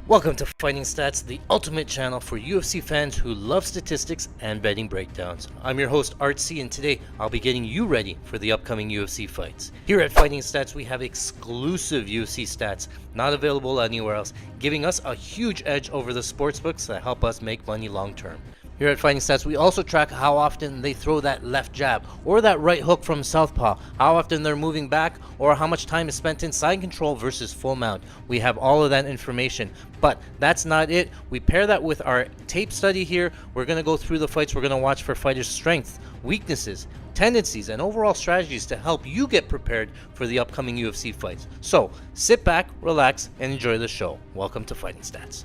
Welcome to Fighting Stats, the ultimate channel for UFC fans who love statistics and betting breakdowns. I'm your host, Art C, and today I'll be getting you ready for the upcoming UFC fights. Here at Fighting Stats, we have exclusive UFC stats not available anywhere else, giving us a huge edge over the sportsbooks that help us make money long term. Here at Fighting Stats, we also track how often they throw that left jab or that right hook from southpaw, how often they're moving back, or how much time is spent in side control versus full mount. We have all of that information, but that's not it. We pair that with our tape study here. We're going to go through the fights. We're going to watch for fighters' strengths, weaknesses, tendencies, and overall strategies to help you get prepared for the upcoming UFC fights. So sit back, relax, and enjoy the show. Welcome to Fighting Stats.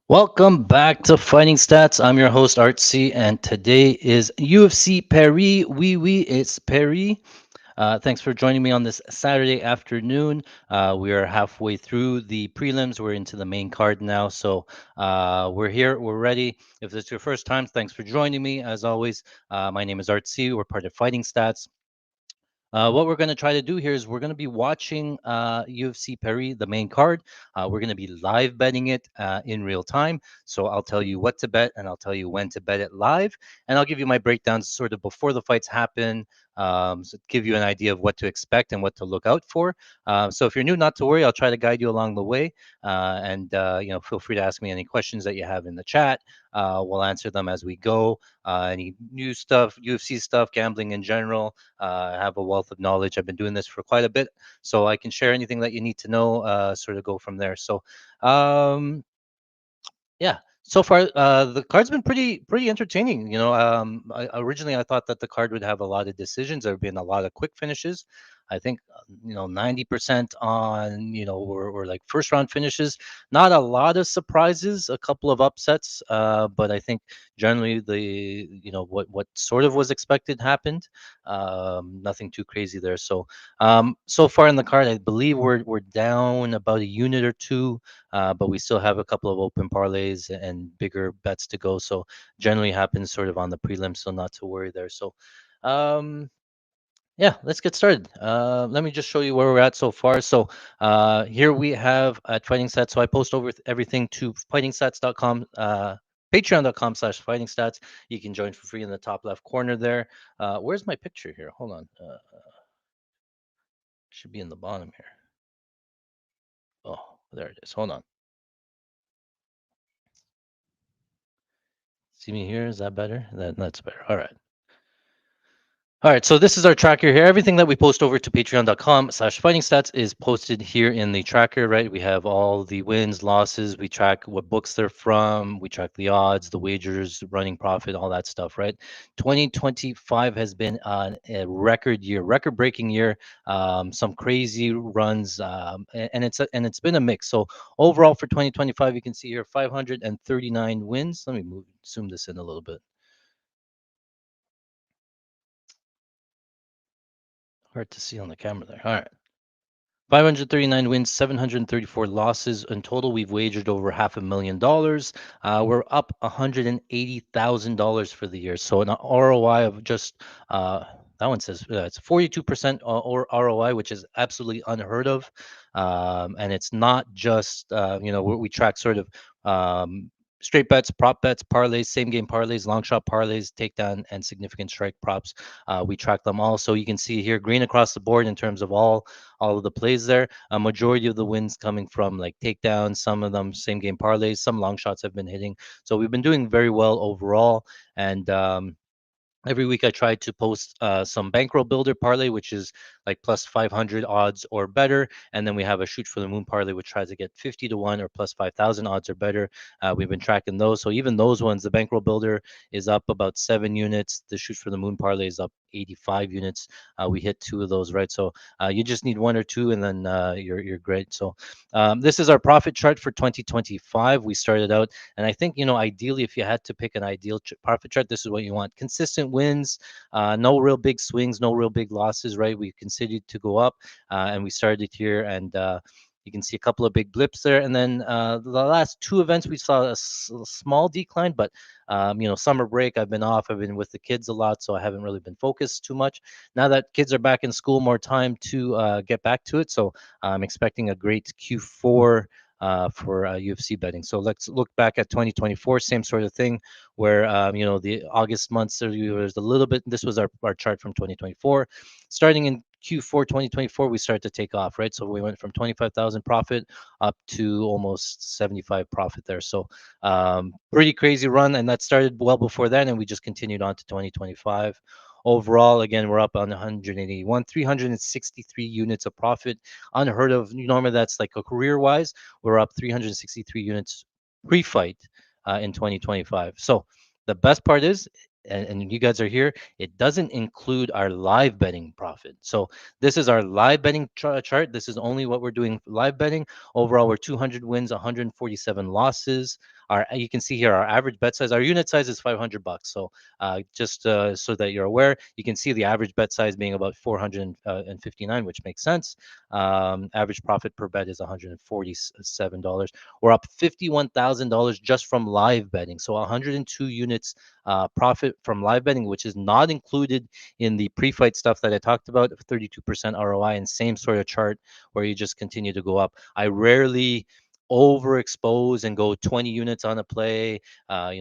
Welcome back to Fighting Stats. I'm your host, Art C, and today is UFC Paris. Oui, it's Paris. Thanks for joining me on this Saturday afternoon. We are halfway through the prelims. We're into the main card now. So we're here. We're ready. If it's your first time, thanks for joining me. As always, my name is Art C. We're part of Fighting Stats. What we're going to try to do here is we're going to be watching UFC Paris, the main card. We're going to be live betting it in real time. So I'll tell you what to bet and I'll tell you when to bet it live. And I'll give you my breakdowns sort of before the fights happen, so to give you an idea of what to expect and what to look out for. So if you're new, not to worry. I'll try to guide you along the way. Feel free to ask me any questions that you have in the chat. We'll answer them as we go. Any new stuff, UFC stuff, gambling in general. I have a wealth of knowledge. I've been doing this for quite a bit, so I can share anything that you need to know. Sort of go from there. So, um, yeah. So far, the card's been pretty entertaining. Originally I thought that the card would have a lot of decisions. There have been a lot of quick finishes. I think 90% on or like first round finishes. Not a lot of surprises, a couple of upsets, but I think generally the what sort of was expected happened. Nothing too crazy there. So far in the card, I believe we're down about a unit or two, but we still have a couple of open parlays and bigger bets to go. So generally happens sort of on the prelims, so not to worry there. So um, yeah, let's get started. Let me just show you where we're at so far. So here we have at Fighting Stats. So I post over everything to fightingstats.com. Patreon.com/fighting stats. You can join for free in the top left corner there. Where's my picture here? Hold on. Should be in the bottom here. Oh, there it is. Hold on. See me here? Is that better? That's better. All right. All right, so this is our tracker here. Everything that we post over to patreon.com/fighting stats is posted here in the tracker, right? We have all the wins, losses. We track what books they're from. We track the odds, the wagers, running profit, all that stuff, right? 2025 has been a record year, record breaking year. Some crazy runs, and it's been a mix. So overall for 2025, you can see here 539 wins. Let me zoom this in a little bit. Hard to see on the camera there. All right. 539 wins, 734 losses. In total, we've wagered over $500,000. We're up $180,000 for the year. So an ROI of just that one says it's 42% or ROI, which is absolutely unheard of. And it's not just we track sort of straight bets, prop bets, parlays, same game parlays, long shot parlays, takedown, and significant strike props. We track them all. So you can see here green across the board in terms of all of the plays there. A majority of the wins coming from like takedowns, some of them same game parlays, some long shots have been hitting. So we've been doing very well overall. And every week I try to post some bankroll builder parlay, which is like plus 500 odds or better. And then we have a shoot for the moon parlay, which tries to get 50 to 1 or plus 5,000 odds or better. We've been tracking those. So even those ones, the bankroll builder is up about 7 units. The shoot for the moon parlay is up 85 units. We hit 2 of those, right? So you just need 1 or 2 and then you're great. So this is our profit chart for 2025. We started out, and I think, ideally, if you had to pick an ideal profit chart, this is what you want: consistent decent wins, no real big swings, no real big losses. Right, we continued to go up, and we started here, and you can see a couple of big blips there, and then the last two events we saw a small decline, but summer break, I've been off. I've been with the kids a lot, so I haven't really been focused too much. Now that kids are back in school, more time to get back to it. So I'm expecting a great Q4 for UFC betting. So let's look back at 2024, same sort of thing, where the August months there was a little bit. This was our chart from 2024, starting in Q4 2024, we started to take off, right? So we went from 25,000 profit up to almost 75 profit there. So pretty crazy run, and that started well before then, and we just continued on to 2025. Overall, again, we're up on 181, 363 units of profit, unheard of. Normally, that's like a career wise. We're up 363 units pre-fight in 2025. So the best part is, and you guys are here, it doesn't include our live betting profit. So this is our live betting chart. This is only what we're doing for live betting. Overall, we're 200 wins, 147 losses. You can see here our average bet size. Our unit size is $500. So just so that you're aware, you can see the average bet size being about 459, which makes sense. Average profit per bet is $147. We're up $51,000 just from live betting. So 102 units profit from live betting, which is not included in the pre-fight stuff that I talked about, 32% ROI, and same sort of chart where you just continue to go up. I rarely overexpose and go 20 units on a play. I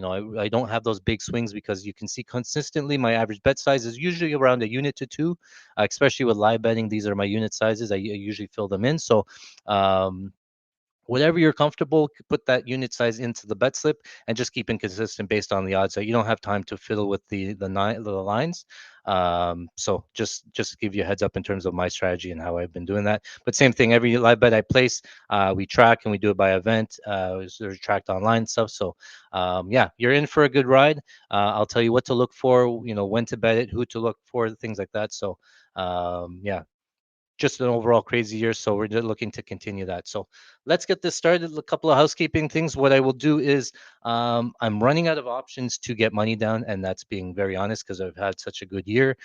don't have those big swings because you can see consistently my average bet size is usually around a unit to two, especially with live betting. These are my unit sizes. I usually fill them in. So whatever you're comfortable, put that unit size into the bet slip and just keep it consistent based on the odds. So you don't have time to fiddle with the lines. So just to give you a heads up in terms of my strategy and how I've been doing that. But same thing, every live bet I place, we track and we do it by event. There's tracked online stuff. So yeah, you're in for a good ride. I'll tell you what to look for, when to bet it, who to look for, things like that. So yeah, just an overall crazy year. So we're just looking to continue that. So let's get this started. A couple of housekeeping things. What I will do is I'm running out of options to get money down, and that's being very honest because I've had such a good year,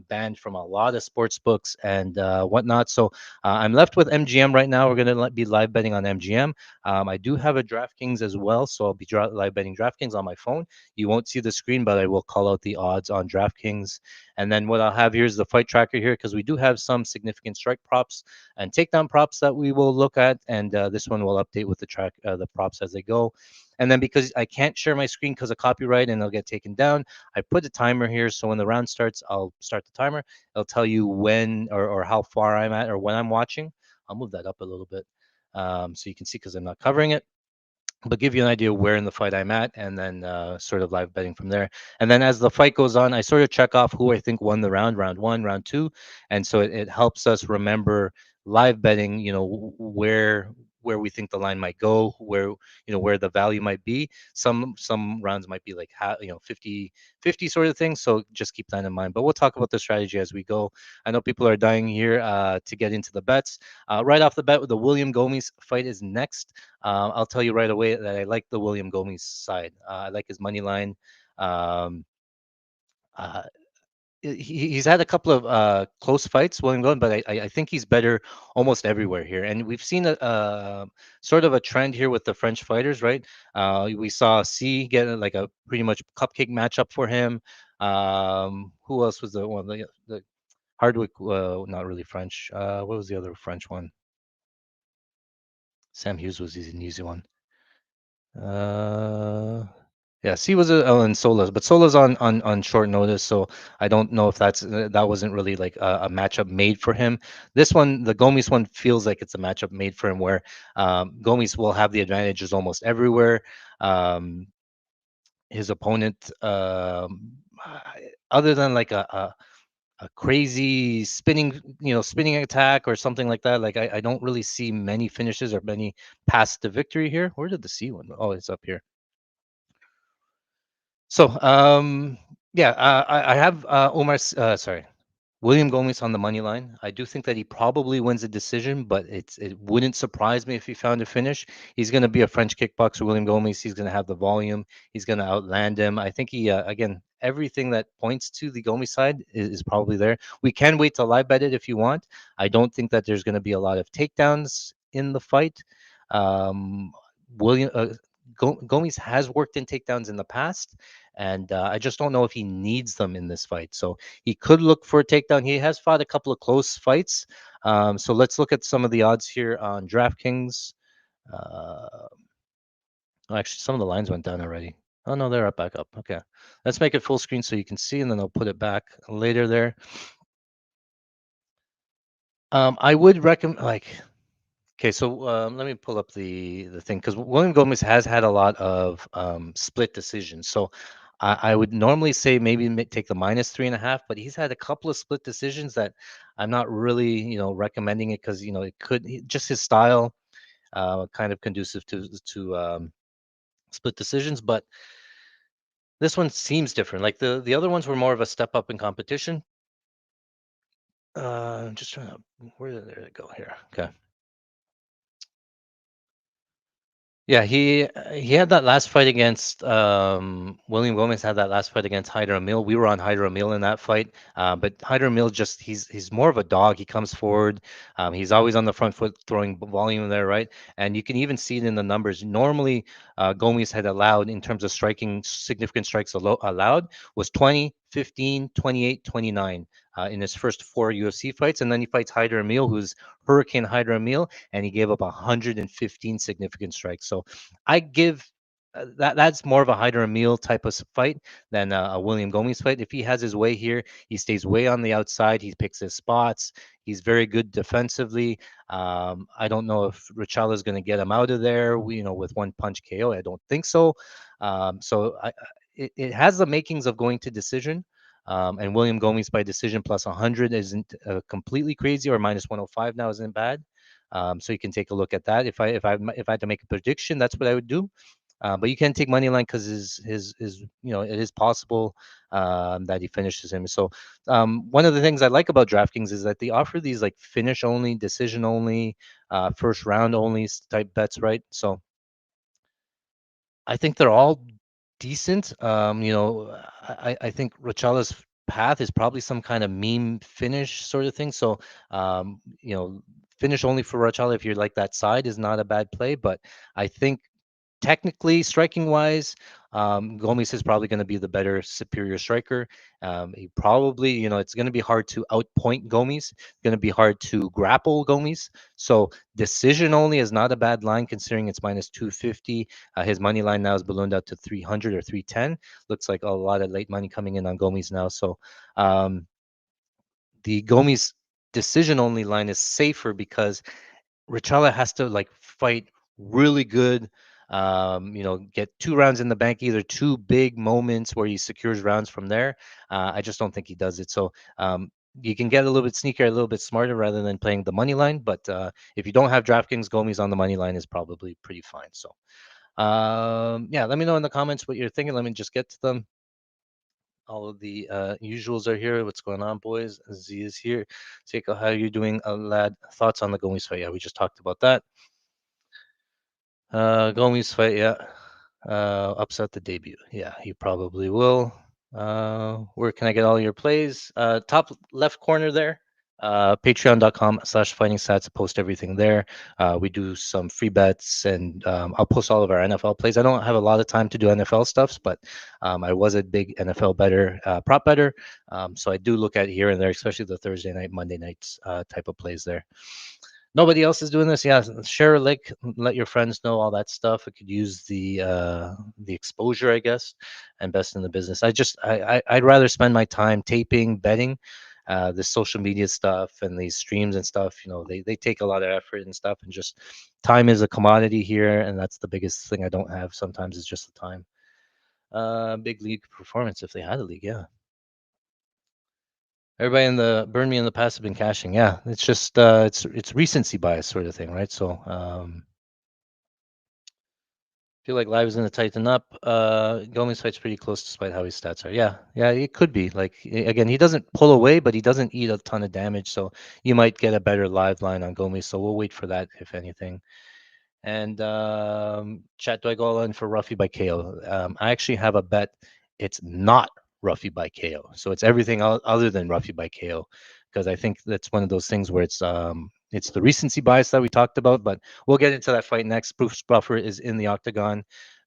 banned from a lot of sports books and whatnot. So I'm left with MGM right now. We're going to be live betting on MGM. I do have a DraftKings as well, so I'll be live betting DraftKings on my phone. You won't see the screen, but I will call out the odds on DraftKings. And then what I'll have here is the fight tracker here because we do have some significant strike props and takedown props that we will look at. And this one will update with the props as they go. And then because I can't share my screen because of copyright and it'll get taken down, I put a timer here. So when the round starts, I'll start the timer. It'll tell you when or how far I'm at or when I'm watching. I'll move that up a little bit so you can see because I'm not covering it, but give you an idea where in the fight I'm at, and then sort of live betting from there. And then as the fight goes on, I sort of check off who I think won the round one, round two, and so it helps us remember live betting. Where we think the line might go, where the value might be. Some rounds might be like 50 sort of thing. So just keep that in mind. But we'll talk about the strategy as we go. I know people are dying here to get into the bets. Right off the bat, the William Gomes fight is next. I'll tell you right away that I like the William Gomes side. I like his money line. Um, uh, he's had a couple of close fights, William Gomes, but I think he's better almost everywhere here. And we've seen a sort of a trend here with the French fighters, right? We saw C get like a pretty much cupcake matchup for him. Who else was the one? The Hardwick, not really French. What was the other French one? Sam Hughes was an easy one. Uh, yes, he was on Solas, but Solas on short notice, so I don't know if that wasn't really like a matchup made for him. This one, the Gomes one, feels like it's a matchup made for him, where Gomes will have the advantages almost everywhere. His opponent, other than like a crazy spinning attack or something like that. Like I don't really see many finishes or many paths to victory here. Where did the C one? Oh, it's up here. So, yeah, I have sorry, William Gomes on the money line. I do think that he probably wins a decision, but it wouldn't surprise me if he found a finish. He's going to be a French kickboxer, William Gomes. He's going to have the volume. He's going to outland him. I think he again everything that points to the Gomi side is probably there. We can wait to live bet it if you want. I don't think that there's going to be a lot of takedowns in the fight. Um, William Gomes has worked in takedowns in the past, and I just don't know if he needs them in this fight. So he could look for a takedown. He has fought a couple of close fights. So let's look at some of the odds here on DraftKings. Uh, actually, some of the lines went down already. Oh no, they're up back up. Okay, let's make it full screen so you can see, and then I'll put it back later there. I would recommend like okay, so let me pull up the thing because William Gomez has had a lot of split decisions. So I would normally say maybe take the -3.5, but he's had a couple of split decisions that I'm not really recommending it because it could just his style kind of conducive to split decisions. But this one seems different. Like the other ones were more of a step up in competition. Just trying to where did it go here? Okay. Yeah, he had that last fight against William Gomez had that last fight against Hyder Emil. We were on Hyder Emil in that fight, but Hyder Emil just he's more of a dog. He comes forward, he's always on the front foot, throwing volume there, right? And you can even see it in the numbers. Normally, Gomez had allowed in terms of striking significant strikes allowed was 20, 15, 28, 29 in his first four UFC fights, and then he fights Hyder Emil, who's Hurricane Hyder Emil, and he gave up 115 significant strikes. So I give that's more of a Hyder Emil type of fight than a William Gomez fight. If he has his way here, he stays way on the outside. He picks his spots. He's very good defensively. I don't know if Richala is going to get him out of there. With one punch KO. I don't think so. It has the makings of going to decision. And William Gomez by decision plus 100 isn't completely crazy, or minus 105 now isn't bad. So you can take a look at that. If I had to make a prediction, that's what I would do. But you can take money line because his it is possible that he finishes him. So one of the things I like about DraftKings is that they offer these like finish only, decision only, first round only type bets, right? So I think they're all decent. I think Rachala's path is probably some kind of meme finish sort of thing. So, finish only for Rachala if you're like that side is not a bad play. But I think technically, striking wise, Gomes is probably going to be the better, superior striker. He probably, it's going to be hard to outpoint Gomes. It's going to be hard to grapple Gomes. So decision only is not a bad line considering it's minus 250. His money line now is ballooned out to 300 or 310. Looks like a lot of late money coming in on Gomes now. So um, the Gomes decision only line is safer because Richala has to like fight really good. Get 2 rounds in the bank, either two big moments where he secures rounds from there. I just don't think he does it. So you can get a little bit sneakier, a little bit smarter rather than playing the money line. But if you don't have DraftKings, Gomes on the money line is probably pretty fine. So yeah, let me know in the comments what you're thinking. Let me just get to them. All of the usuals are here. What's going on, boys? Z is here. Seiko, how are you doing, lad? Thoughts on the Gomes fight? Yeah, we just talked about that. Gomes fight, yeah. Upset the debut. Yeah, he probably will. Where can I get all your plays? Top left corner there. Patreon.com/fighting stats. Post everything there. We do some free bets, and I'll post all of our NFL plays. I don't have a lot of time to do NFL stuffs, but I was a big NFL better, prop better. So I do look at here and there, especially the Thursday night, Monday nights type of plays there. Nobody else is doing this. Yeah, share a link, let your friends know all that stuff. I could use the exposure, I guess, and best in the business. I'd rather spend my time taping, betting, the social media stuff and these streams and stuff. They take a lot of effort and stuff, and just time is a commodity here, and that's the biggest thing I don't have. Sometimes it's just the time. Big league performance if they had a league, yeah. Everybody in the burn me in the past have been cashing. Yeah, it's just it's recency bias sort of thing, right? So feel like live is going to tighten up. Gomez fight's pretty close despite how his stats are. Yeah, it could be. Like again, he doesn't pull away, but he doesn't eat a ton of damage, so you might get a better live line on Gomez. So we'll wait for that if anything. And chat, do I go all in for Ruffy by KO? I actually have a bet. It's not Ruffy by KO. So it's everything other than Ruffy by KO, because I think that's one of those things where it's the recency bias that we talked about. But we'll get into that fight next. Bruce Buffer is in the octagon,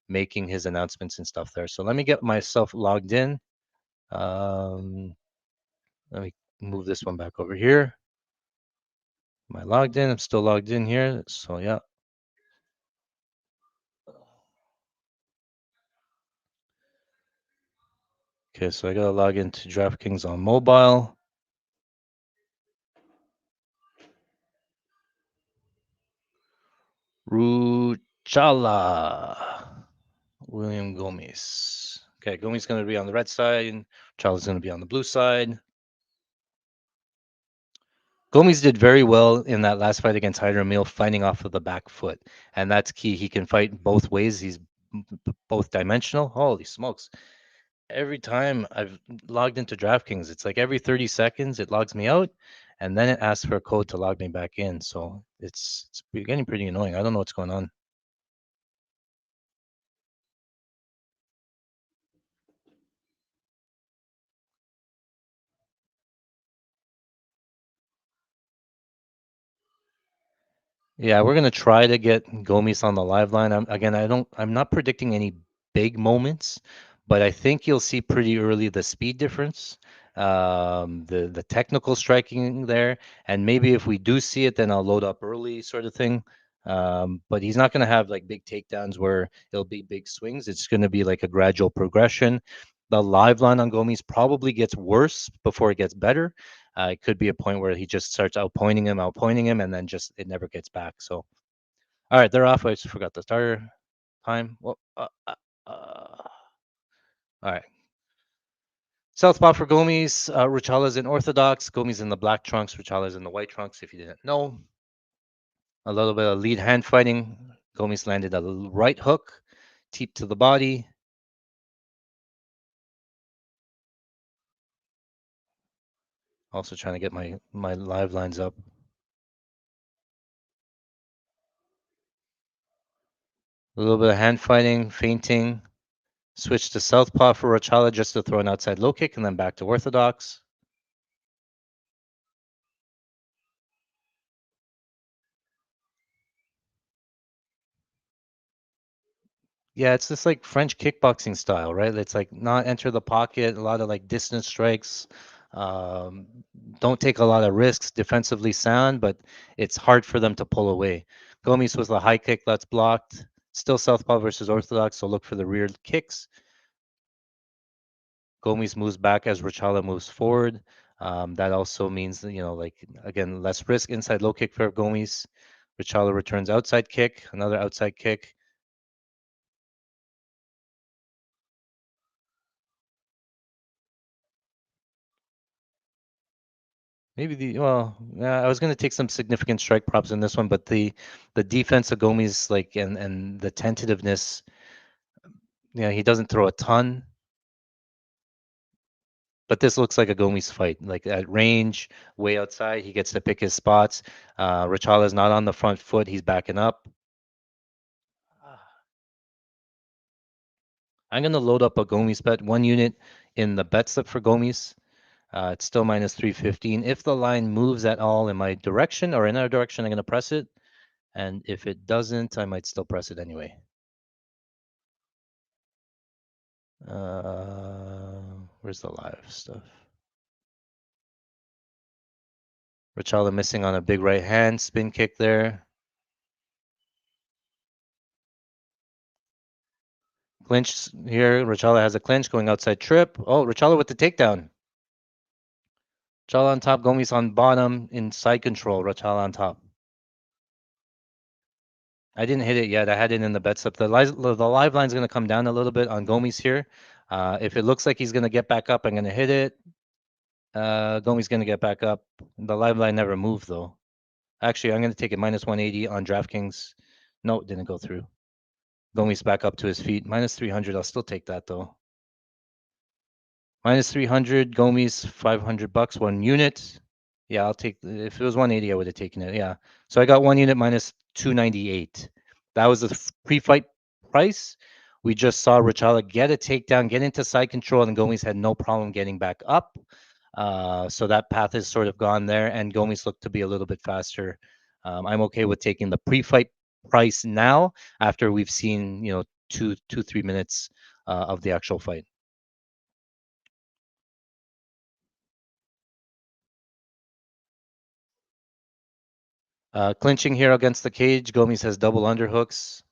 making his announcements and stuff there. So let me get myself logged in. Um, Let me move this one back over here. Am I logged in? I'm still logged in here. So yeah. Okay, so I gotta log into DraftKings on mobile. Ruchala. William Gomez. Okay, Gomez gonna be on the red side, and Ruchala's gonna be on the blue side. Gomez did very well in that last fight against Hyder Emil, fighting off of the back foot, and that's key. He can fight both ways. He's both dimensional. Holy smokes! Every time I've logged into DraftKings, it's like every 30 seconds it logs me out, and then it asks for a code to log me back in. So it's getting pretty annoying. I don't know what's going on. Yeah, we're gonna try to get Gomis on the live line. I'm not predicting any big moments, but I think you'll see pretty early the speed difference, the technical striking there, and maybe if we do see it, then I'll load up early, sort of thing. But he's not gonna have like big takedowns where it'll be big swings. It's gonna be like a gradual progression. The live line on Gomis probably gets worse before it gets better. It could be a point where he just starts outpointing him, and then just it never gets back. So, all right, they're off. I just forgot the starter time. Well, all right. Southpaw for Gomes. Ruchala's in orthodox. Gomes in the black trunks. Ruchala's in the white trunks. If you didn't know, a little bit of lead hand fighting. Gomes landed a right hook, teep to the body. Also trying to get my live lines up. A little bit of hand fighting, feinting. Switch to southpaw for Ruchala just to throw an outside low kick, and then back to orthodox. Yeah, it's just like French kickboxing style, right? It's like not enter the pocket, a lot of like distance strikes. Um, don't take a lot of risks, defensively sound, but it's hard for them to pull away. Gomes with a high kick that's blocked. Still southpaw versus orthodox, so look for the rear kicks. Gomes moves back as Ruchala moves forward. That also means that, like again, less risk. Inside low kick for Gomes. Ruchala returns outside kick, another outside kick. Maybe yeah, I was going to take some significant strike props in this one, but the defense of Gomes, like, and the tentativeness, he doesn't throw a ton, but this looks like a Gomes fight. Like at range, way outside, he gets to pick his spots. Ruchala is not on the front foot; he's backing up. I'm going to load up a Gomes bet, 1 unit in the bet slip for Gomes. It's still minus 315. If the line moves at all in my direction or in our direction, I'm going to press it. And if it doesn't, I might still press it anyway. Where's the live stuff? Ruchala missing on a big right hand spin kick there. Clinch here. Ruchala has a clinch going outside trip. Oh, Ruchala with the takedown. Ruchala on top. Gomes on bottom in side control. Ruchala on top. I didn't hit it yet. I had it in the bet slip. The live line's going to come down a little bit on Gomes here. If it looks like he's going to get back up, I'm going to hit it. Gomes going to get back up. The live line never moved though. Actually, I'm going to take it minus 180 on DraftKings. No, it didn't go through. Gomes back up to his feet. Minus 300. I'll still take that though. Minus 300. Gomes, $500, 1 unit. Yeah, I'll take. If it was 180, I would have taken it. Yeah. So I got 1 unit minus 298. That was the pre-fight price. We just saw Richala get a takedown, get into side control, and Gomes had no problem getting back up. So that path is sort of gone there, and Gomes looked to be a little bit faster. I'm okay with taking the pre-fight price now after we've seen, 3 minutes of the actual fight. Clinching here against the cage. Gomes has double underhooks.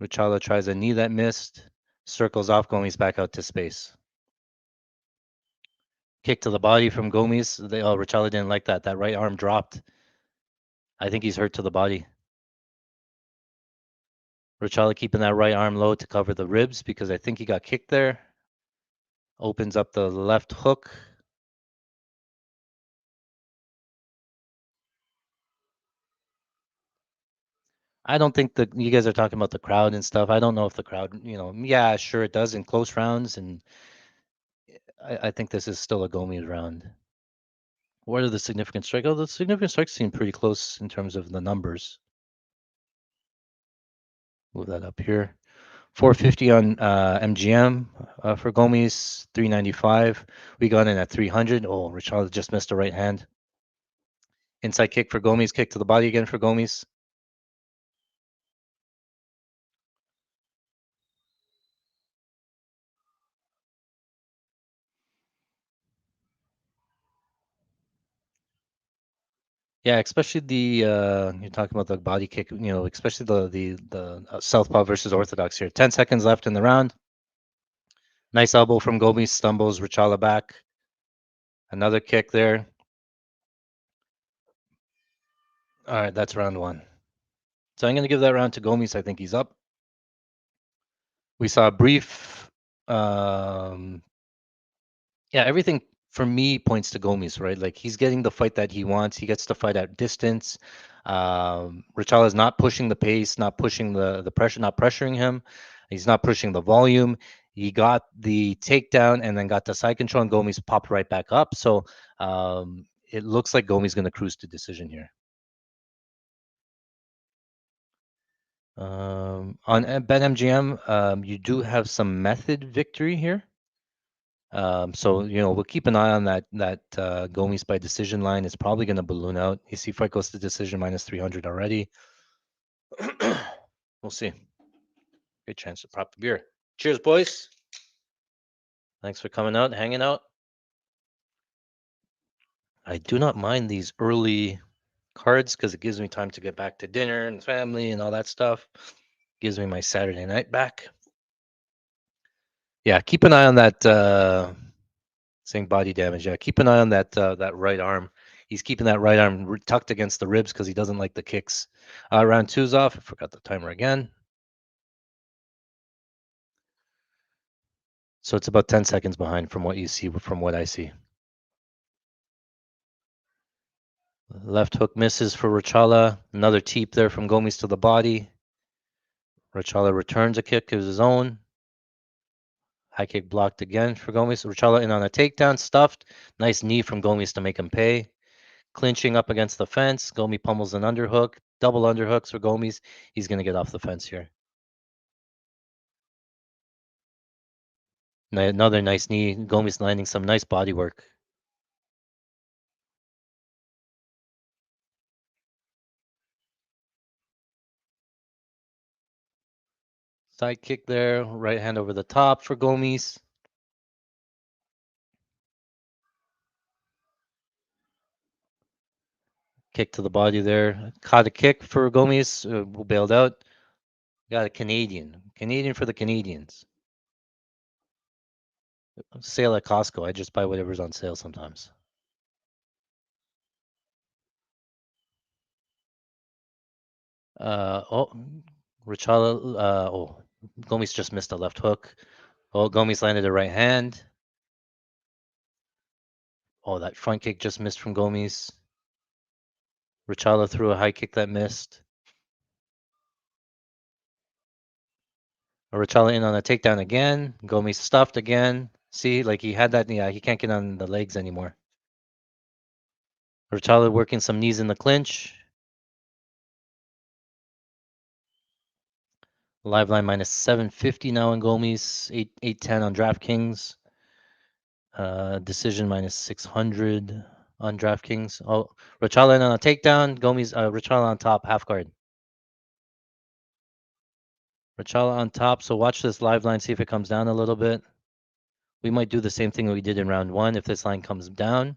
Richala tries a knee that missed. Circles off Gomes back out to space. Kick to the body from Gomes. Richala didn't like that. That right arm dropped. I think he's hurt to the body. Richala keeping that right arm low to cover the ribs because I think he got kicked there. Opens up the left hook. I don't think that you guys are talking about the crowd and stuff. I don't know if the crowd, yeah, sure it does in close rounds, and I think this is still a Gomes round. What are the significant strikes? Oh, the significant strikes seem pretty close in terms of the numbers. Move that up here. 450 on MGM for Gomes, 395. We got in at 300. Oh, Richard just missed a right hand. Inside kick for Gomes, kick to the body again for Gomes. Yeah, especially the you're talking about the body kick, especially the southpaw versus orthodox here. 10 seconds left in the round. Nice elbow from Gomes, stumbles Richala back. Another kick there. All right, that's round one. So I'm going to give that round to Gomes. I think he's up. We saw a brief, yeah, everything for me points to Gomes, right? Like he's getting the fight that he wants. He gets to fight at distance. Richala is not pushing the pace, not pushing the pressure, not pressuring him. He's not pushing the volume. He got the takedown and then got the side control, and Gomes popped right back up. So it looks like Gomes is going to cruise to decision here. On BetMGM, you do have some method victory here. So we'll keep an eye on that Gomes by decision line. It's probably going to balloon out. You see, fight goes to decision minus 300 already. We'll see. Good chance to prop the beer. Cheers, boys. Thanks for coming out, hanging out. I do not mind these early cards because it gives me time to get back to dinner and family and all that stuff. Gives me my Saturday night back. Yeah, keep an eye on that. Saying body damage. Yeah, keep an eye on that right arm. He's keeping that right arm tucked against the ribs because he doesn't like the kicks. Round two's off. I forgot the timer again. So it's about 10 seconds behind from what you see, from what I see. Left hook misses for Richala. Another teep there from Gomes to the body. Richala returns a kick of his own. High kick blocked again for Gomes. Richala in on a takedown, stuffed. Nice knee from Gomes to make him pay. Clinching up against the fence. Gomes pummels an underhook. Double underhooks for Gomes. He's going to get off the fence here. Another nice knee. Gomes landing some nice body work. Side kick there. Right hand over the top for Gomes. Kick to the body there. Caught a kick for Gomes. Who bailed out. Got a Canadian. Canadian for the Canadians. Sale at Costco. I just buy whatever's on sale sometimes. Oh, Richala. Gomes just missed a left hook. Oh, Gomes landed a right hand. Oh, that front kick just missed from Gomes. Richala threw a high kick that missed. Richala in on a takedown again. Gomes stuffed again. See, like he had that. Yeah, he can't get on the legs anymore. Richala working some knees in the clinch. Live line minus 750 now on Gomis, 810 on DraftKings. Decision minus 600 on DraftKings. Oh, Rachala on a takedown. Gomis, Rachala on top, half guard. Rachala on top. So watch this live line, see if it comes down a little bit. We might do the same thing we did in round one if this line comes down.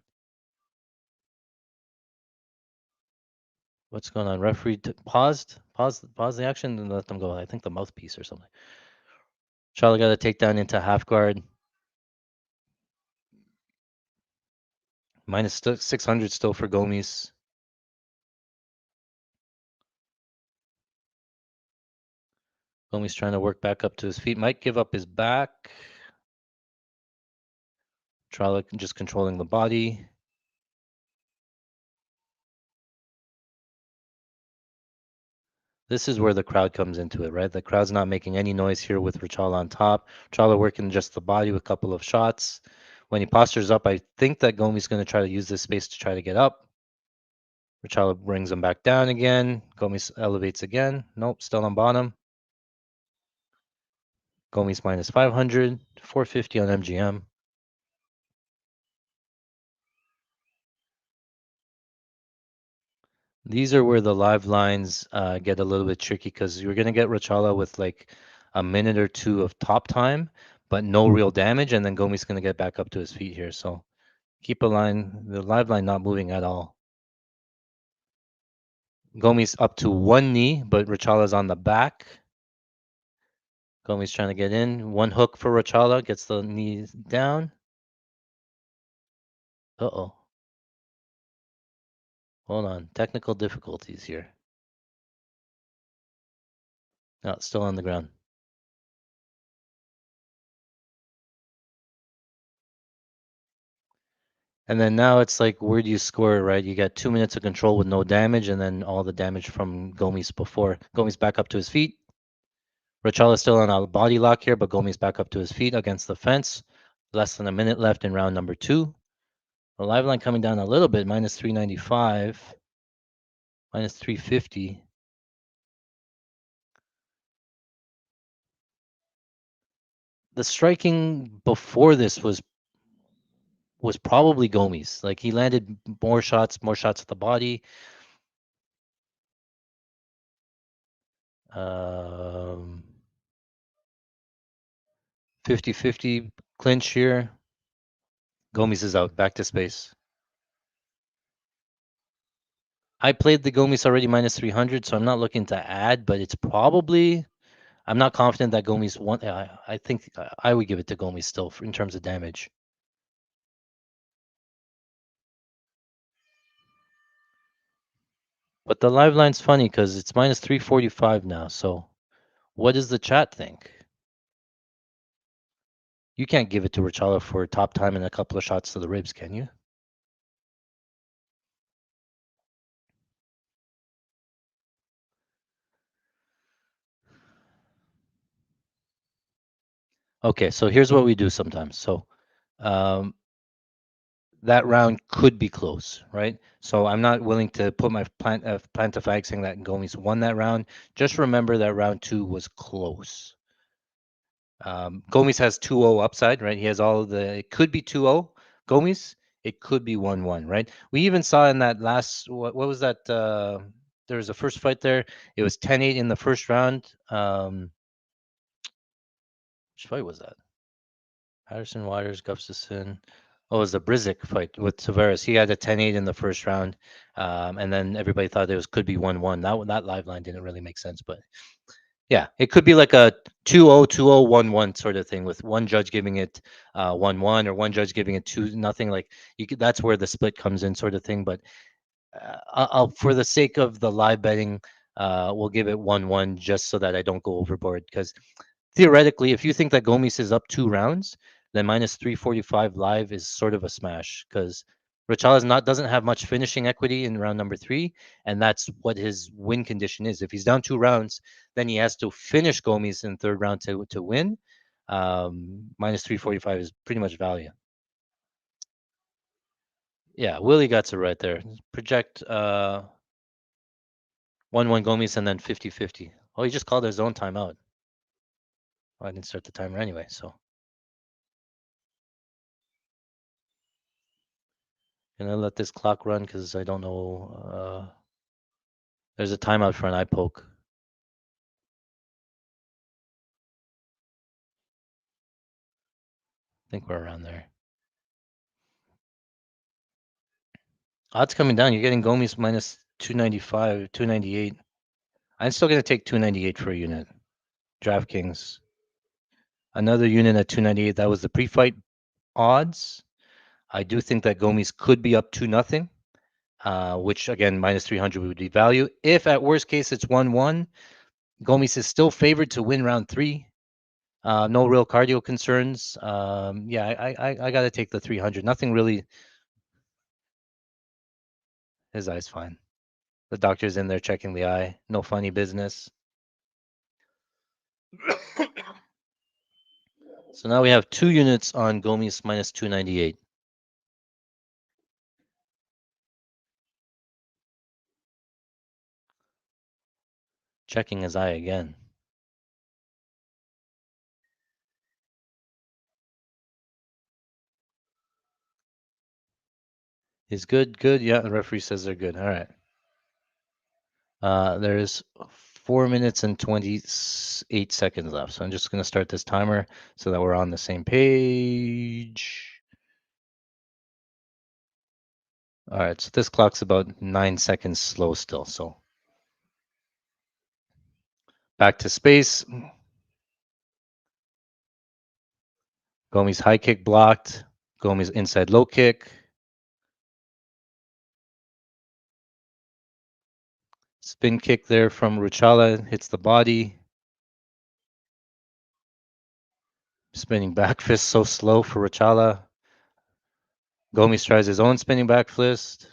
What's going on? Referee paused. Pause the action and let them go. I think the mouthpiece or something. Rachala got a takedown into half guard. Minus 600 still for Gomis. Gomis trying to work back up to his feet. Might give up his back. Rachala just controlling the body. This is where the crowd comes into it, right? The crowd's not making any noise here with Rachala on top. Rachala working just the body with a couple of shots. When he postures up, I think that Gomi's going to try to use this space to try to get up. Rachala brings him back down again. Gomis elevates again. Nope, still on bottom. Gomis minus 500, 450 on MGM. These are where the live lines get a little bit tricky because you're going to get Rachala with like a minute or two of top time, but no real damage, and then Gomi's going to get back up to his feet here. So keep a line, the live line not moving at all. Gomi's up to one knee, but Rachala's on the back. Gomi's trying to get in. One hook for Rachala, gets the knees down. Uh-oh. Hold on. Technical difficulties here. No, it's still on the ground. And then now it's like, where do you score it, right? You got 2 minutes of control with no damage, and then all the damage from Gomis before. Gomis back up to his feet. Rachala's still on a body lock here, but Gomis back up to his feet against the fence. Less than a minute left in round number 2. The live line coming down a little bit, minus 395, minus 350. The striking before this was probably Gomis. Like he landed more shots at the body. 50-50 clinch here. Gomis is out, back to space. I played the Gomis already minus 300, so I'm not looking to add, but it's probably, I'm not confident that Gomis won. I think I would give it to Gomis still in terms of damage. But the live line's funny because it's minus 345 now. So what does the chat think? You can't give it to Rachala for top time and a couple of shots to the ribs, can you? Okay, so here's what we do sometimes. So that round could be close, right? So I'm not willing to put my plant to flag saying that Gomis won that round. Just remember that round 2 was close. Gomis has 2-0 upside, right? He has all of the, it could be 2-0 Gomis, it could be 1-1, right? We even saw in that last, what was that? There was a first fight there. It was 10-8 in the first round. Which fight was that? Patterson, Waters, Gustafson. Oh, it was the Brizik fight with Tavares. He had a 10-8 in the first round, and then everybody thought it was could be 1-1. That live line didn't really make sense, but yeah, it could be like a 2-0, 2-0, 1-1 sort of thing with one judge giving it 1-1 or one judge giving it 2-0. Like you could, that's where the split comes in, sort of thing. But I'll for the sake of the live betting, we'll give it 1-1 just so that I don't go overboard because theoretically, if you think that Gomis is up 2 rounds, then minus 345 live is sort of a smash because Rachala not doesn't have much finishing equity in round number 3, and that's what his win condition is. If he's down 2 rounds, then he has to finish Gomis in third round to win. Minus 345 is pretty much value. Yeah, Willie got it right there. Project 1-1 Gomis and then 50-50. Oh, he just called his own timeout. Well, I didn't start the timer anyway, so gonna let this clock run because I don't know. There's a timeout for an eye poke. I think we're around there. Odds coming down. You're getting Gomes minus 295, 298. I'm still gonna take 298 for a unit. DraftKings. Another unit at 298. That was the pre-fight odds. I do think that Gomes could be up 2-0, which again minus 300 would be value. If at worst case it's 1-1, Gomes is still favored to win round 3. No real cardio concerns. Yeah, I got to take the 300. Nothing really. His eye's fine. The doctor's in there checking the eye. No funny business. So now we have 2 units on Gomes minus 298. Checking his eye again. Is good, good. Yeah, the referee says they're good. All right. There's 4 minutes and 28 seconds left. So I'm just going to start this timer so that we're on the same page. All right, so this clock's about 9 seconds slow still. So back to space. Gomes high kick blocked. Gomes inside low kick. Spin kick there from Ruchala. Hits the body. Spinning back fist so slow for Ruchala. Gomes tries his own spinning back fist.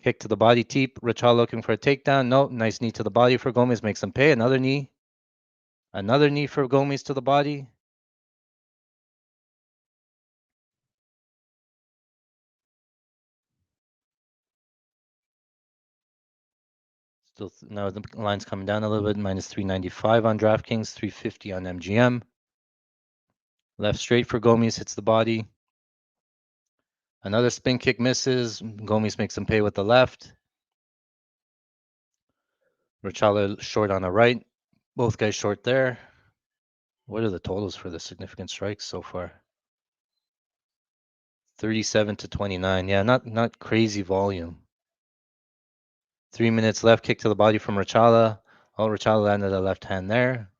Kick to the body teep. Ruchala looking for a takedown. No, nice knee to the body for Gomes. Makes him pay. Another knee. Another knee for Gomes to the body. Still, now the line's coming down a little bit. Minus 395 on DraftKings, 350 on MGM. Left straight for Gomes, hits the body. Another spin kick misses. Gomes makes him pay with the left. Ruchala short on the right. Both guys short there. What are the totals for the significant strikes so far? 37 to 29. Yeah, not crazy volume. 3 minutes left. Kick to the body from Ruchala. Oh, Ruchala landed a left hand there.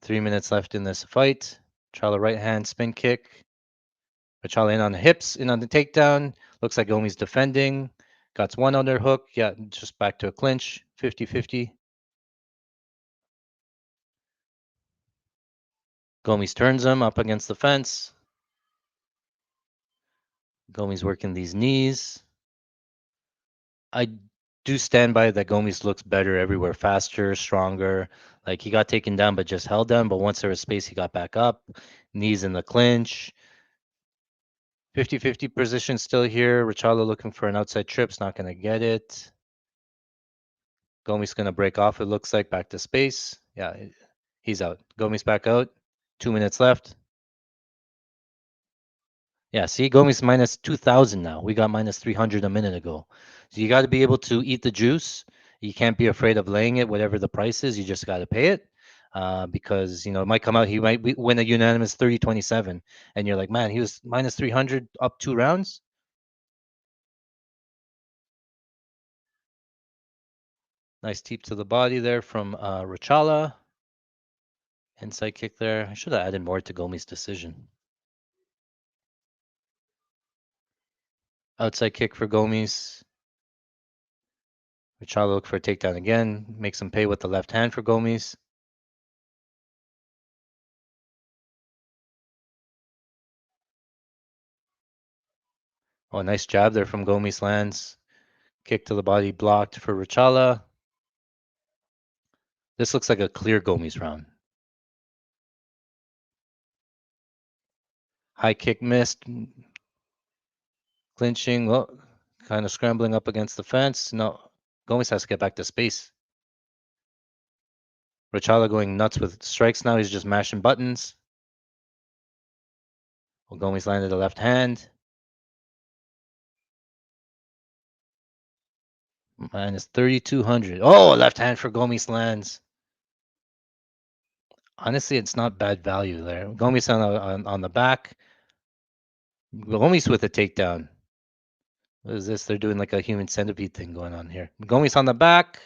3 minutes left in this fight. Ruchala right hand spin kick. Ruchala in on the hips, in on the takedown. Looks like Gomes defending. Got one underhook. Yeah, just back to a clinch. 50-50. Gomes turns him up against the fence. Gomes working these knees. I do stand by that Gomes looks better everywhere, faster, stronger. Like he got taken down, but just held down. But once there was space, he got back up. Knees in the clinch. 50-50 position still here. Ruchala looking for an outside trip's not going to get it. Gomes going to break off, it looks like. Back to space. Yeah, he's out. Gomes back out. 2 minutes left. Yeah, see, Gomes minus 2,000 now. We got minus 300 a minute ago. So you got to be able to eat the juice. You can't be afraid of laying it, whatever the price is. You just got to pay it because, it might come out. He might win a unanimous 30-27. And you're like, man, he was minus 300 up 2 rounds. Nice teep to the body there from Ruchala. Inside kick there. I should have added more to Gomes' decision. Outside kick for Gomes. Ruchala look for a takedown again. Makes him pay with the left hand for Gomes. Oh, nice jab there from Gomes lands. Kick to the body blocked for Ruchala. This looks like a clear Gomes round. High kick missed. Clinching. Well, kind of scrambling up against the fence. No, Gomes has to get back to space. Rachala going nuts with strikes now. He's just mashing buttons. Gomes landed the left hand. Minus 3,200. Oh, left hand for Gomes lands. Honestly, it's not bad value there. Gomes on the back. Gomes with a takedown. What is this? They're doing like a human centipede thing going on here. Gomes on the back.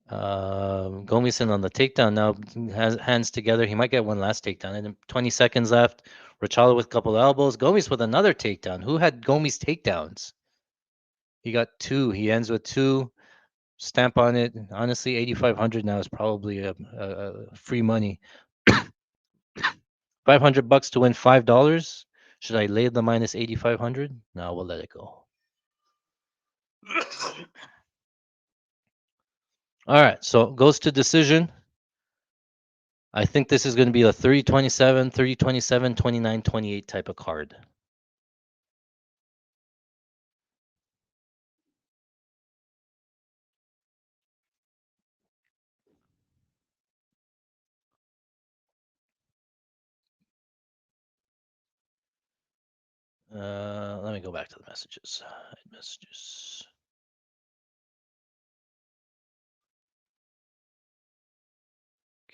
Gomes on the takedown now. Has hands together. He might get one last takedown. And 20 seconds left. Rachala with a couple of elbows. Gomes with another takedown. Who had Gomes takedowns? He got two. He ends with two. Stamp on it. Honestly, 8,500 now is probably a free money. 500 bucks to win $5. Should I lay the minus 8,500? No, we'll let it go. All right, so goes to decision. I think this is going to be a 30-27, 30-27, 29-28 type of card. Let me go back to the messages. Messages.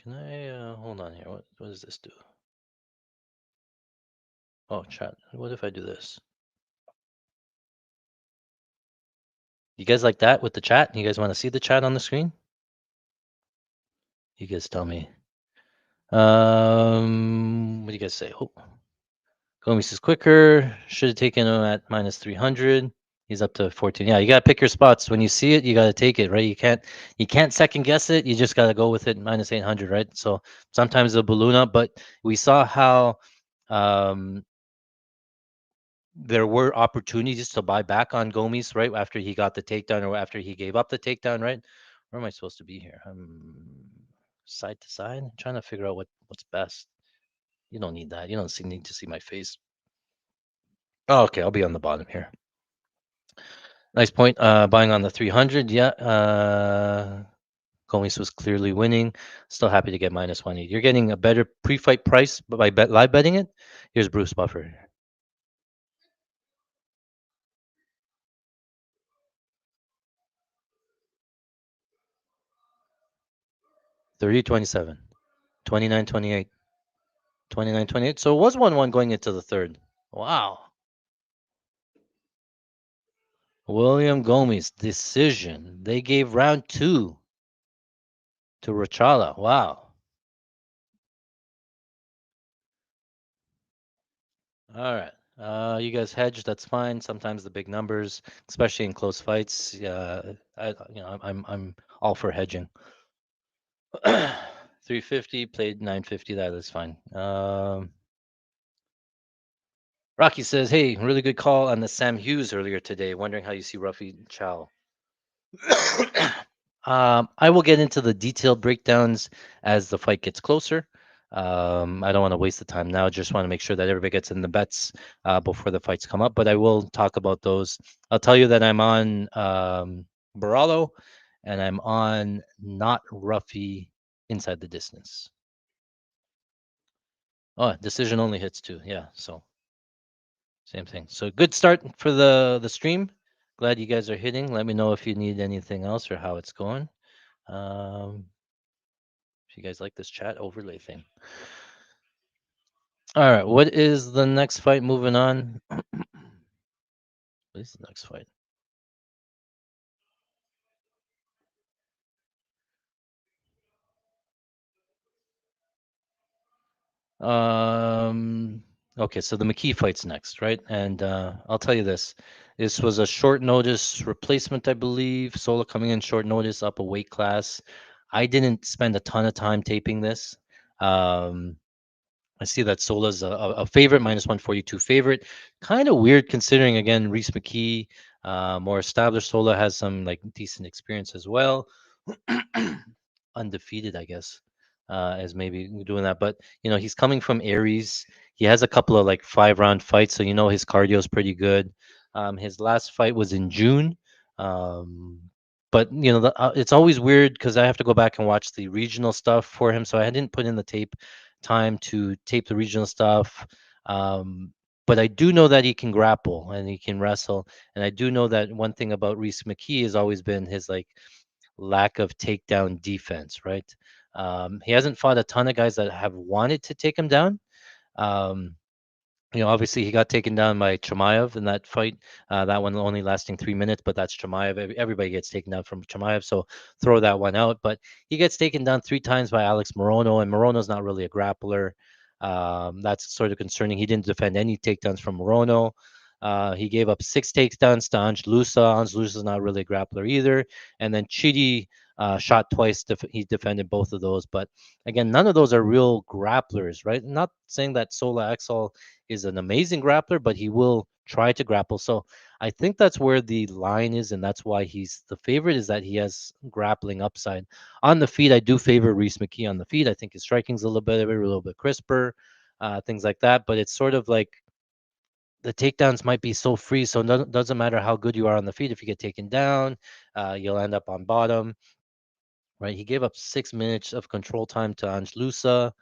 Can I hold on here? What does this do? Oh, chat. What if I do this? You guys like that with the chat? You guys want to see the chat on the screen? You guys tell me. What do you guys say? Oh, Gomes is quicker. Should have taken him at minus 300. He's up to 14. Yeah, you gotta pick your spots. When you see it, you gotta take it, right? You can't second guess it. You just gotta go with it minus 800, right? So sometimes a balloon up, but we saw how um, there were opportunities to buy back on Gomes, right? After he got the takedown or after he gave up the takedown, right? Where am I supposed to be here? Side to side. I'm trying to figure out what's best. You don't need that. You don't need to see my face. Oh, okay, I'll be on the bottom here. Nice point. Buying on the 300. Yeah. Gomes was clearly winning. Still happy to get minus 180. You're getting a better pre-fight price by live betting it. Here's Bruce Buffer. 30-27, 29-28, 29-28. So it was 1-1 going into the third. Wow. William Gomes decision. They gave round 2 to Rachala. Wow. All right. You guys hedge. That's fine. Sometimes the big numbers, especially in close fights. I'm all for hedging. 350 played 950. That is fine. Rocky says, "Hey, really good call on the Sam Hughes earlier today. Wondering how you see Ruffy Chow." I will get into the detailed breakdowns as the fight gets closer. I don't want to waste the time now. Just want to make sure that everybody gets in the bets before the fights come up. But I will talk about those. I'll tell you that I'm on Borralho and I'm on not Ruffy inside the distance. Oh, decision only hits 2. Yeah, so same thing. So good start for the stream. Glad you guys are hitting. Let me know if you need anything else or how it's going. If you guys like this chat overlay thing. All right, what is the next fight? Moving on. What is the next fight? Okay, so the McKee fight's next, right? And I'll tell you this. This was a short notice replacement, I believe. Solo coming in short notice, up a weight class. I didn't spend a ton of time taping this. I see that Sola's a favorite, minus 142 favorite. Kind of weird considering, again, Reese McKee, more established. Sola has some like decent experience as well. Undefeated, I guess, as maybe doing that. But, he's coming from Aries. He has a couple of like 5-round fights. So, his cardio is pretty good. His last fight was in June. Um, but it's always weird because I have to go back and watch the regional stuff for him. So I didn't put in the tape time to tape the regional stuff. Um, but I do know that he can grapple and he can wrestle. And I do know that one thing about Reese McKee has always been his like lack of takedown defense, right? He hasn't fought a ton of guys that have wanted to take him down. Um, obviously he got taken down by Chimaev in that fight. That one only lasting 3 minutes, but that's Chimaev. Everybody gets taken down from Chimaev, so throw that one out. But he gets taken down 3 times by Alex Morono, and Morono's not really a grappler. That's sort of concerning. He didn't defend any takedowns from Morono. He gave up 6 takedowns to Ange Lusa. Ange Lusa's not really a grappler either. And then Chidi shot twice. He defended both of those. But again, none of those are real grapplers, right? Not saying that Sola Exol is an amazing grappler, but he will try to grapple. So I think that's where the line is, and that's why he's the favorite. Is that he has grappling upside on the feet. I do favor Reese McKee on the feet. I think his striking's a little better, a little bit crisper, things like that. But it's sort of like the takedowns might be so free, so it doesn't matter how good you are on the feet. If you get taken down, you'll end up on bottom. Right? He gave up 6 minutes of control time to Ange Lusa.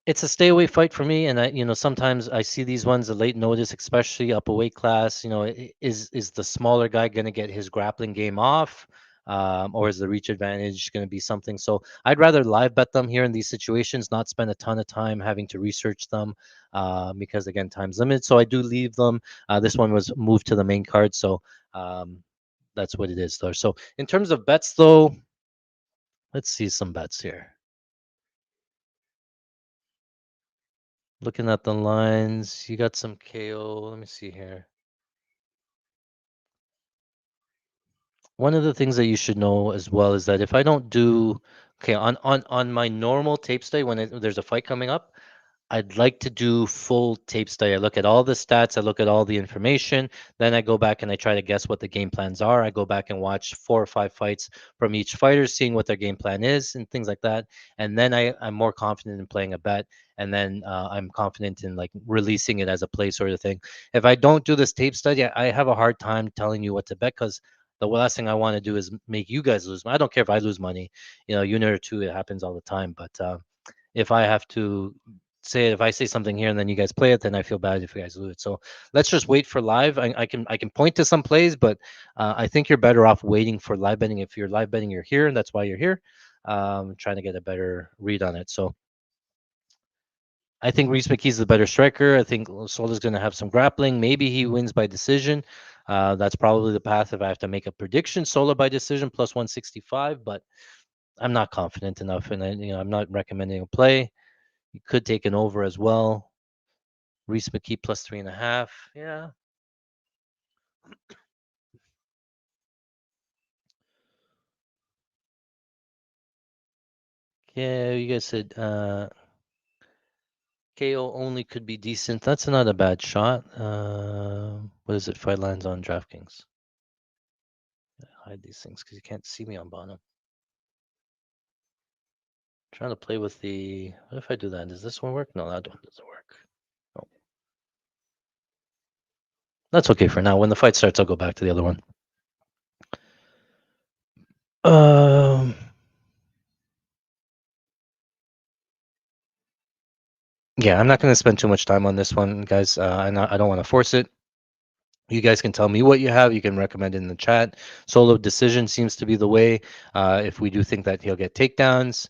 It's a stay away fight for me, and sometimes I see these ones a late notice, especially up a weight class. Is the smaller guy going to get his grappling game off, or is the reach advantage going to be something? So I'd rather live bet them here in these situations, not spend a ton of time having to research them, because again, time's limited. So I do leave them. This one was moved to the main card, so that's what it is, though. So in terms of bets, though, let's see some bets here. Looking at the lines, you got some KO. Let me see here. One of the things that you should know as well is that if I don't do okay on my normal tape study when there's a fight coming up, I'd like to do full tape study. I look at all the stats, I look at all the information, then I go back and I try to guess what the game plans are. I go back and watch 4 or 5 fights from each fighter, seeing what their game plan is and things like that. And then I'm more confident in playing a bet, and then I'm confident in like releasing it as a play sort of thing. If I don't do this tape study, I have a hard time telling you what to bet because the last thing I want to do is make you guys lose. I don't care if I lose money, unit or two, it happens all the time. But if I have to say if I say something here and then you guys play it, then I feel bad if you guys lose it. So let's just wait for live. I can point to some plays, but I think you're better off waiting for live betting. If you're live betting, you're here, and that's why you're here, trying to get a better read on it. So I think Reese McKee's the better striker. I think Sola's going to have some grappling. Maybe he wins by decision. That's probably the path if I have to make a prediction. Sola by decision plus 165, but I'm not confident enough, and I'm not recommending a play. You could take an over as well. Reese McKee plus 3.5. Yeah. Yeah, you guys said KO only could be decent. That's not a bad shot. What is it? Fight lines on DraftKings. Hide these things because you can't see me on bottom. Trying to play with the. What if I do that? Does this one work? No, that one doesn't work. No. That's okay for now. When the fight starts, I'll go back to the other one. Um. Yeah, I'm not going to spend too much time on this one, guys. I don't want to force it. You guys can tell me what you have. You can recommend it in the chat. Solo decision seems to be the way. If we do think that he'll get takedowns,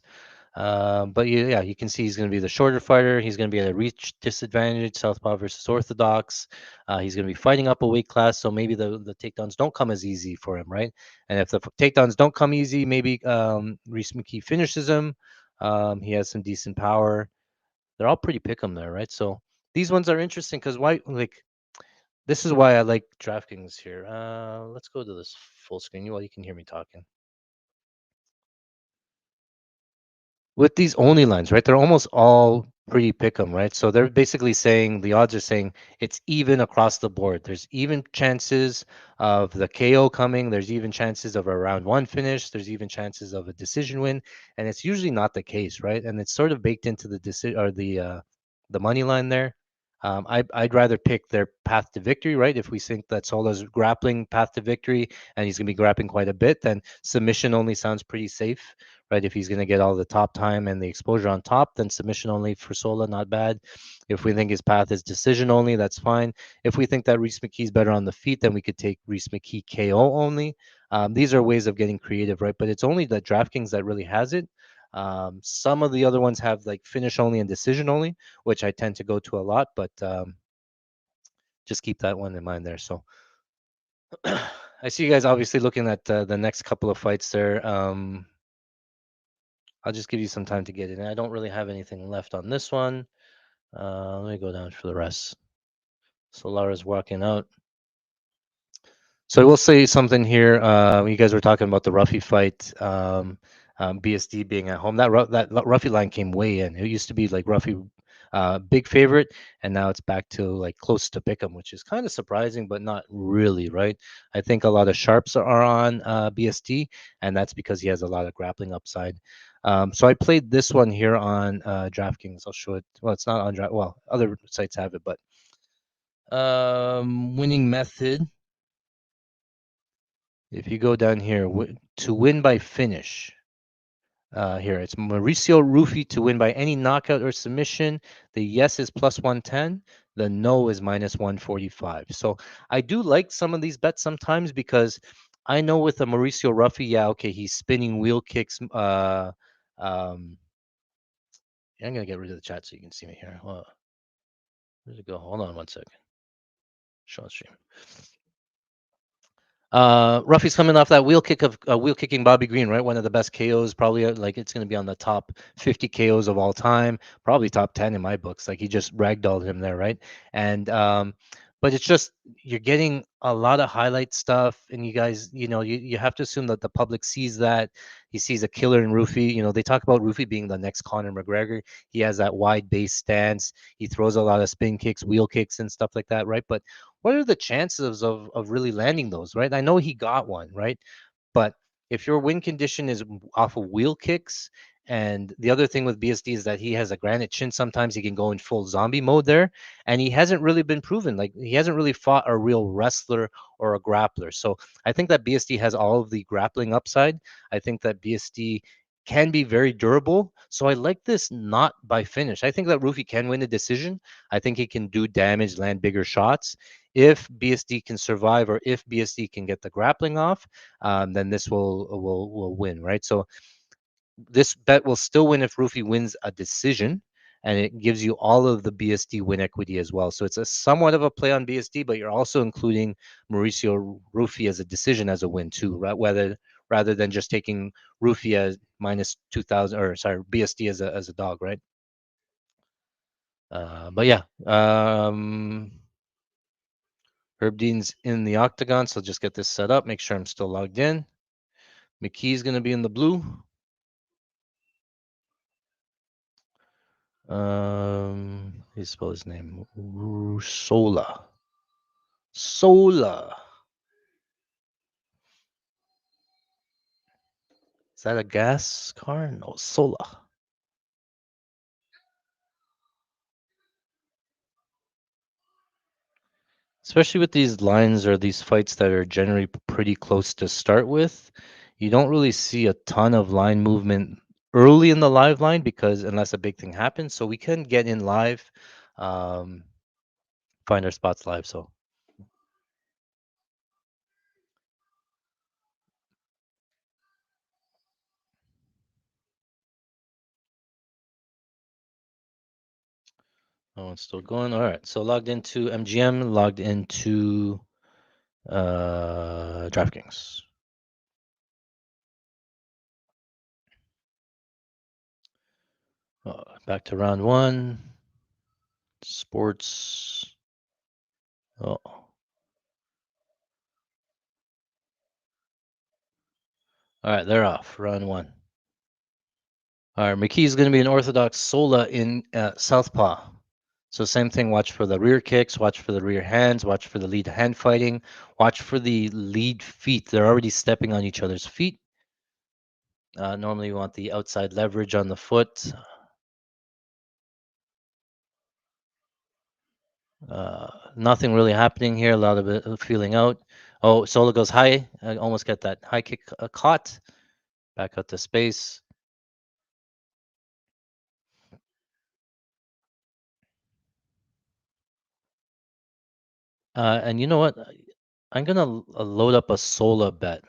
but yeah, you can see he's going to be the shorter fighter. He's going to be at a reach disadvantage, southpaw versus orthodox. He's going to be fighting up a weight class, so maybe the takedowns don't come as easy for him, right? And if the takedowns don't come easy, maybe Reese McKee finishes him. He has some decent power. They're all pretty pick 'em there, right? So these ones are interesting because why like this is why I like DraftKings here. Let's go to this full screen. Well, you can hear me talking. With these only lines, right? They're almost all pretty pick 'em, right? So they're basically saying the odds are saying it's even across the board. There's even chances of the KO coming. There's even chances of a round one finish. There's even chances of a decision win, and it's usually not the case, right? And it's sort of baked into the decision or the money line there. I'd rather pick their path to victory, right? If we think that Sola's grappling path to victory and he's going to be grappling quite a bit, then submission only sounds pretty safe, right? If he's going to get all the top time and the exposure on top, then submission only for Sola, not bad. If we think his path is decision only, that's fine. If we think that Reese McKee's better on the feet, then we could take Reese McKee KO only. These are ways of getting creative, right? But it's only the DraftKings that really has it. Some of the other ones have like finish only and decision only, which I tend to go to a lot, but just keep that one in mind there. So I see you guys obviously looking at the next couple of fights there. I'll just give you some time to get in. I don't really have anything left on this one. Let me go down for the rest. So Lara's walking out. So I will say something here. You guys were talking about the Ruffy fight, BSD being at home. That Ruffy line came way in. It used to be like Ruffy, big favorite, and now it's back to like close to pick'em, which is kind of surprising, but not really, right? I think a lot of sharps are on BSD, and that's because he has a lot of grappling upside. So I played this one here on DraftKings. I'll show it. Well, it's not on Draft. Well, other sites have it, but winning method. If you go down here, to win by finish, here it's Mauricio Rufy to win by any knockout or submission. The yes is plus 110. The no is minus 145. So I do like some of these bets sometimes because I know with a Mauricio Rufy, yeah, okay, he's spinning wheel kicks. I'm gonna get rid of the chat so you can see me here. Where'd it go? Hold on one second. Show stream. Ruffy's coming off that wheel kicking Bobby Green, right? One of the best KOs, probably like it's going to be on the top 50 KOs of all time, probably top 10 in my books. Like he just ragdolled him there, right? And but it's just you're getting a lot of highlight stuff, and you guys, you have to assume that the public sees that. He sees a killer in Rufy. They talk about Rufy being the next Conor McGregor. He has that wide base stance. He throws a lot of spin kicks, wheel kicks, and stuff like that, right? But what are the chances of really landing those, right? I know he got one, right? But if your win condition is off of wheel kicks, and the other thing with BSD is that he has a granite chin, sometimes he can go in full zombie mode there, and he hasn't really been proven. Like he hasn't really fought a real wrestler or a grappler. So I think that BSD has all of the grappling upside. I think that BSD can be very durable. So I like this not by finish. I think that Rufy can win a decision. I think he can do damage, land bigger shots. If BSD can survive, or if BSD can get the grappling off, then this will win, right? So this bet will still win if Rufy wins a decision, and it gives you all of the BSD win equity as well. So it's a somewhat of a play on BSD, but you're also including Mauricio Rufy as a decision as a win too, right? Rather than just taking Rufy as minus 2,000, or sorry, BSD as a dog, right? But yeah, Herb Dean's in the octagon, so just get this set up. Make sure I'm still logged in. McKee's going to be in the blue. He spell his name. Sola. Sola. Is that a gas car? No, Sola. Especially with these lines or these fights that are generally pretty close to start with, you don't really see a ton of line movement early in the live line, because unless a big thing happens, so we can get in live, um, find our spots live. So oh, it's still going. All right. So logged into MGM, logged into DraftKings. Back to round one. Sports. Oh. All right, they're off. Round one. All right, McKee is going to be an orthodox Sola in southpaw. So same thing. Watch for the rear kicks. Watch for the rear hands. Watch for the lead hand fighting. Watch for the lead feet. They're already stepping on each other's feet. Normally, you want the outside leverage on the foot. Nothing really happening here. A lot of it feeling out. Oh, Solo goes high. I almost get that high kick caught. Back out to space. And you know what? I'm gonna load up a Sola bet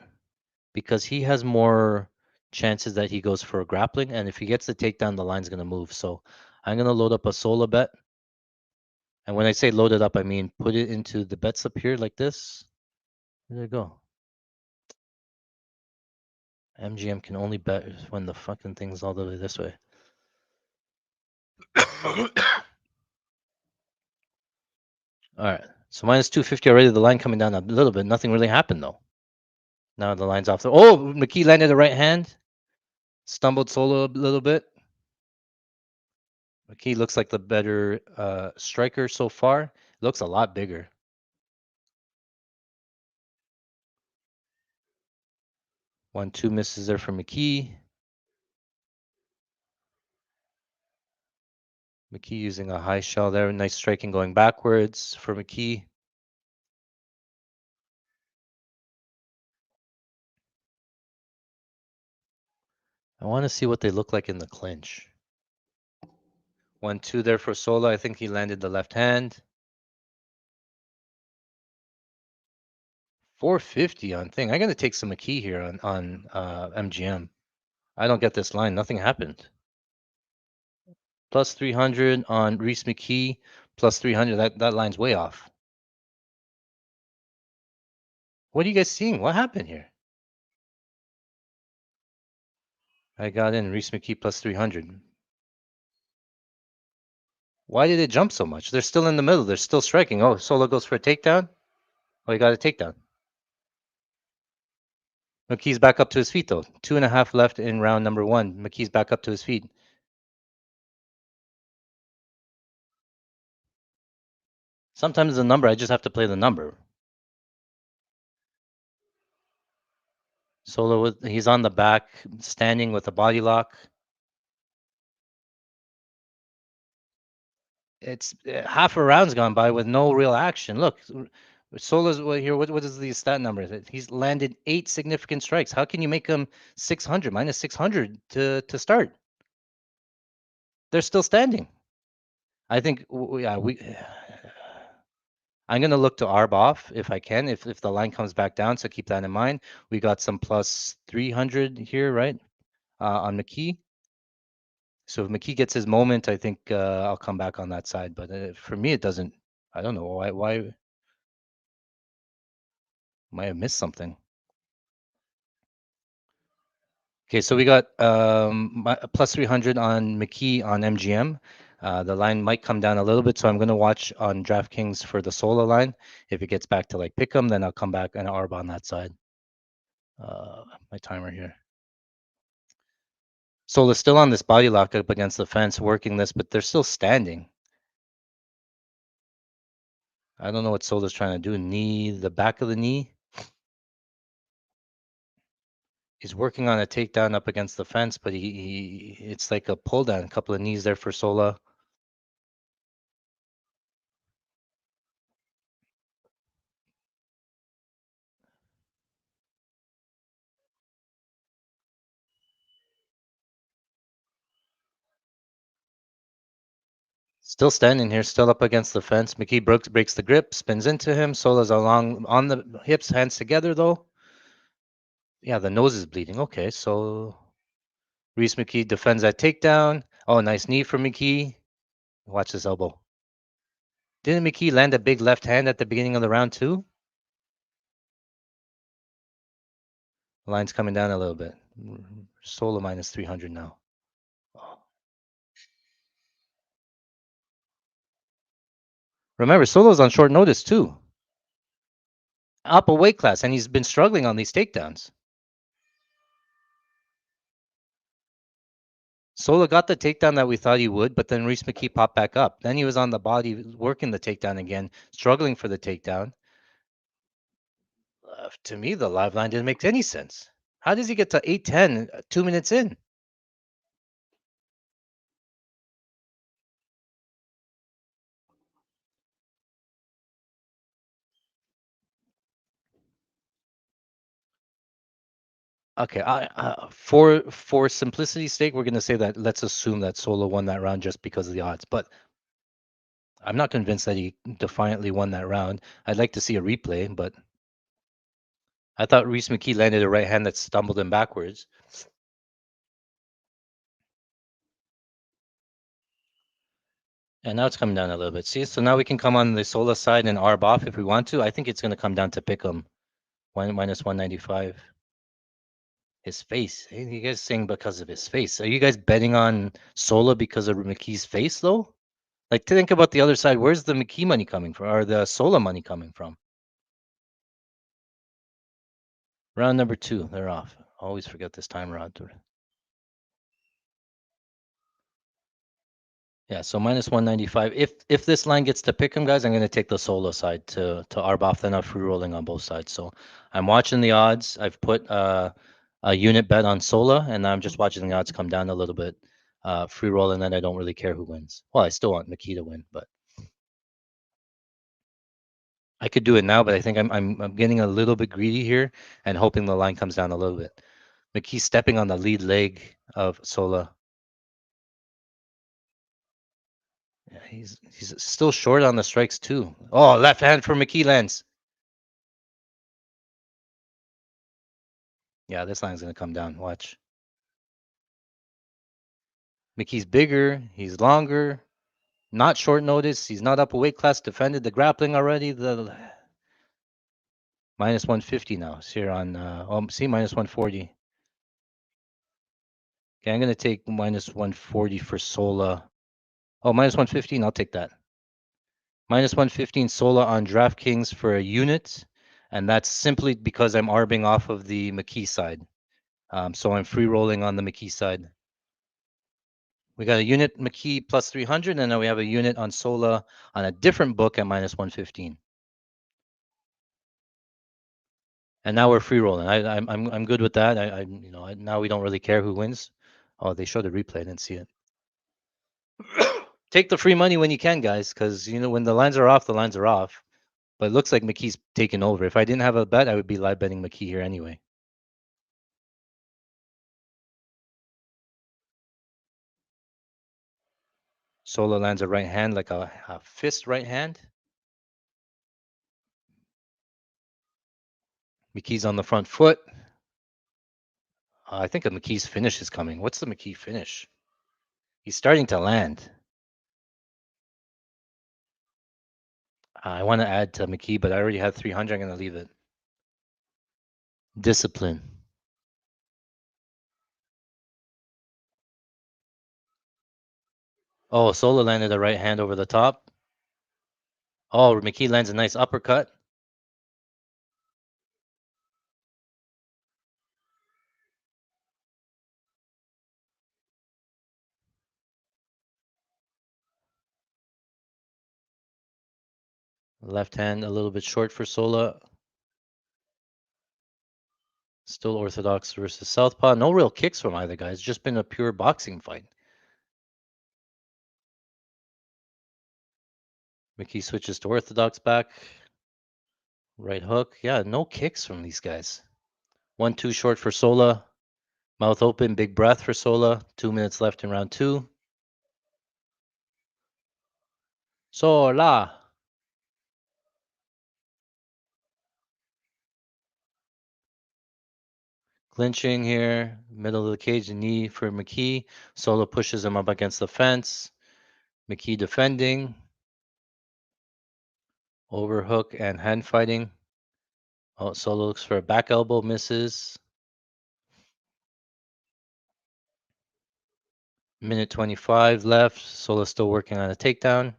because he has more chances that he goes for a grappling, and if he gets the takedown, the line's gonna move. So I'm gonna load up a Sola bet. And when I say load it up, I mean put it into the bet slip here like this. There you go. MGM can only bet when the fucking thing's all the way this way. All right. So minus 250 already. The line coming down a little bit. Nothing really happened though. Now the line's off. Oh, McKee landed the right hand. Stumbled Solo a little bit. McKee looks like the better striker so far. Looks a lot bigger. 1-2 misses there for McKee. McKee using a high shell there. Nice striking going backwards for McKee. I want to see what they look like in the clinch. 1-2 there for Sola. I think he landed the left hand. 450 on thing. I'm gonna take some McKee here on MGM. I don't get this line. Nothing happened. Plus 300 on Reese McKee. Plus 300. That line's way off. What are you guys seeing? What happened here? I got in Reese McKee plus 300. Why did it jump so much? They're still in the middle. They're still striking. Oh, Solo goes for a takedown. Oh, he got a takedown. McKee's back up to his feet though. 2.5 left in round number 1. McKee's back up to his feet. Sometimes the number, I just have to play the number. Solo, he's on the back, standing with a body lock. It's half a round's gone by with no real action. Look, Solo's here. What is the stat number? He's landed 8 significant strikes. How can you make him 600 minus 600 to start? They're still standing. I think yeah we. I'm gonna look to arb off if I can. If the line comes back down, so keep that in mind. We got some plus 300 here, right? On McKee. So if McKee gets his moment, I think I'll come back on that side. But for me, it doesn't. I don't know why. Why might have missed something. Okay, so we got plus 300 on McKee on MGM. The line might come down a little bit, so I'm going to watch on DraftKings for the solo line. If it gets back to like pick 'em, then I'll come back and arb on that side. My timer here. Solo's still on this body lock up against the fence, working this, but they're still standing. I don't know what Solo's trying to do. Knee, the back of the knee. He's working on a takedown up against the fence, but it's like a pull down, a couple of knees there for Sola. Still standing here, still up against the fence. McKee breaks the grip, spins into him. Sola's along on the hips, hands together though. Yeah, the nose is bleeding. Okay, so Reese McKee defends that takedown. Oh, nice knee from McKee. Watch this elbow. Didn't McKee land a big left hand at the beginning of the round too? Line's coming down a little bit. Sola minus 300 now. Remember, Solo's on short notice too. Up a weight class, and he's been struggling on these takedowns. Solo got the takedown that we thought he would, but then Reese McKee popped back up. Then he was on the body working the takedown again, struggling for the takedown. To me, the live line didn't make any sense. How does he get to 8-10 2 minutes in? Okay, for simplicity's sake, we're gonna say that let's assume that Solo won that round just because of the odds. But I'm not convinced that he defiantly won that round. I'd like to see a replay, but I thought Reese McKee landed a right hand that stumbled him backwards. And now it's coming down a little bit. See, so now we can come on the Sola side and arb off if we want to. I think it's gonna come down to pick him. Minus 195. His face. Hey, you guys saying because of his face. Are you guys betting on Sola because of McKee's face though? Like to think about the other side, where's the McKee money coming from, or the Sola money coming from? Round number 2, they're off. Always forget this time round. Yeah, so minus 195. If this line gets to pick him, guys, I'm going to take the Sola side to arb off. Then I'm free rolling on both sides. So I'm watching the odds. I've put a unit bet on Sola, and I'm just watching the odds come down a little bit. Free roll, and then I don't really care who wins. Well, I still want McKee to win, but I could do it now. But I think I'm getting a little bit greedy here and hoping the line comes down a little bit. McKee's stepping on the lead leg of Sola. Yeah, he's still short on the strikes too. Oh, left hand for McKee lands. Yeah, this line's gonna come down. Watch. McKee's bigger. He's longer. Not short notice. He's not up a weight class. Defended the grappling already. The minus 150 now. It's here on. See, minus 140. Okay, I'm gonna take minus 140 for Sola. Oh, minus 115. I'll take that. Minus 115 Sola on DraftKings for a unit, and that's simply because I'm arbing off of the McKee side. So I'm free rolling on the McKee side. We got a unit McKee plus 300, and now we have a unit on Sola on a different book at minus 115. And now we're free rolling. I'm good with that. Now we don't really care who wins. Oh, they showed the replay. I didn't see it. Take the free money when you can, guys, because when the lines are off, the lines are off. But it looks like McKee's taking over. If I didn't have a bet, I would be live betting McKee here anyway. Sola lands a right hand, like a fist right hand. McKee's on the front foot. I think a McKee's finish is coming. What's the McKee finish? He's starting to land. I want to add to McKee, but I already had 300. I'm going to leave it. Discipline. Oh, Sola landed a right hand over the top. Oh, McKee lands a nice uppercut. Left hand a little bit short for Sola. Still orthodox versus southpaw. No real kicks from either guy. It's just been a pure boxing fight. McKee switches to orthodox back. Right hook. Yeah, no kicks from these guys. 1-2 short for Sola. Mouth open, big breath for Sola. 2 minutes left in round 2. Sola. Clinching here, middle of the cage, knee for McKee. Sola pushes him up against the fence. McKee defending. Overhook and hand fighting. Oh, Sola looks for a back elbow, misses. Minute 25 left. Sola still working on a takedown.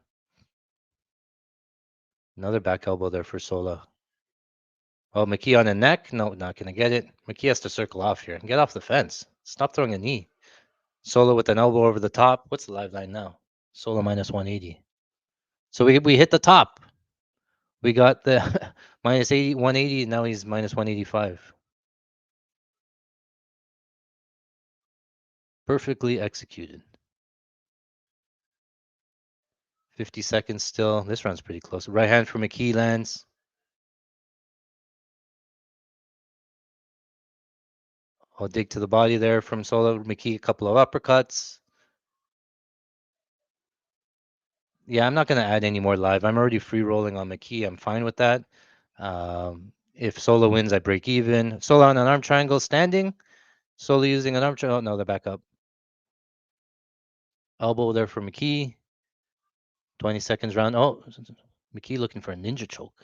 Another back elbow there for Sola. Oh, McKee on the neck. No, not going to get it. McKee has to circle off here and get off the fence. Stop throwing a knee. Sola with an elbow over the top. What's the live line now? Sola minus 180. So we hit the top. We got the minus 80, 180, and now he's minus 185. Perfectly executed. 50 seconds still. This round's pretty close. Right hand for McKee lands. I'll dig to the body there from Sola. McKee, a couple of uppercuts. Yeah, I'm not going to add any more live. I'm already free rolling on McKee. I'm fine with that. If Sola wins, I break even. Sola on an arm triangle standing. Sola using an arm triangle. Oh, no, they're back up. Elbow there for McKee. 20 seconds round. Oh, McKee looking for a ninja choke.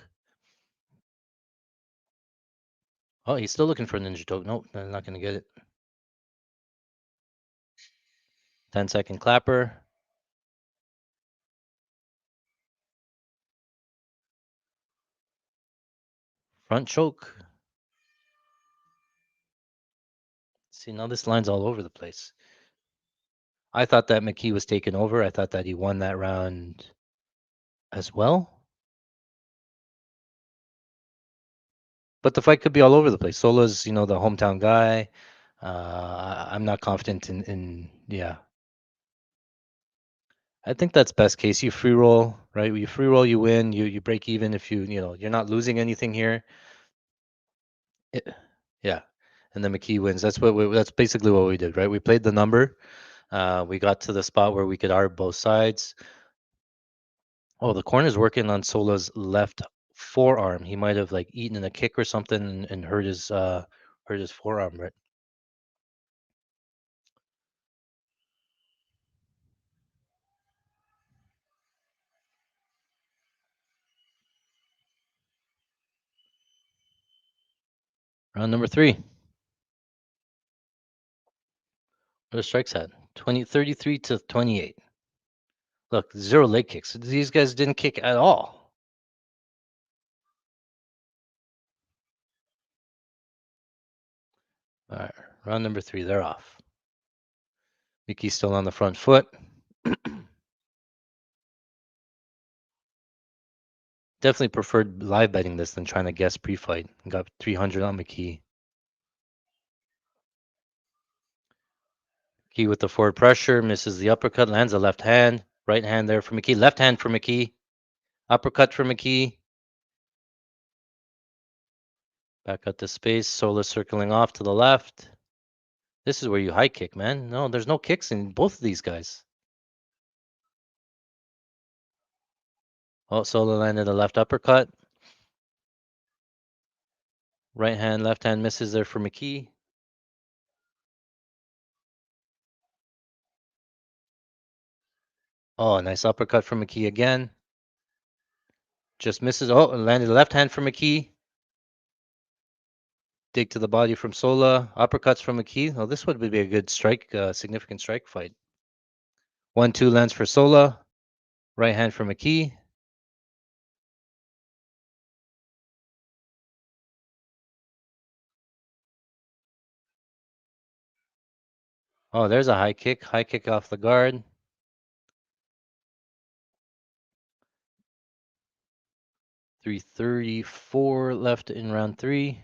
Oh, he's still looking for a ninja choke. Nope, they're not going to get it. 10-second clapper. Front choke. See, now this line's all over the place. I thought that McKee was taken over. I thought that he won that round as well. But the fight could be all over the place. Sola's, the hometown guy. I'm not confident in yeah. I think that's best case. You free roll, right? You free roll, you win. You break even if you're not losing anything here. Yeah, and then McKee wins. That's basically what we did, right? We played the number. We got to the spot where we could arb both sides. Oh, the corner's working on Sola's left forearm. He might have like eaten a kick or something and hurt his forearm, right? Round number 3. What are strikes at? 33 to 28. Look, 0 leg kicks. These guys didn't kick at all. All right, round number 3, they're off. Mickey's still on the front foot. Definitely preferred live betting this than trying to guess pre-fight. Got 300 on McKee. Key with the forward pressure, misses the uppercut, lands a left hand. Right hand there for McKee. Left hand for McKee. Uppercut for McKee. Back out to space. Sola circling off to the left. This is where you high kick, man. No, there's no kicks in both of these guys. Oh, Sola landed a left uppercut. Right hand, left hand misses there for McKee. Oh, nice uppercut from McKee again. Just misses. Oh, landed a left hand for McKee. Dig to the body from Sola. Uppercuts from McKee. Oh, this would be a good strike, significant strike fight. 1-2 lands for Sola. Right hand for McKee. Oh, there's a high kick. High kick off the guard. 3:34 left in round 3.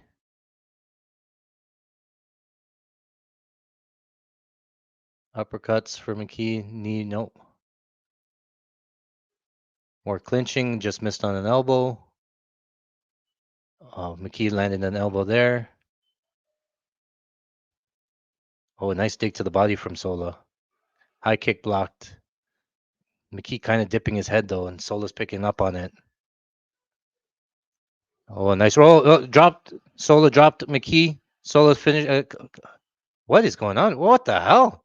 Uppercuts for McKee. Knee, nope. More clinching. Just missed on an elbow. Oh, McKee landed an elbow there. Oh, a nice dig to the body from Sola. High kick blocked. McKee kind of dipping his head though, and Sola's picking up on it. Oh, a nice roll. Oh, dropped. Sola dropped McKee. Sola finished. What is going on? What the hell?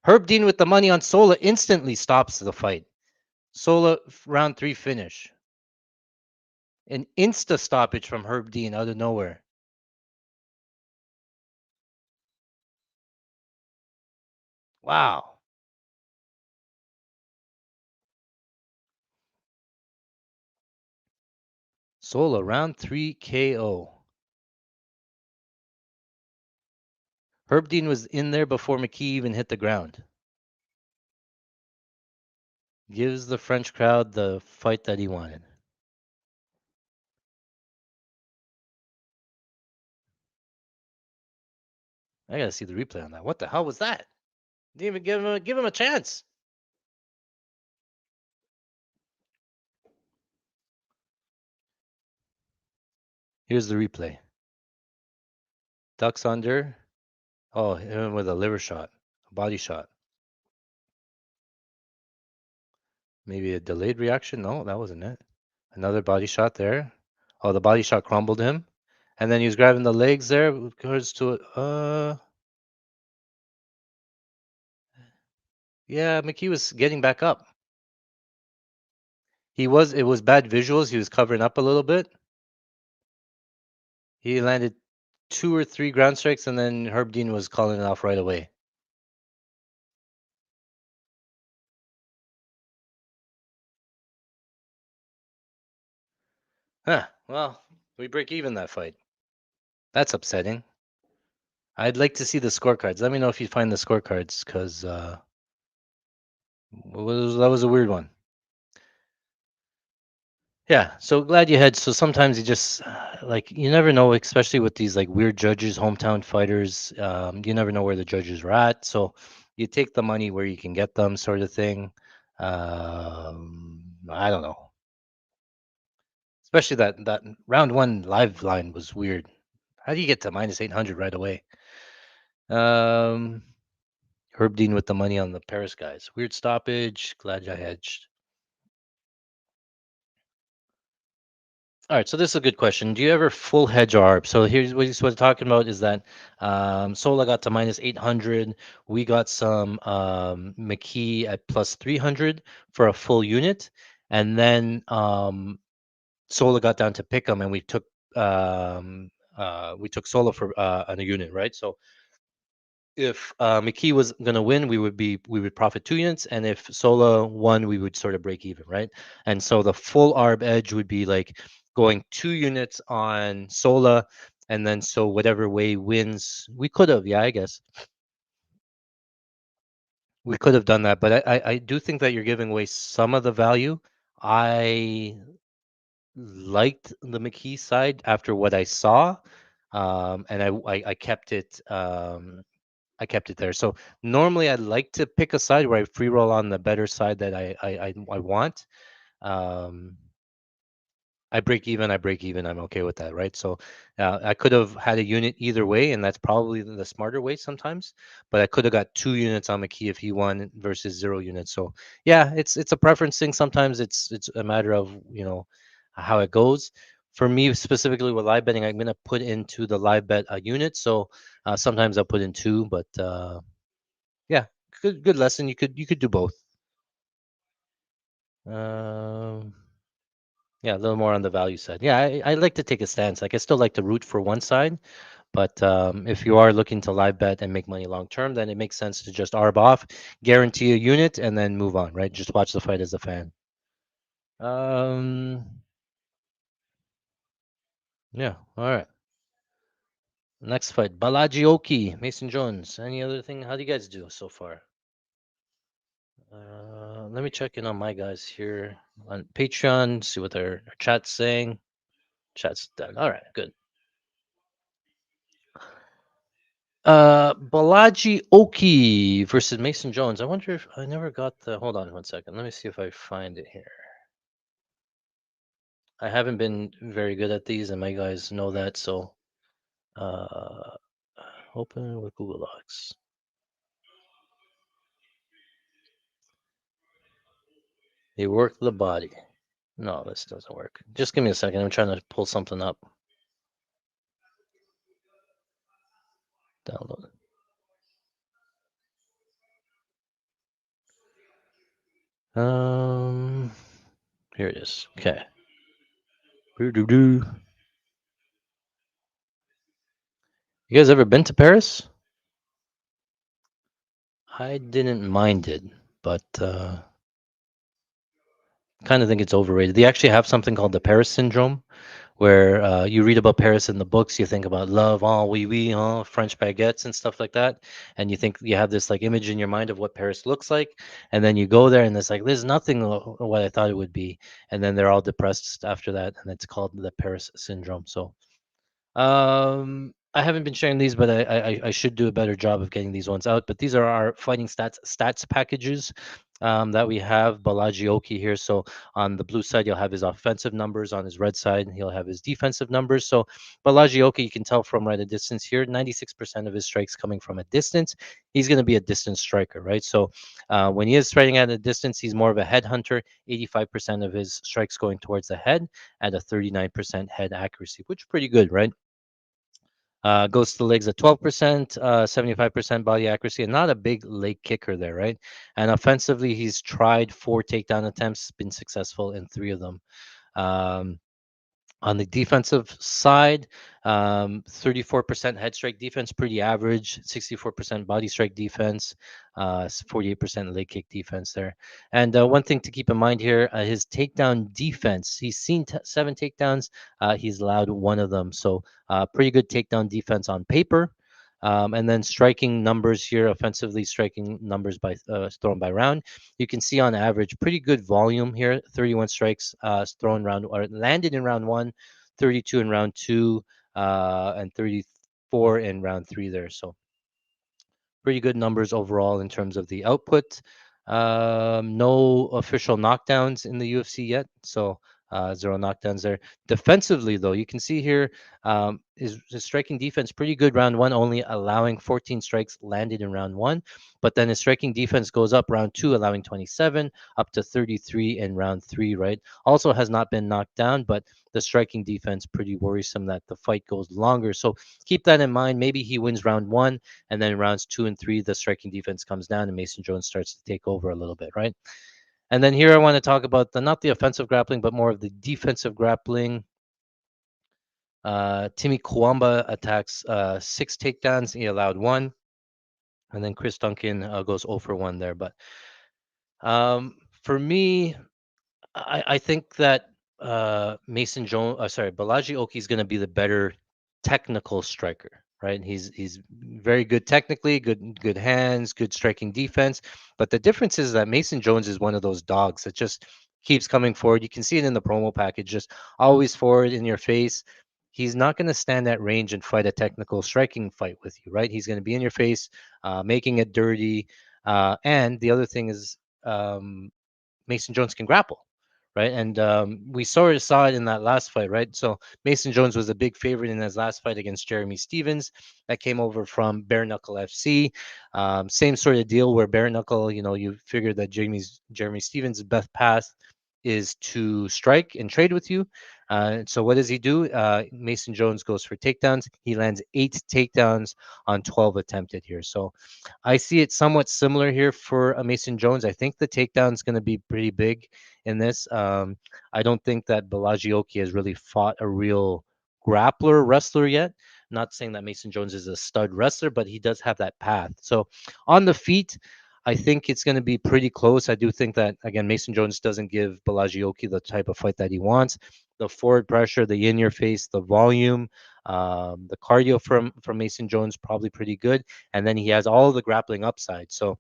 Herb Dean with the money on Sola instantly stops the fight. Sola round 3 finish. An insta stoppage from Herb Dean out of nowhere. Wow. Sola round 3 KO. Herb Dean was in there before McKee even hit the ground. Gives the French crowd the fight that he wanted. I gotta see the replay on that. What the hell was that? Didn't even give him a chance. Here's the replay. Ducks under. Oh, him with a liver shot, a body shot. Maybe a delayed reaction? No, that wasn't it. Another body shot there. Oh, the body shot crumbled him. And then he was grabbing the legs there. Goes to it. Yeah, McKee was getting back up. It was bad visuals. He was covering up a little bit. He landed two or three ground strikes, and then Herb Dean was calling it off right away. Huh. Well, we break even that fight. That's upsetting. I'd like to see the scorecards. Let me know if you find the scorecards, because that was a weird one. Yeah, so glad you had. So sometimes you just like you never know, especially with these like weird judges, hometown fighters. You never know where the judges are at. So you take the money where you can get them, sort of thing. I don't know. Especially that round one live line was weird. How do you get to minus 800 right away? Um, Herb Dean with the money on the Paris guys. Weird stoppage. Glad I hedged. All right, so this is a good question. Do you ever full hedge ARB? So here's what he's talking about is that Sola got to minus 800. We got some McKee at plus 300 for a full unit. And then Sola got down to pick 'em and we took Sola for on a unit, right? So if McKee was going to win, we would profit 2 units, and if Sola won, we would sort of break even, right? And so the full ARB edge would be like going 2 units on Sola, and then so whatever way wins, we could have, yeah, I guess we could have done that, but I do think that you're giving away some of the value. I liked the McKee side after what I saw, and I kept it. I kept it there. So normally I like to pick a side where I free roll on the better side that I want. Um, I break even. I break even. I'm okay with that, right? So I could have had a unit either way, and that's probably the smarter way sometimes. But I could have got 2 units on McKee if he won versus 0 units. So yeah, it's a preference thing. Sometimes it's a matter of how it goes. For me specifically with live betting, I'm gonna put into the live bet a unit. So sometimes I'll put in two, but yeah, good lesson. You could do both. Um, yeah, a little more on the value side. Yeah, I like to take a stance. Like I still like to root for one side, but if you are looking to live bet and make money long term, then it makes sense to just arb off, guarantee a unit, and then move on. Right? Just watch the fight as a fan. Um, yeah. All right. Next fight, Balaji Oki, Mason Jones. Any other thing? How do you guys do so far? Let me check in on my guys here on Patreon, see what their chat's saying. Chat's done. All right, good. Balaji Oki versus Mason Jones. I wonder if I never got the. Hold on one second. Let me see if I find it here. I haven't been very good at these, and my guys know that. So, uh, open with Google Docs. They work the body. No, this doesn't work. Just give me a second. I'm trying to pull something up. Download. Here it is. Okay. You guys ever been to Paris? I didn't mind it, but kind of think it's overrated. They actually have something called the Paris syndrome, where you read about Paris in the books, you think about love, oh, oui, oui, oh, French baguettes and stuff like that, and you think you have this like image in your mind of what Paris looks like, and then you go there and it's like there's nothing what I thought it would be, and then they're all depressed after that, and it's called the Paris syndrome. So I haven't been sharing these, but I should do a better job of getting these ones out. But these are our fighting stats packages. that we have Balaji here. So on the blue side, you'll have his offensive numbers. On his red side, he'll have his defensive numbers. So Balaji, you can tell from right a distance here, 96% of his strikes coming from a distance. He's going to be a distance striker, right? So when he is striking at a distance, he's more of a head hunter. 85% of his strikes going towards the head at a 39% head accuracy, which is pretty good, right? Goes to the legs at 12%, 75% body accuracy, and not a big leg kicker there, right? And offensively, he's tried 4 takedown attempts, been successful in 3 of them. Um, on the defensive side, 34% head strike defense, pretty average. 64% body strike defense, 48% leg kick defense there. And one thing to keep in mind here, his takedown defense. He's seen 7 takedowns. He's allowed 1 of them. So pretty good takedown defense on paper. And then striking numbers here, offensively striking numbers by thrown by round. You can see on average pretty good volume here. 31 strikes thrown round or landed in round one, 32 in round two, and 34 in round three there. So pretty good numbers overall in terms of the output. No official knockdowns in the UFC yet, so 0 knockdowns there. Defensively, though, you can see here his striking defense pretty good round one, only allowing 14 strikes landed in round one. But then his striking defense goes up round two, allowing 27, up to 33 in round three, right? Also has not been knocked down, but the striking defense pretty worrisome that the fight goes longer. So keep that in mind. Maybe he wins round one and then rounds two and three, the striking defense comes down and Mason Jones starts to take over a little bit, right? And then here I want to talk about the not the offensive grappling, but more of the defensive grappling. Timmy Kwamba attacks 6 takedowns. He allowed 1. And then Chris Duncan goes 0 for 1 there. But for me, I think that Mason Jones, Balaji Oki is going to be the better technical striker, right? He's very good technically, good hands, good striking defense. But the difference is that Mason Jones is one of those dogs that just keeps coming forward. You can see it in the promo package, just always forward in your face. He's not going to stand at range and fight a technical striking fight with you, right? He's going to be in your face, making it dirty. And the other thing is, Mason Jones can grapple, right? And we saw it in that last fight, right? So Mason Jones was a big favorite in his last fight against Jeremy Stevens, that came over from Bare Knuckle FC. Same sort of deal where Bare Knuckle, you figure that Jeremy Stevens' best path is to strike and trade with you. So what does he do? Mason Jones goes for takedowns. He lands 8 takedowns on 12 attempted here. So I see it somewhat similar here for Mason Jones. I think the takedown is going to be pretty big in this. I don't think that Belagioki has really fought a real grappler wrestler yet. Not saying that Mason Jones is a stud wrestler, but he does have that path. So on the feet, I think it's going to be pretty close. I do think that, again, Mason Jones doesn't give Belagioki the type of fight that he wants. The forward pressure, the in your face, the volume, the cardio from Mason Jones probably pretty good, and then he has all the grappling upside. So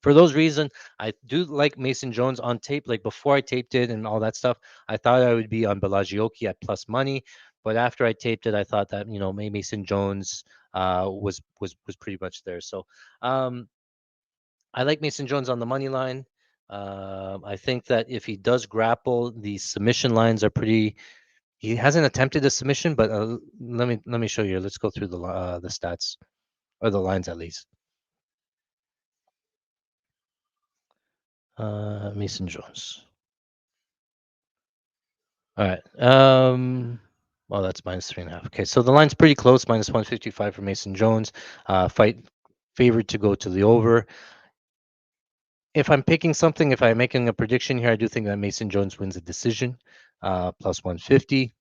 for those reasons, I do like Mason Jones on tape. Like before I taped it and all that stuff, I thought I would be on Belagioki at plus money, but after I taped it, I thought that maybe Mason Jones was pretty much there. So I like Mason Jones on the money line. I think that if he does grapple, the submission lines are pretty. He hasn't attempted a submission, but let me show you. Let's go through the stats or the lines at least. Mason Jones. All right. Well, that's -3.5. Okay, so the line's pretty close, -155 for Mason Jones. Fight favored to go to the over. If I'm picking something, if I'm making a prediction here, I do think that Mason Jones wins a decision, plus 150.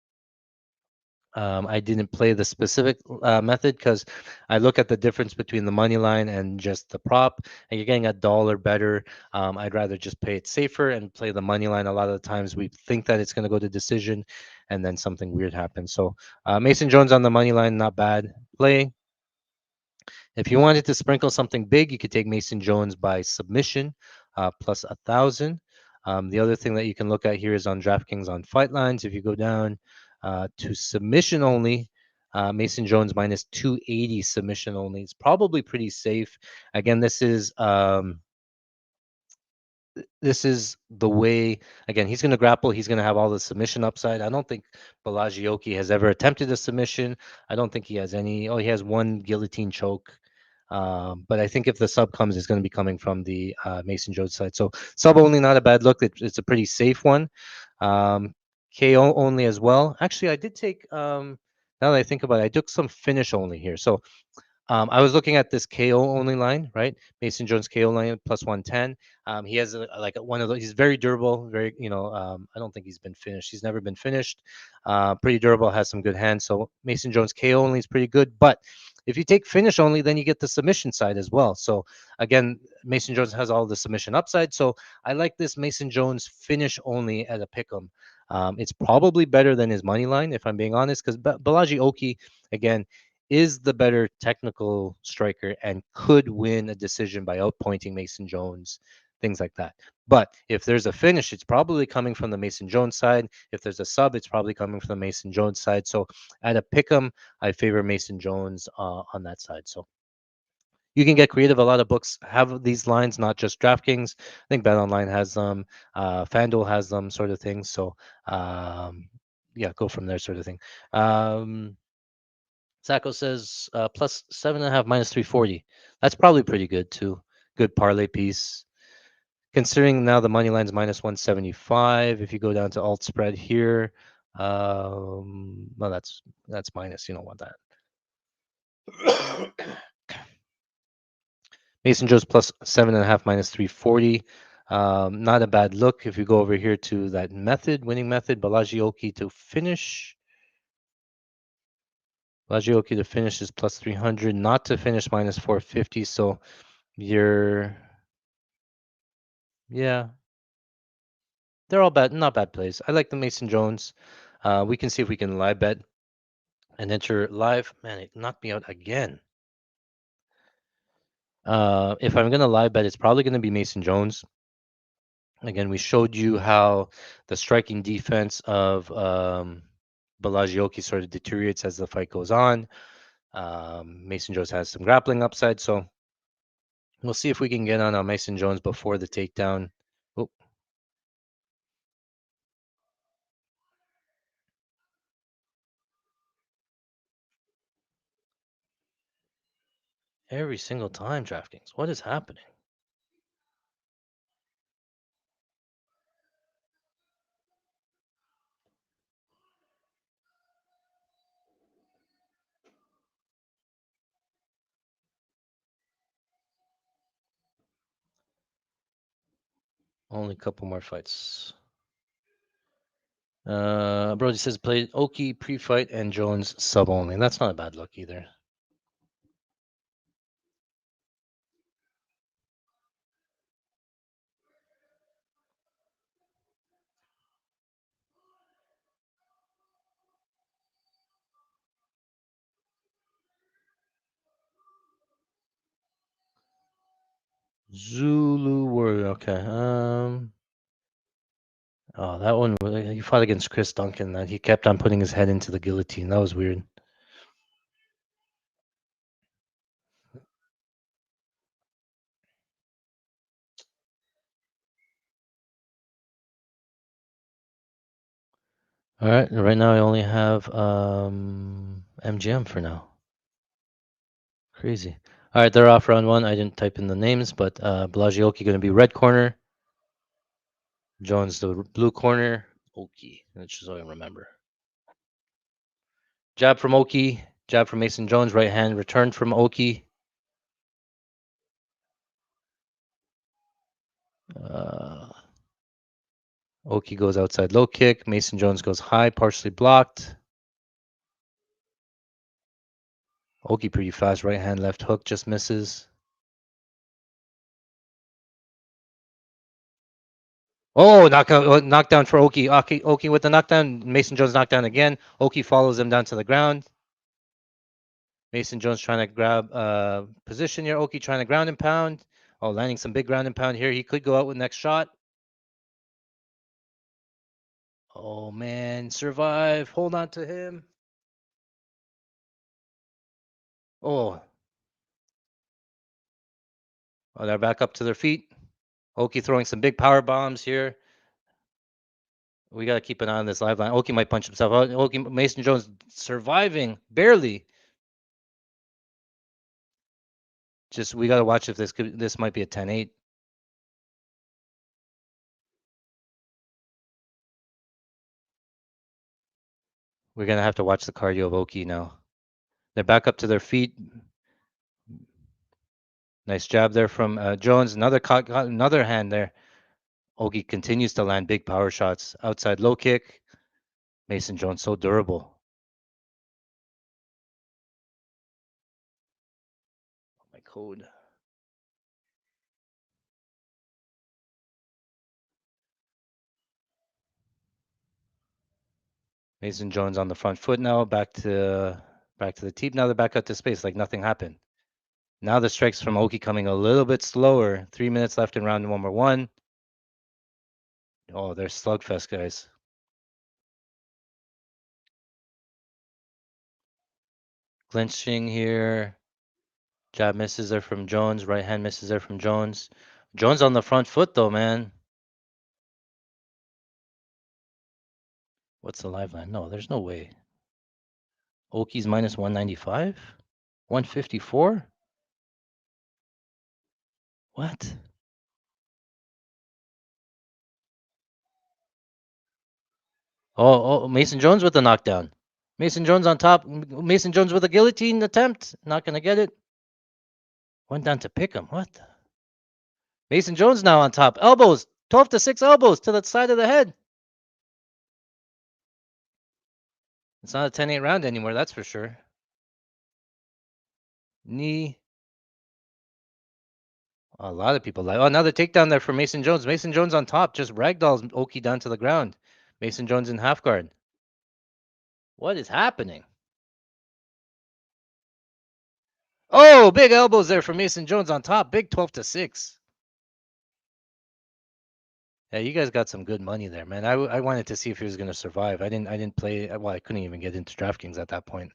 I didn't play the specific method because I look at the difference between the money line and just the prop, and you're getting a dollar better. I'd rather just play it safer and play the money line. A lot of the times we think that it's going to go to decision, and then something weird happens. So Mason Jones on the money line, not bad play. If you wanted to sprinkle something big, you could take Mason Jones by submission, plus 1,000. The other thing that you can look at here is on DraftKings on fight lines. If you go down to submission only, Mason Jones -280 submission only. It's probably pretty safe. Again, this is this is the way. Again, he's going to grapple. He's going to have all the submission upside. I don't think Belagioki has ever attempted a submission. I don't think he has any. Oh, he has one guillotine choke. But I think if the sub comes, it's going to be coming from the Mason Jones side. So sub only, not a bad look. It's a pretty safe one. KO only as well. Actually, I did take. Now that I think about it, I took some finish only here. So I was looking at this KO only line, right? Mason Jones KO line plus 110. He has one of those. He's very durable. Very, I don't think he's been finished. He's never been finished. Pretty durable. Has some good hands. So Mason Jones KO only is pretty good. But if you take finish only, then you get the submission side as well. So again, Mason Jones has all the submission upside. So I like this Mason Jones finish only at a pick'em. It's probably better than his money line, if I'm being honest, because Balaji Oki, again, is the better technical striker and could win a decision by outpointing Mason Jones, things like that. But if there's a finish, it's probably coming from the Mason Jones side. If there's a sub, it's probably coming from the Mason Jones side. So at a pick'em, I favor Mason Jones on that side. So you can get creative. A lot of books have these lines, not just DraftKings. I think BetOnline has them, FanDuel has them, sort of things. So yeah, go from there, sort of thing. Sacco says plus 7.5 minus 340. That's probably pretty good too. Good parlay piece. Considering now the money line's minus 175. If you go down to alt spread here, well, that's minus. You don't want that. Mason Jones plus 7.5 minus 340. Not a bad look. If you go over here to that method, winning method, Balagioki to finish. Balagioki to finish is plus 300, not to finish minus 450. So you're, yeah, they're all bad, not bad plays. I like the Mason Jones. We can see if we can live bet and enter live. Man, it knocked me out again. If I'm gonna live bet, it's probably gonna be Mason Jones. Again, we showed you how the striking defense of Balagioki sort of deteriorates as the fight goes on. Mason Jones has some grappling upside, so we'll see if we can get on Mason Jones before the takedown. Oh, every single time, DraftKings. What is happening? Only a couple more fights. Brody says played Oki pre-fight and Jones sub only. That's not a bad look either. Zulu Warrior. Okay. Oh, that one. He fought against Chris Duncan. That he kept on putting his head into the guillotine. That was weird. All right. Right now, I only have MGM for now. Crazy. All right, they're off round one. I didn't type in the names, but Blagioki going to be red corner. Jones the blue corner. Oki. That's just all I remember. Jab from Oki. Jab from Mason Jones. Right hand return from Oki. Oki goes outside low kick. Mason Jones goes high, partially blocked. Oki pretty fast. Right hand, left hook just misses. Oh, knockdown for Oki. Oki with the knockdown. Mason Jones knockdown again. Oki follows him down to the ground. Mason Jones trying to grab position here. Oki trying to ground and pound. Oh, landing some big ground and pound here. He could go out with next shot. Oh, man. Survive. Hold on to him. Oh. Oh, they're back up to their feet. Oki throwing some big power bombs here. We got to keep an eye on this live line. Oki might punch himself out. Oki, Mason Jones surviving, barely. Just, we got to watch if this might be a 10-8. We're going to have to watch the cardio of Oki now. They're back up to their feet. Nice jab there from Jones. Another hand there. Oki continues to land big power shots. Outside low kick. Mason Jones so durable. My code. Mason Jones on the front foot now. Back to the teep. Now they're back out to space like nothing happened. Now the strikes from Oki coming a little bit slower. 3 minutes left in round number one. Oh, they're slugfest, guys. Clinching here. Jab misses there from Jones. Right hand misses there from Jones. Jones on the front foot, though, man. What's the live line? No, there's no way. Oki's minus 195? 154? What? Oh, Mason Jones with the knockdown. Mason Jones on top. Mason Jones with a guillotine attempt. Not going to get it. Went down to pick him. What? Mason Jones now on top. Elbows. 12-6 elbows to the side of the head. It's not a 10-8 round anymore, that's for sure. Knee. A lot of people like. Oh, another takedown there for Mason Jones. Mason Jones on top. Just ragdolls Oki down to the ground. Mason Jones in half guard. What is happening? Oh, big elbows there for Mason Jones on top. Big 12-6. Yeah, you guys got some good money there, man. I wanted to see if he was going to survive. I didn't play. Well, I couldn't even get into DraftKings at that point.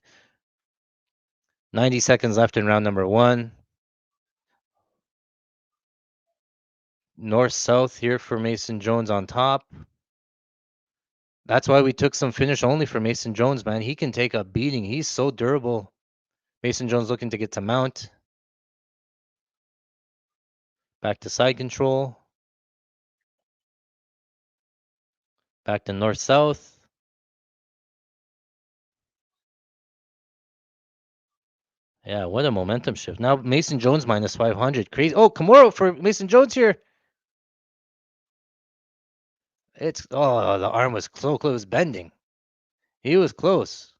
90 seconds left in round number one. North-south here for Mason Jones on top. That's why we took some finish only for Mason Jones, man. He can take a beating. He's so durable. Mason Jones looking to get to mount. Back to side control. Back to north-south. Yeah, what a momentum shift. Now Mason Jones minus 500. Crazy. Oh, Kimura for Mason Jones here. The arm was so close, bending. He was close.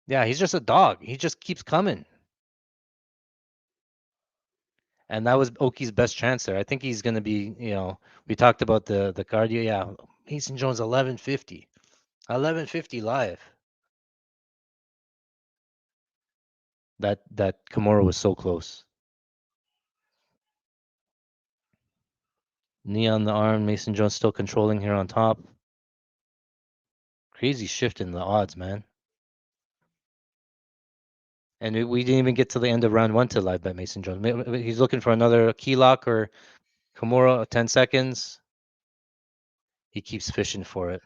Yeah, he's just a dog. He just keeps coming. And that was Oki's best chance there. I think he's going to be, we talked about the cardio. Yeah, Mason Jones 1150. 1150 live. That Kimura was so close. Knee on the arm. Mason Jones still controlling here on top. Crazy shift in the odds, man. And we didn't even get to the end of round one to live bet Mason Jones. He's looking for another key lock or Kimura, 10 seconds. He keeps fishing for it.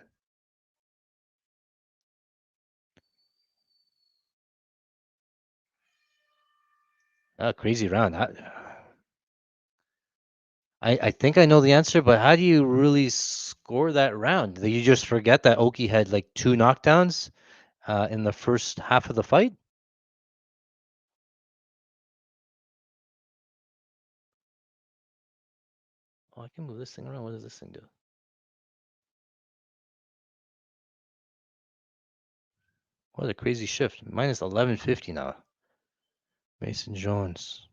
Crazy round. I think I know the answer, but how do you really score that round? Do you just forget that Oki had like 2 knockdowns in the first half of the fight? Oh, I can move this thing around. What does this thing do? What a crazy shift. Minus 1150 now. Mason Jones.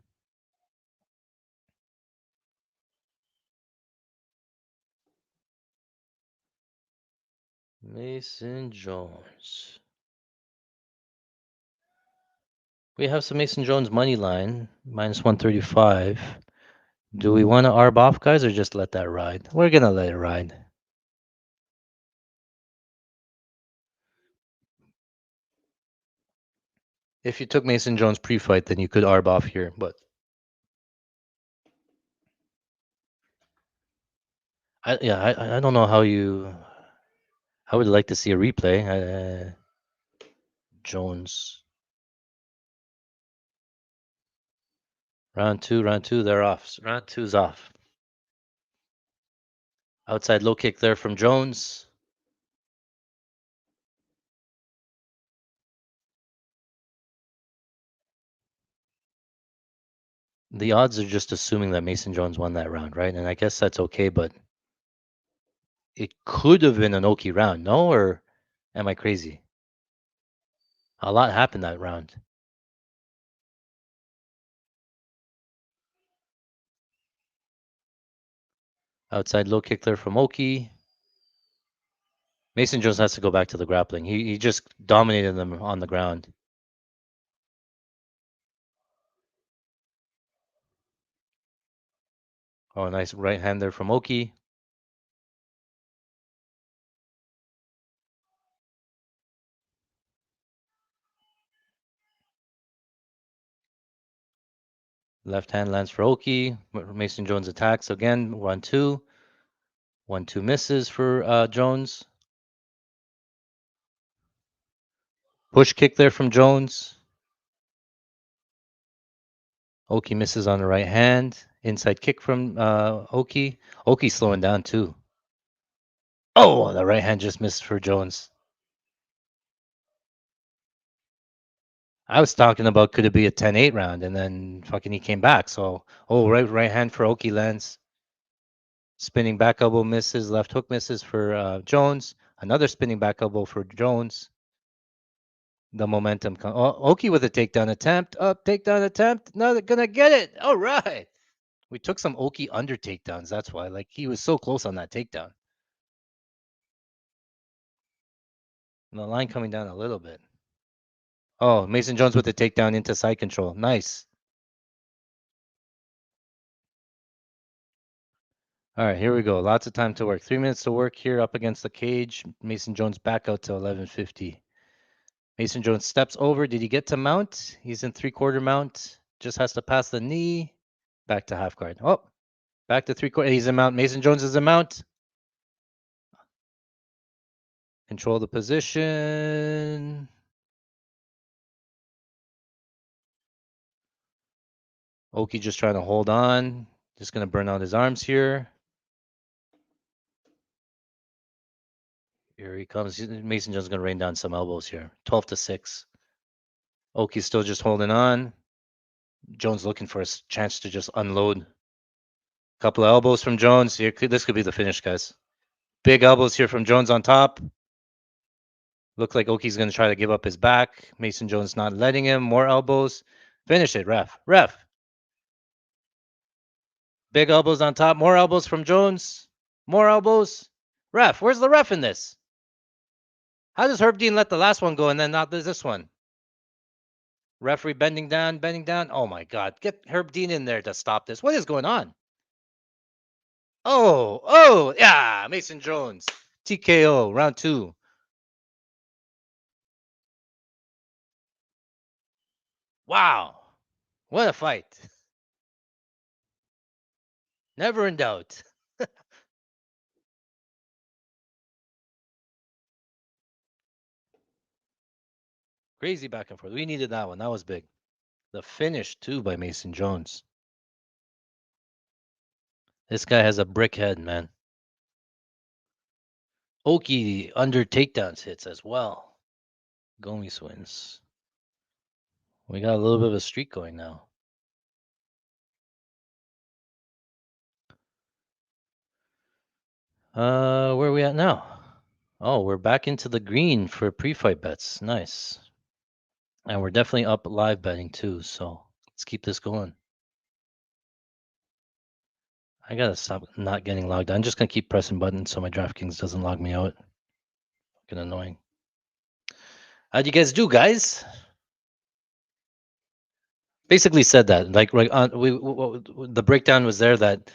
Mason Jones. We have some Mason Jones money line, minus 135. Do we want to arb off, guys, or just let that ride? We're going to let it ride. If you took Mason Jones pre-fight, then you could arb off here, but I don't know how you. I would like to see a replay. Jones, round two, they're off. Round two's off. Outside low kick there from Jones. The odds are just assuming that Mason Jones won that round, right? And I guess that's okay, but it could have been an Oki round, no? Or am I crazy? A lot happened that round. Outside low kick there from Oki. Mason Jones has to go back to the grappling. He just dominated them on the ground. Oh, nice right hand there from Oki. Left hand lands for Oki. Mason Jones attacks again. 1-2. 1-2 misses for Jones. Push kick there from Jones. Oki misses on the right hand. Inside kick from Oki. Oki slowing down too. Oh, the right hand just missed for Jones. I was talking about could it be a 10-8 round, and then fucking he came back. So, right hand for Oki lands. Spinning back elbow misses. Left hook misses for Jones. Another spinning back elbow for Jones. The momentum. Oki with a takedown attempt. Up, takedown attempt. No, they're gonna get it. All right. We took some Oki under takedowns. That's why. Like he was so close on that takedown. And the line coming down a little bit. Oh, Mason Jones with the takedown into side control. Nice. All right, here we go. Lots of time to work. 3 minutes to work here up against the cage. Mason Jones back out to 11:50. Mason Jones steps over. Did he get to mount? He's in 3/4 mount. Just has to pass the knee. Back to half guard. Oh, back to 3/4. He's in mount. Mason Jones is in mount. Control the position. Oki just trying to hold on. Just going to burn out his arms here. Here he comes. Mason Jones going to rain down some elbows here. 12-6. Oki's still just holding on. Jones looking for a chance to just unload. Couple of elbows from Jones. Here, this could be the finish, guys. Big elbows here from Jones on top. Look like Oki's going to try to give up his back. Mason Jones not letting him. More elbows. Finish it, ref. Ref. Big elbows on top. More elbows from Jones. More elbows. Ref. Where's the ref in this? How does Herb Dean let the last one go and then not this one? Referee bending down, bending down. Oh my God. Get Herb Dean in there to stop this. What is going on? Oh, yeah. Mason Jones. TKO, round 2. Wow. What a fight. Never in doubt. Crazy back and forth. We needed that one. That was big. The finish, too, by Mason Jones. This guy has a brick head, man. Oki under takedowns hits as well. Gomes wins. We got a little bit of a streak going now. Where are we at now? Oh, we're back into the green for pre-fight bets. Nice. And we're definitely up live betting too, so let's keep this going. I gotta stop not getting logged. I'm just gonna keep pressing buttons so my DraftKings doesn't log me out. Fucking annoying. How'd you guys do, guys? Basically said that. Like, right on, the breakdown was there that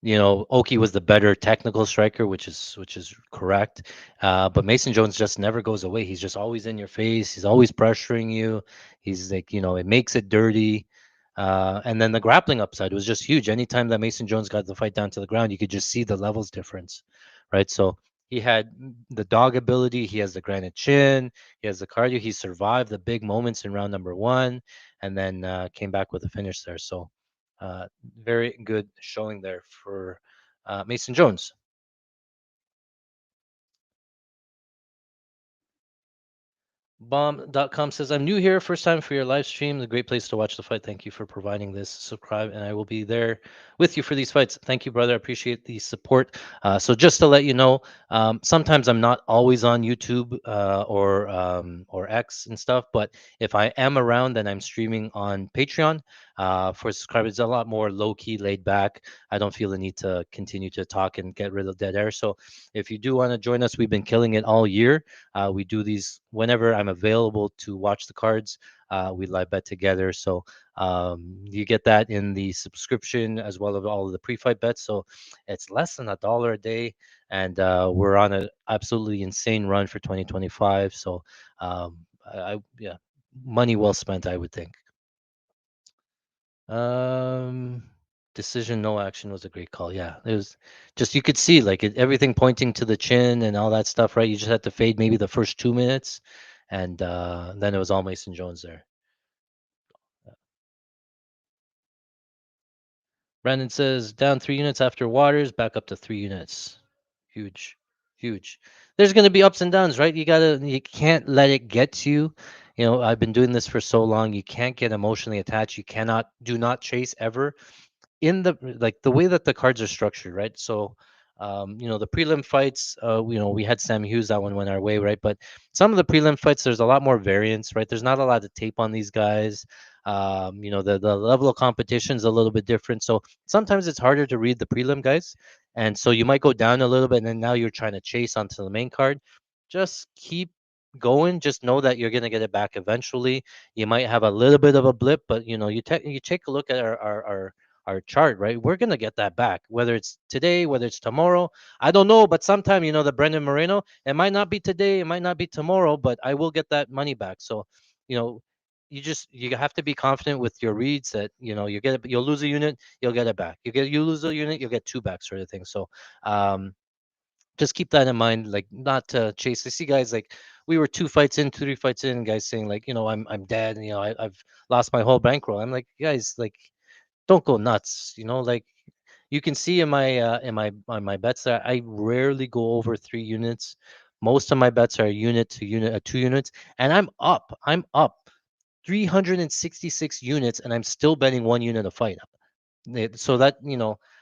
Oki was the better technical striker, which is correct. But Mason Jones just never goes away. He's just always in your face. He's always pressuring you. He's like, it makes it dirty. And then the grappling upside was just huge. Anytime that Mason Jones got the fight down to the ground, you could just see the levels difference, right? So he had the dog ability, he has the granite chin, he has the cardio. He survived the big moments in round number one, and then came back with a finish there. So uh, very good showing there for Mason Jones. Bomb.com says, I'm new here, first time for your live stream. A great place to watch the fight. Thank you for providing this. Subscribe, and I will be there with you for these fights. Thank you, brother. I appreciate the support. So, just to let you know, sometimes I'm not always on YouTube or X and stuff, but if I am around, then I'm streaming on Patreon. For subscribers, it's a lot more low key, laid back. I don't feel the need to continue to talk and get rid of dead air. So, if you do want to join us, we've been killing it all year. We do these whenever I'm available to watch the cards. We live bet together, so you get that in the subscription as well as all of the pre-fight bets. So it's less than $1 a day, and we're on an absolutely insane run for 2025. So yeah, money well spent, I would think. Um, Decision, no action was a great call. Yeah, it was just you could see like everything pointing to the chin and all that stuff, right? You just had to fade maybe the first 2 minutes, and then it was all Mason Jones there. Brandon says down 3 units after Waters, back up to 3 units. Huge, huge. There's going to be ups and downs, right? You can't let it get to you. You know, I've been doing this for so long. You can't get emotionally attached. You cannot, do not chase ever in the like the way that the cards are structured, right? So, the prelim fights, we had Sam Hughes, that one went our way, right? But some of the prelim fights, there's a lot more variance, right? There's not a lot of tape on these guys. The level of competition is a little bit different. So sometimes it's harder to read the prelim guys. And so you might go down a little bit, and then now you're trying to chase onto the main card. Just keep going. Just know that you're gonna get it back eventually. You might have a little bit of a blip, but you take a look at our chart, right? We're gonna get that back, whether it's today, whether it's tomorrow. I don't know, but sometime, the Brendan Moreno, it might not be today, it might not be tomorrow, but I will get that money back. So, you know, you have to be confident with your reads that you'll lose a unit, you'll get it back. You lose a unit, you'll get two back, sort of thing. So, just keep that in mind, like not to chase. I see guys like we were 2 fights in, 3 fights in, and guys saying like, I'm dead, and I've lost my whole bankroll. I'm like, guys, like don't go nuts. Like you can see in my on my bets that I rarely go over 3 units. Most of my bets are unit to unit, 2 units, and I'm up 366 units, and I'm still betting 1 unit a fight. So that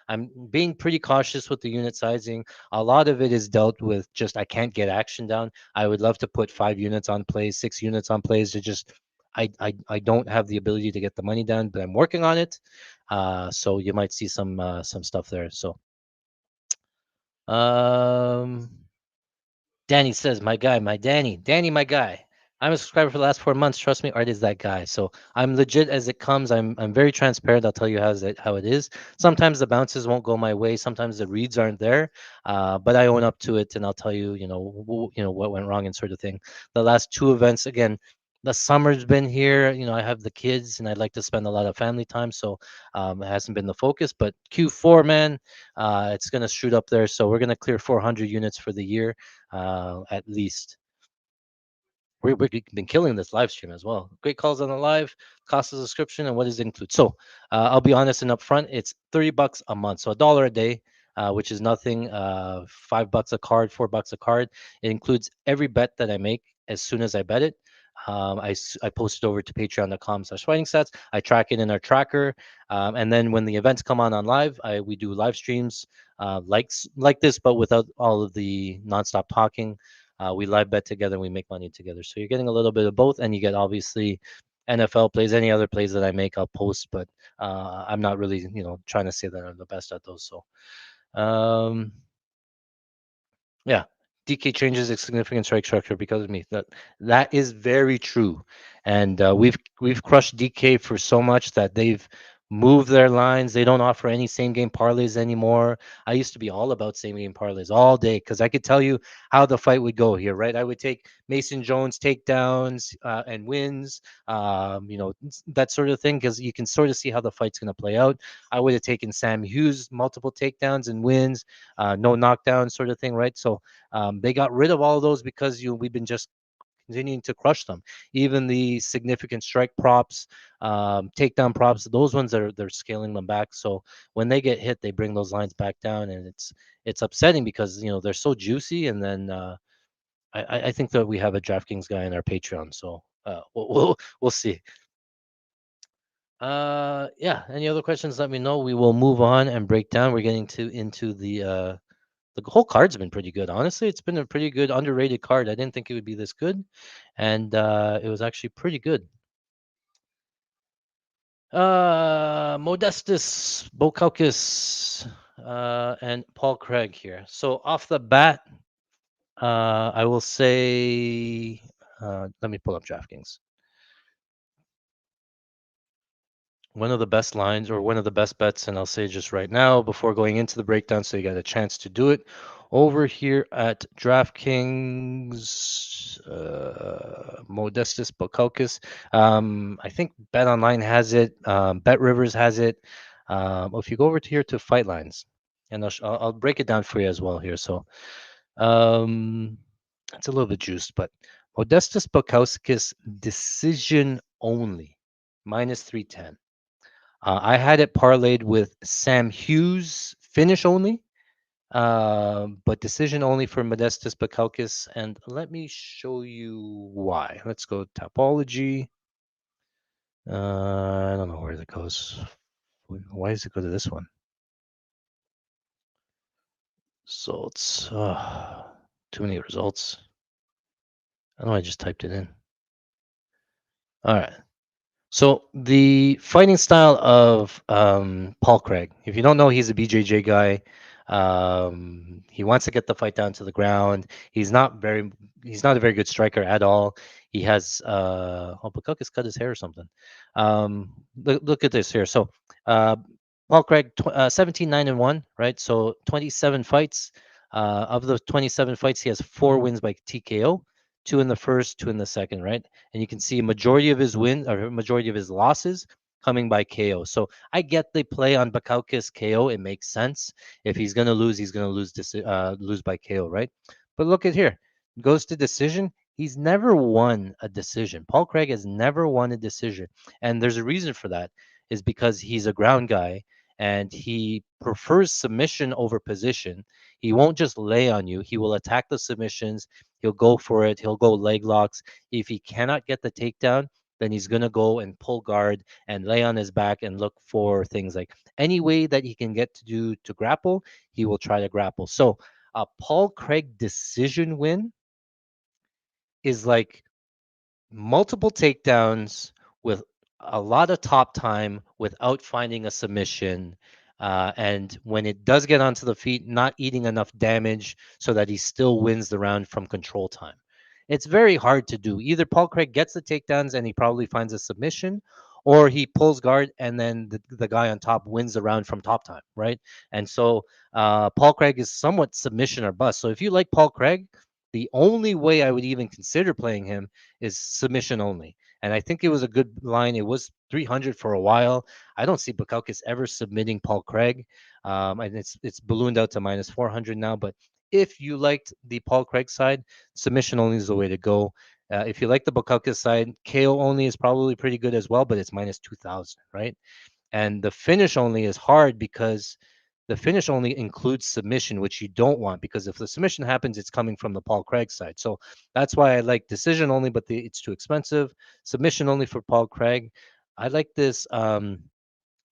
I'm being pretty cautious with the unit sizing. A lot of it is dealt with just I can't get action down. I would love to put 5 units on plays, 6 units on plays. To just I don't have the ability to get the money down, but I'm working on it. So you might see some stuff there. So um Danny says, my guy, my Danny, my guy. I'm a subscriber for the last 4 months. Trust me, Art is that guy. So I'm legit as it comes. I'm very transparent. I'll tell you how it is. Sometimes the bounces won't go my way. Sometimes the reads aren't there. But I own up to it, and I'll tell you, what went wrong and sort of thing. The last two events, again, the summer's been here. I have the kids, and I'd like to spend a lot of family time. So it hasn't been the focus. But Q4, man, it's gonna shoot up there. So we're gonna clear 400 units for the year, at least. We've been killing this live stream as well. Great calls on the live, cost of subscription, and what does it include? So I'll be honest and upfront. It's $30 a month, so $1 a day, which is nothing. $5 a card, $4 a card. It includes every bet that I make as soon as I bet it. I post it over to patreon.com/fighting stats. I track it in our tracker, and then when the events come on live, we do live streams like this, but without all of the nonstop talking. We live bet together and we make money together. So you're getting a little bit of both, and you get obviously NFL plays, any other plays that I make, I'll post. But I'm not really, trying to say that I'm the best at those. So yeah, DK changes its significant strike structure because of me. That is very true, and we've crushed DK for so much that they've move their lines. They don't offer any same game parlays anymore. I used to be all about same game parlays all day because I could tell you how the fight would go here, right? I would take Mason Jones takedowns and wins, that sort of thing, because you can sort of see how the fight's going to play out. I would have taken Sam Hughes multiple takedowns and wins, no knockdown sort of thing, right? So they got rid of all of those because we've been just continuing to crush them. Even the significant strike props, takedown props, those ones they're scaling them back. So when they get hit, they bring those lines back down, and it's upsetting because they're so juicy. And then I think that we have a DraftKings guy in our Patreon, so we'll see. Yeah. Any other questions? Let me know. We will move on and break down. We're getting to into the whole card's been pretty good. Honestly, it's been a pretty good underrated card. I didn't think it would be this good, and it was actually pretty good. Modestus Bokaukis and Paul Craig here. So off the bat, I will say, let me pull up DraftKings. One of the best lines or one of the best bets, and I'll say just right now before going into the breakdown, so you got a chance to do it over here at DraftKings. Modestus Bokaukis. I think Bet Online has it. Bet Rivers has it. If you go over to here to Fight Lines, and I'll break it down for you as well here. So um, it's a little bit juiced, but Modestus Bokaukis decision only minus 310. I had it parlayed with Sam Hughes finish only, but decision only for Modestus Bakaukis. And let me show you why. Let's go Topology. I don't know where it goes. Why does it go to this one? Results. Too many results. I don't know. I just typed it in. All right. So the fighting style of Paul Craig, if you don't know, he's a BJJ guy. He wants to get the fight down to the ground. He's not a very good striker at all. He has Bukak has cut his hair or something. Look at this here. So Paul Craig, 17-9-1, right? So 27 fights. Of the 27 fights, he has 4 wins by TKO, 2 in the first, 2 in the second, right? And you can see majority of his wins or majority of his losses coming by KO. So I get the play on Bakaukis KO. It makes sense. If he's gonna lose, he's gonna lose by KO, right? But look at here, goes to decision. He's never won a decision. Paul Craig has never won a decision, and there's a reason for that. Is because he's a ground guy and he prefers submission over position. He won't just lay on you. He will attack the submissions. He'll go for it. He'll go leg locks. If he cannot get the takedown, then he's going to go and pull guard and lay on his back and look for things like any way that he can get to do to grapple, he will try to grapple. So a Paul Craig decision win is like multiple takedowns with a lot of top time without finding a submission. And when it does get onto the feet, not eating enough damage so that he still wins the round from control time. It's very hard to do. Either Paul Craig gets the takedowns and he probably finds a submission, or he pulls guard and then the guy on top wins the round from top time, right? And so Paul Craig is somewhat submission or bust. So if you like Paul Craig, the only way I would even consider playing him is submission only. And I think it was a good line. It was 300 for a while. I don't see Bakaukis ever submitting Paul Craig. And it's ballooned out to minus 400 now. But if you liked the Paul Craig side, submission only is the way to go. If you like the Bakaukis side, KO only is probably pretty good as well, but it's minus 2,000, right? And the finish only is hard because the finish only includes submission, which you don't want because if the submission happens, it's coming from the Paul Craig side. So that's why I like decision only, but it's too expensive. Submission only for Paul Craig. I like this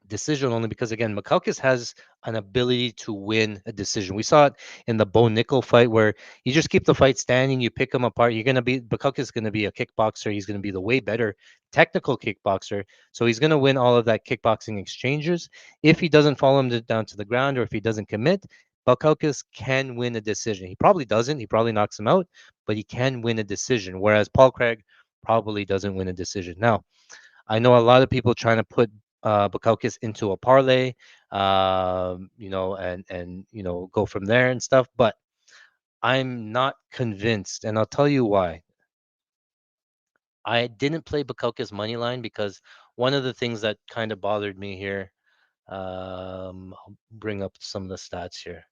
decision only because again, Makaukis has an ability to win a decision. We saw it in the Bo Nickel fight where you just keep the fight standing, you pick them apart. You're gonna be Makaukis is gonna be a kickboxer. He's gonna be the way better technical kickboxer. So he's gonna win all of that kickboxing exchanges. If he doesn't follow him down to the ground or if he doesn't commit, Bakaukis can win a decision. He probably doesn't. He probably knocks him out, but he can win a decision. Whereas Paul Craig probably doesn't win a decision. Now, I know a lot of people trying to put Bukakis into a parlay, and go from there and stuff. But I'm not convinced, and I'll tell you why. I didn't play Bukakis money line because one of the things that kind of bothered me here. I'll bring up some of the stats here.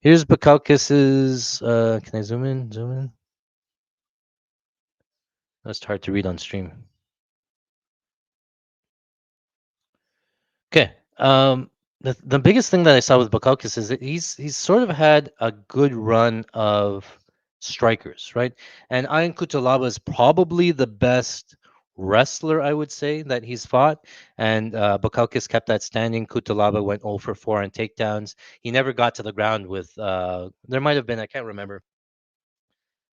Here's Bukakis's. Can I zoom in? Zoom in. That's hard to read on stream. Okay. The biggest thing that I saw with Bukakis is that he's sort of had a good run of strikers, right? And Ian Kutalaba is probably the best wrestler, I would say, that he's fought. And Bukakis kept that standing. Kutalaba went 0 for 4 on takedowns. He never got to the ground with. There might have been, I can't remember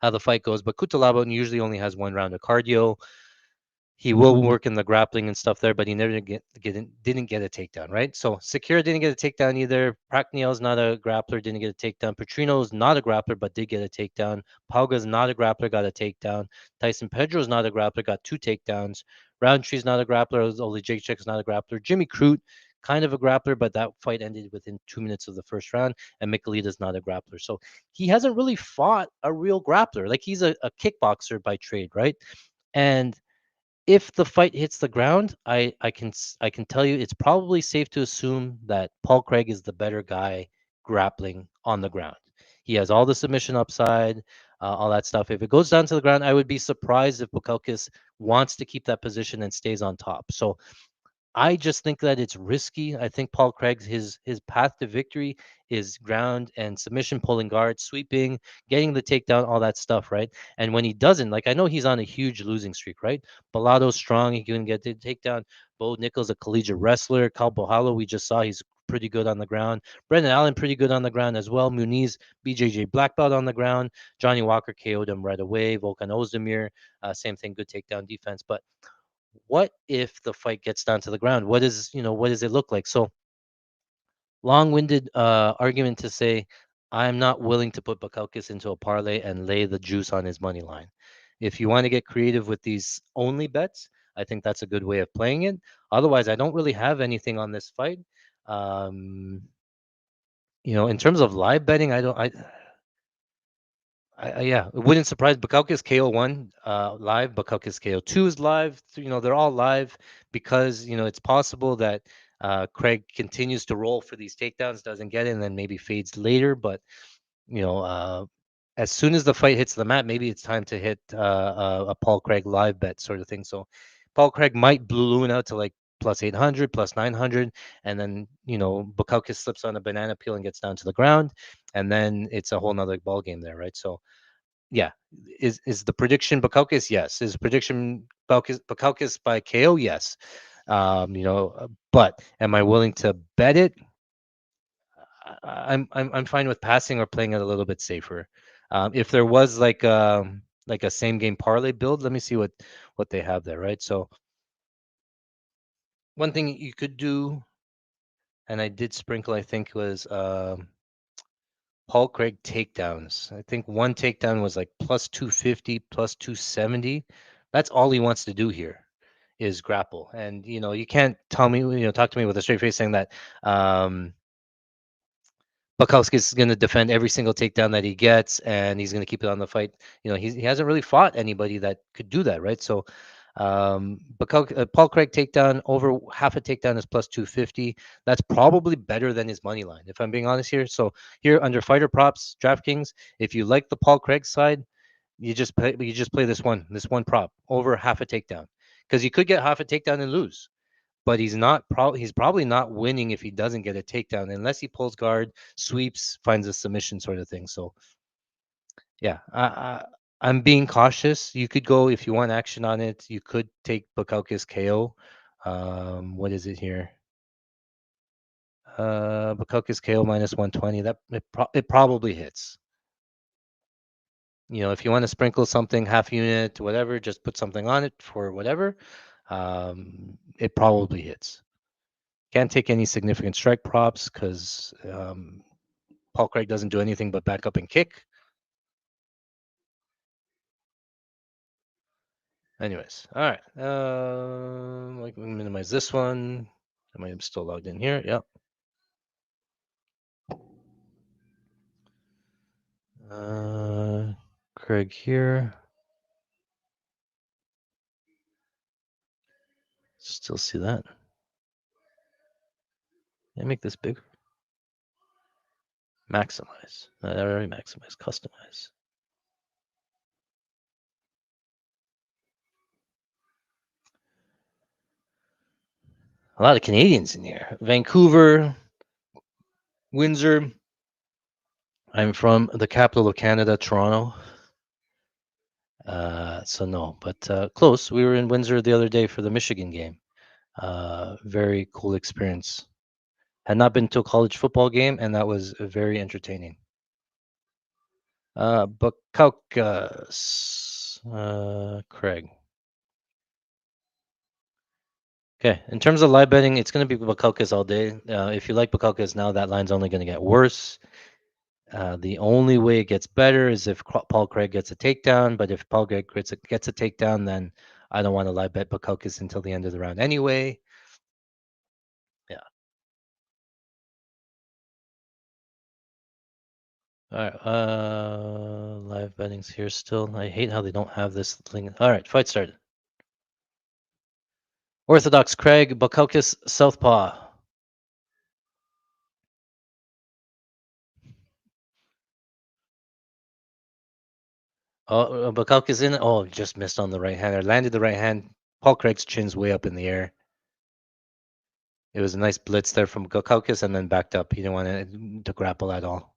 how the fight goes, but Kutalaba usually only has one round of cardio. He will work in the grappling and stuff there, but he never didn't get a takedown, right? So Sakura didn't get a takedown either. Prakniel's not a grappler, didn't get a takedown. Petrino's not a grappler, but did get a takedown. Pauga's not a grappler, got a takedown. Tyson Pedro's not a grappler, got 2 takedowns. Roundtree's not a grappler, only Jake Check's not a grappler. Jimmy Crute, kind of a grappler, but that fight ended within 2 minutes of the first round. And Mikalita's not a grappler. So he hasn't really fought a real grappler. Like he's a kickboxer by trade, right? And if the fight hits the ground, I can tell you it's probably safe to assume that Paul Craig is the better guy grappling on the ground. He has all the submission upside, all that stuff. If it goes down to the ground, I would be surprised if Bukakis wants to keep that position and stays on top. So I just think that it's risky. I think Paul Craig's his path to victory is ground and submission, pulling guard, sweeping, getting the takedown, all that stuff, right? And when he doesn't, like I know he's on a huge losing streak, right? Balado's strong, he can get the takedown. Bo Nichols, a collegiate wrestler. Cal Borralho, we just saw he's pretty good on the ground. Brendan Allen, pretty good on the ground as well. Muniz, BJJ black belt on the ground. Johnny Walker KO'd him right away. Volkan Ozdemir, same thing, good takedown defense. But what if the fight gets down to the ground? What does it look like? So long-winded argument to say I'm not willing to put Bukakis into a parlay and lay the juice on his money line. If you want to get creative with these only bets, I think that's a good way of playing it. Otherwise, I don't really have anything on this fight. Um, in terms of live betting, I don't. Yeah, it wouldn't surprise. Bukakis KO1 live, Bukakis KO2 is live. They're all live because it's possible that Craig continues to roll for these takedowns, doesn't get it, and then maybe fades later. But you know, uh, as soon as the fight hits the mat, maybe it's time to hit a Paul Craig live bet sort of thing. So Paul Craig might balloon out to like plus 800, plus 900, and then Bukakis slips on a banana peel and gets down to the ground, and then it's a whole nother ball game there, right? So yeah. Is the prediction Bukakis? Yes. Is prediction Bukakis by KO? Yes. But am I willing to bet it? I'm fine with passing or playing it a little bit safer. If there was like a same game parlay build, let me see what they have there, right? So one thing you could do, and I did sprinkle, I think was Paul Craig takedowns. I think one takedown was like plus 250, plus 270. That's all he wants to do here is grapple. And you can't tell me, talk to me with a straight face saying that Bukowski's going to defend every single takedown that he gets and he's going to keep it on the fight. He hasn't really fought anybody that could do that, right? So Paul Craig takedown over half a takedown is plus 250. That's probably better than his money line, if I'm being honest here. So here under fighter props, DraftKings, if you like the Paul Craig side, you just play this one prop over half a takedown because you could get half a takedown and lose. But he's probably not winning if he doesn't get a takedown unless he pulls guard, sweeps, finds a submission sort of thing. So yeah, I'm being cautious. You could go if you want action on it. You could take Bukakis KO. What is it here? Bukakis KO minus 120. That it probably hits. If you want to sprinkle something, half unit, whatever, just put something on it for whatever. It probably hits. Can't take any significant strike props because Paul Craig doesn't do anything but back up and kick. Anyways, all right. Like minimize this one. Am I still logged in here? Yep. Craig here. Still see that. Can I make this bigger? Maximize. I already maximize. Customize. A lot of Canadians in here. Vancouver, Windsor. I'm from the capital of Canada, Toronto. So no, but close. We were in Windsor the other day for the Michigan game. Very cool experience. Had not been to a college football game, and that was very entertaining. Bukaukas, Craig. Okay, in terms of live betting, it's going to be Bukaukas all day. If you like Bukaukas now, that line's only going to get worse. The only way it gets better is if Paul Craig gets a takedown. But if Paul Craig gets a takedown, then I don't want to live bet Bukaukas until the end of the round anyway. Yeah. All right. Live betting's here still. I hate how they don't have this thing. All right, fight started. Orthodox Craig, Bukaukas Southpaw. Oh, Bukaukas in. Oh, just missed on the right hand. Or landed the right hand. Paul Craig's chin's way up in the air. It was a nice blitz there from Bukaukas and then backed up. He didn't want to grapple at all.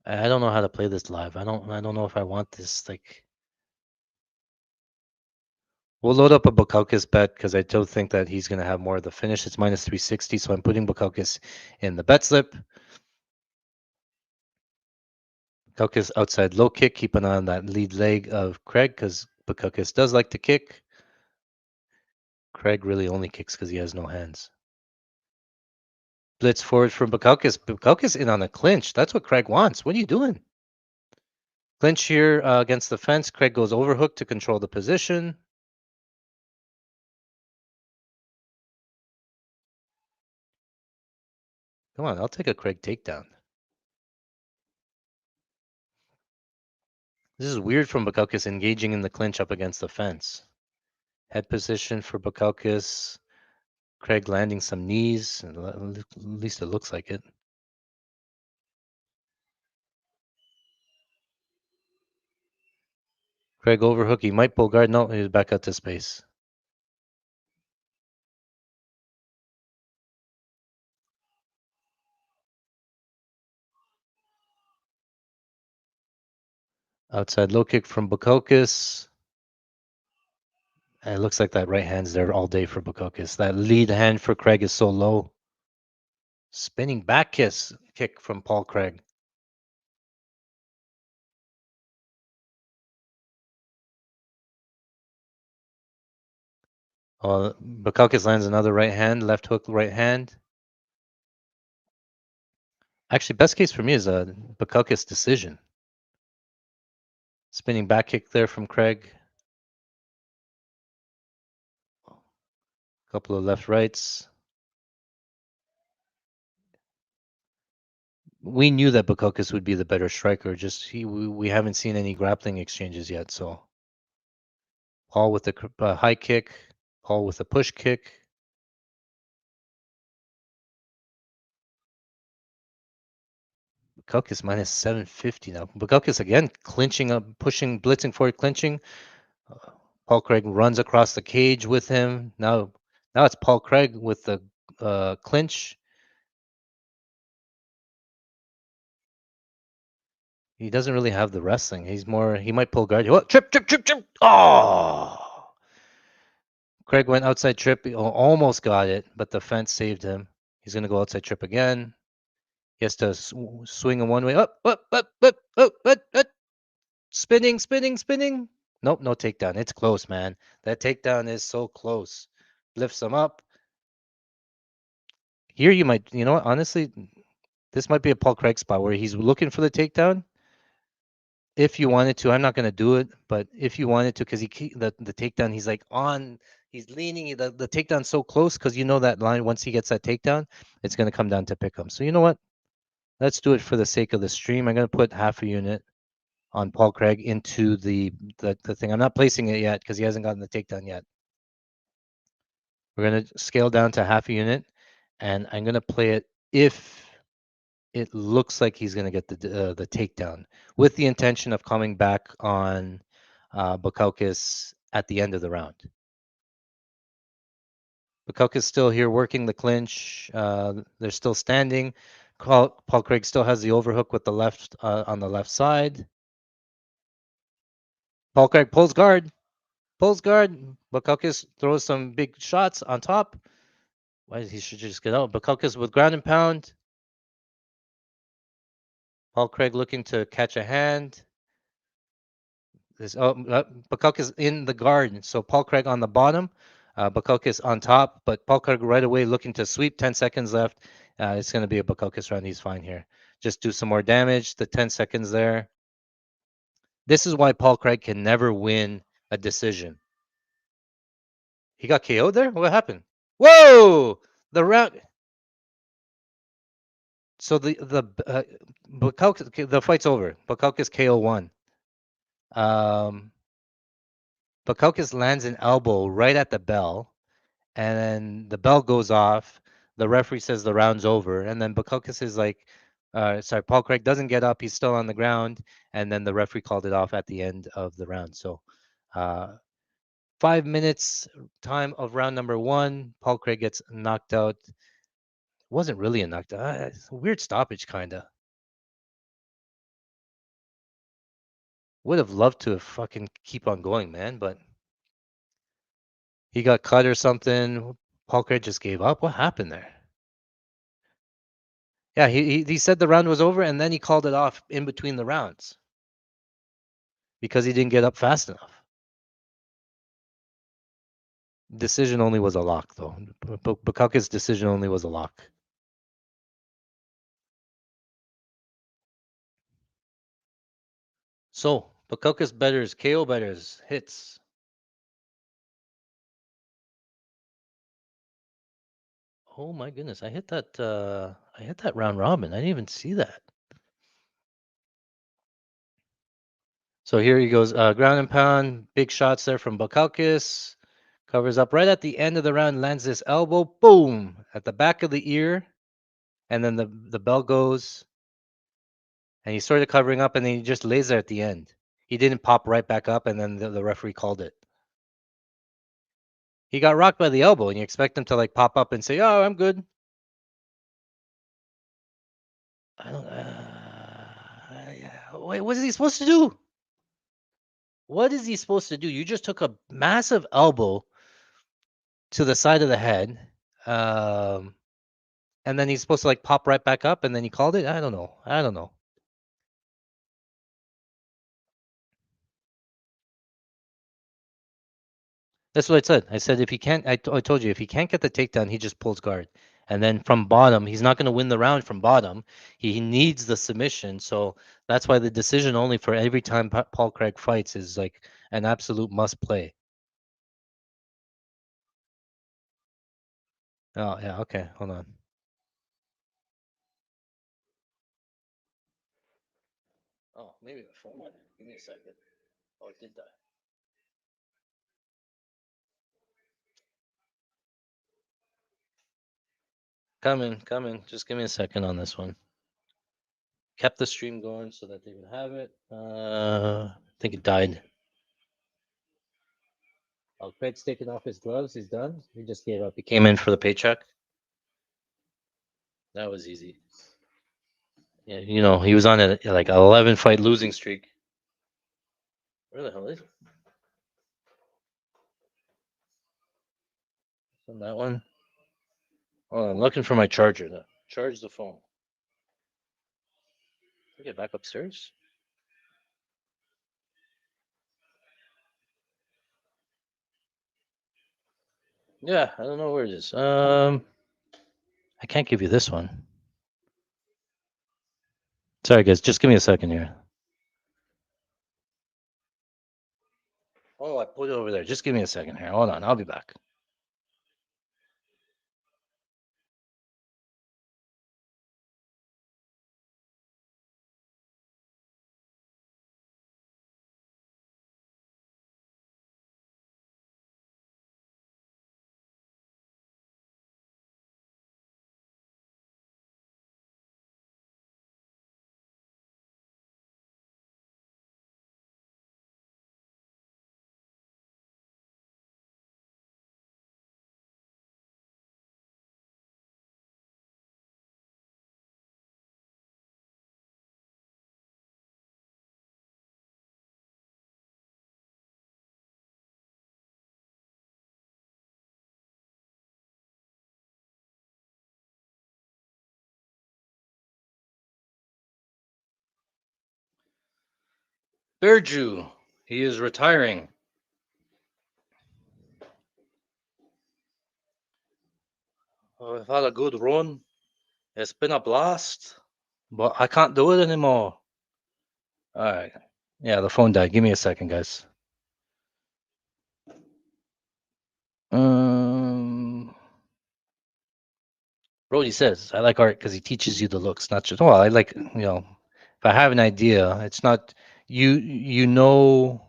I don't know how to play this live. I don't know if I want this. Like, we'll load up a Bukaukas bet because I do think that he's gonna have more of the finish. It's minus 360, so I'm putting Bukaukas in the bet slip. Bukaukas outside low kick, keep an eye on that lead leg of Craig because Bukaukas does like to kick. Craig really only kicks because he has no hands. Blitz forward from Bukaukas. Bukaukas in on a clinch. That's what Craig wants. What are you doing? Clinch here against the fence. Craig goes overhook to control the position. Come on, I'll take a Craig takedown. This is weird from Bukaukas engaging in the clinch up against the fence. Head position for Bukaukas. Craig landing some knees. At least it looks like it. Craig overhook. He might pull guard. No, he's back out to space. Outside low kick from Bukaukas. And it looks like that right hand's there all day for Bukaukas. That lead hand for Craig is so low. Spinning back kick from Paul Craig. Oh, Bukaukas lands another right hand, left hook, right hand. Actually, best case for me is a Bukaukas decision. Spinning back kick there from Craig. Couple of left rights. We knew that Bukaukas would be the better striker. Just we haven't seen any grappling exchanges yet. So Paul with the high kick, Paul with a push kick. Bukaukas minus 750 now. Bukaukas again clinching up, pushing, blitzing forward, clinching. Paul Craig runs across the cage with him. Now it's Paul Craig with the clinch. He doesn't really have the wrestling. He's more. He might pull guard. What? Trip. Oh! Craig went outside trip. He almost got it, but the fence saved him. He's gonna go outside trip again. He has to swing in one way. Up. Spinning. Nope, no takedown. It's close, man. That takedown is so close. Lifts him up. Here you might, you know what? Honestly, this might be a Paul Craig spot where he's looking for the takedown. If you wanted to, I'm not gonna do it, but if you wanted to, because the takedown, he's like he's leaning. The takedown's so close because you know that line. Once he gets that takedown, it's gonna come down to pick him. So you know what? Let's do it for the sake of the stream. I'm gonna put half a unit on Paul Craig into the thing. I'm not placing it yet because he hasn't gotten the takedown yet. We're gonna scale down to half a unit, and I'm gonna play it if it looks like he's gonna get the takedown, with the intention of coming back on Bukakis at the end of the round. Bukakis still here working the clinch. They're still standing. Paul Craig still has the overhook with the left on the left side. Paul Craig pulls guard. Pulls guard. Bukakis throws some big shots on top. Why he should just get out? Bukakis with ground and pound. Paul Craig looking to catch a hand. Bukakis in the guard. So Paul Craig on the bottom. Bukakis on top. But Paul Craig right away looking to sweep. 10 seconds left. It's going to be a Bukakis round. He's fine here. Just do some more damage. The 10 seconds there. This is why Paul Craig can never win a decision. He got KO'd there? What happened? Whoa! The round. So the fight's over. Bukakis KO won. Bukakis lands an elbow right at the bell, and then the bell goes off. The referee says the round's over, and then Bukakis is like, sorry, Paul Craig doesn't get up. He's still on the ground, and then the referee called it off at the end of the round. So, 5 minutes time of round number one. Paul Craig gets knocked out. Wasn't really a knockdown. It's a weird stoppage, kinda. Would have loved to have fucking keep on going, man, but he got cut or something. Paul Craig just gave up. What happened there? Yeah, he said the round was over, and then he called it off in between the rounds because he didn't get up fast enough. Decision only was a lock, though. Bukaka's decision only was a lock. So, Bukaka's bettors, KO bettors, hits. Oh my goodness, I hit that round robin. I didn't even see that. So here he goes, ground and pound, big shots there from Bukakis. Covers up right at the end of the round, lands this elbow, boom, at the back of the ear. And then the bell goes, and he's sort of covering up, and then he just lays there at the end. He didn't pop right back up, and then the referee called it. He got rocked by the elbow, and you expect him to like pop up and say, "Oh, I'm good." I don't. Wait, what is he supposed to do? What is he supposed to do? You just took a massive elbow to the side of the head, um, and then he's supposed to like pop right back up, and then he called it. I don't know. I don't know. That's what I said. I said if he can't, I told you if he can't get the takedown, he just pulls guard, and then from bottom, he's not going to win the round from bottom. He needs the submission, so that's why the decision only for every time Paul Craig fights is like an absolute must play. Oh yeah, okay, hold on. Oh, maybe the phone went. Give me a second. Oh, it did die. Coming, coming. Just give me a second on this one. Kept the stream going so that they would have it. I think it died. Oh, Craig's taking off his gloves. He's done. He just gave up. He came in for the paycheck. That was easy. Yeah, he was on a like 11 fight losing streak. Where the hell is it? On that one. Oh, I'm looking for my charger. Charge the phone. Get back upstairs. Yeah, I don't know where it is. I can't give you this one. Sorry, guys. Just give me a second here. Oh, I put it over there. Just give me a second here. Hold on. I'll be back. Berju, he is retiring. I've had a good run. It's been a blast, but I can't do it anymore. All right. Yeah, the phone died. Give me a second, guys. Um, Brody says I like art because he teaches you the looks, not just. Well, I like if I have an idea, it's not you know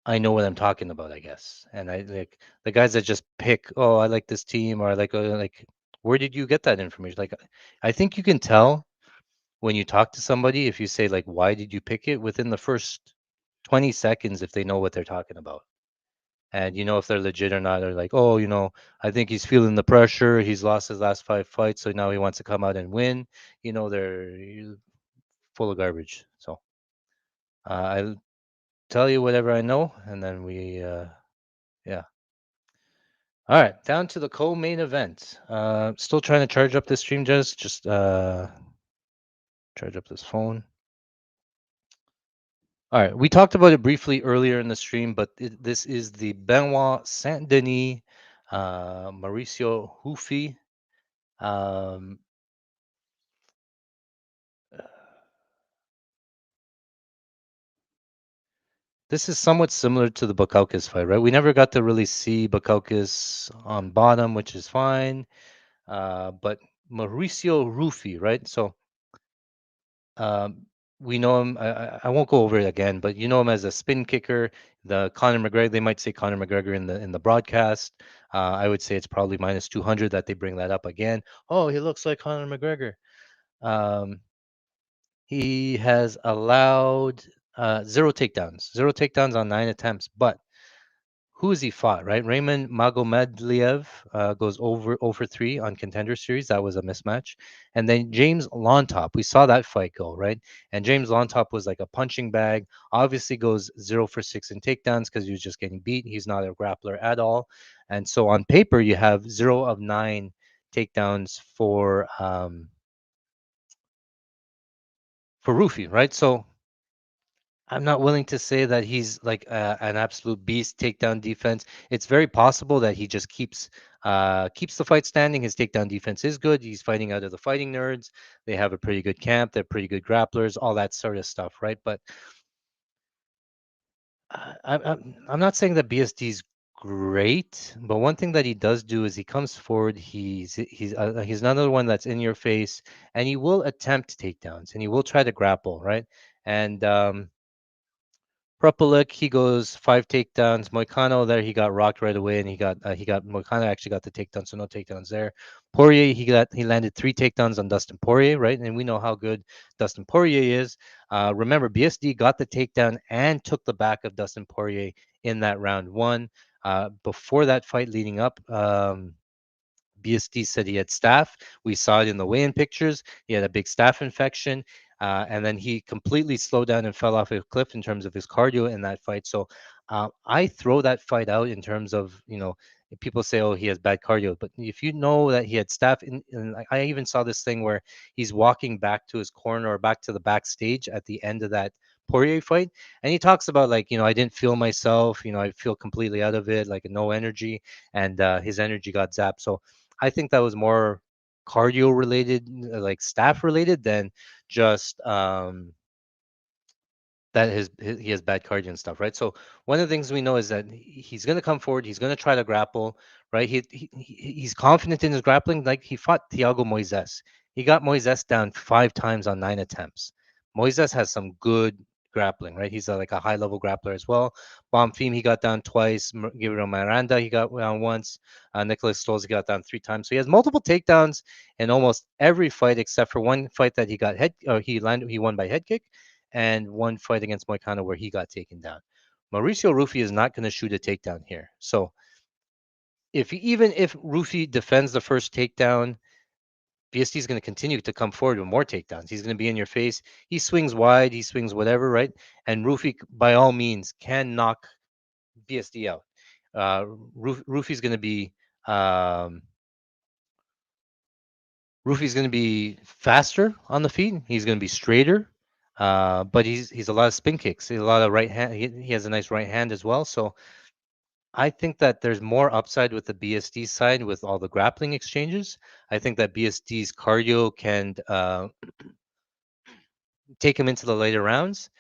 I know what I'm talking about, I guess. And I like the guys that just pick, oh, I like this team, or I like where did you get that information? Like I think you can tell when you talk to somebody if you say like why did you pick it within the first 20 seconds if they know what they're talking about. And you know if they're legit or not. They're like, oh, I think he's feeling the pressure. He's lost his last 5 fights, so now he wants to come out and win. They're full of garbage. So I'll tell you whatever I know, and then yeah. All right, down to the co-main event. Still trying to charge up this stream, just charge up this phone. All right, we talked about it briefly earlier in the stream, but this is the Benoit Saint Denis, Mauricio Hufi. Um, this is somewhat similar to the Bakaukis fight, right? We never got to really see Bakaukis on bottom, which is fine. But Mauricio Rufi, right? So Um, we know him. I won't go over it again, but you know him as a spin kicker. The Conor McGregor. They might say Conor McGregor in the broadcast. I would say it's probably minus 200 that they bring that up again. Oh, he looks like Conor McGregor. Um, he has allowed zero takedowns on 9 attempts, but who has he fought, right? Raymond Magomedliev goes over 3 on Contender Series. That was a mismatch. And then James Lontop, we saw that fight go, right? And James Lontop was like a punching bag. Obviously goes 0 for 6 in takedowns because he was just getting beat. He's not a grappler at all. And so on paper, you have 0 of 9 takedowns for Rufi, right? So I'm not willing to say that he's like an absolute beast takedown defense. It's very possible that he just keeps the fight standing. His takedown defense is good. He's fighting out of the fighting nerds. They have a pretty good camp. They're pretty good grapplers, all that sort of stuff, right? But I'm not saying that BSD's great, but one thing that he does do is he comes forward. He's another one that's in your face, and he will attempt takedowns, and he will try to grapple, right? And Propalik, he goes 5 takedowns. Moicano there, he got rocked right away, and he got Moicano actually got the takedown, so no takedowns there. Poirier, he landed 3 takedowns on Dustin Poirier, right? And we know how good Dustin Poirier is. Remember, BSD got the takedown and took the back of Dustin Poirier in that round one. Before that fight, leading up, BSD said he had staph. We saw it in the weigh-in pictures. He had a big staph infection, and then he completely slowed down and fell off a cliff in terms of his cardio in that fight. So I throw that fight out in terms of people say, oh, he has bad cardio, but if you know that he had staph, and I even saw this thing where he's walking back to his corner or back to the backstage at the end of that Poirier fight, and he talks about like, I didn't feel myself, I feel completely out of it, like no energy, and his energy got zapped. So I think that was more cardio related, like staph related, than just that he has bad cardio and stuff, right? So one of the things we know is that he's going to come forward, he's going to try to grapple, right? He's confident in his grappling. Like he fought Thiago Moises, he got Moises down 5 times on 9 attempts. Moises has some good grappling, right? He's like a high level grappler as well. Bonfim, he got down twice. Gabriel Miranda, he got down once. Nicholas Stolz, he got down 3 times. So he has multiple takedowns in almost every fight except for one fight that he won by head kick, and one fight against Moicano where he got taken down. Mauricio Rufy is not going to shoot a takedown here. So even if Rufy defends the first takedown, BST is going to continue to come forward with more takedowns. He's going to be in your face. He swings wide, he swings whatever, right? And Rufy, by all means, can knock BST out. Rufy's going to be um, Rufy's going to be faster on the feet. He's going to be straighter, but he's a lot of spin kicks. He's a lot of right hand. He has a nice right hand as well. So I think that there's more upside with the BSD side with all the grappling exchanges. I think that BSD's cardio can take him into the later rounds.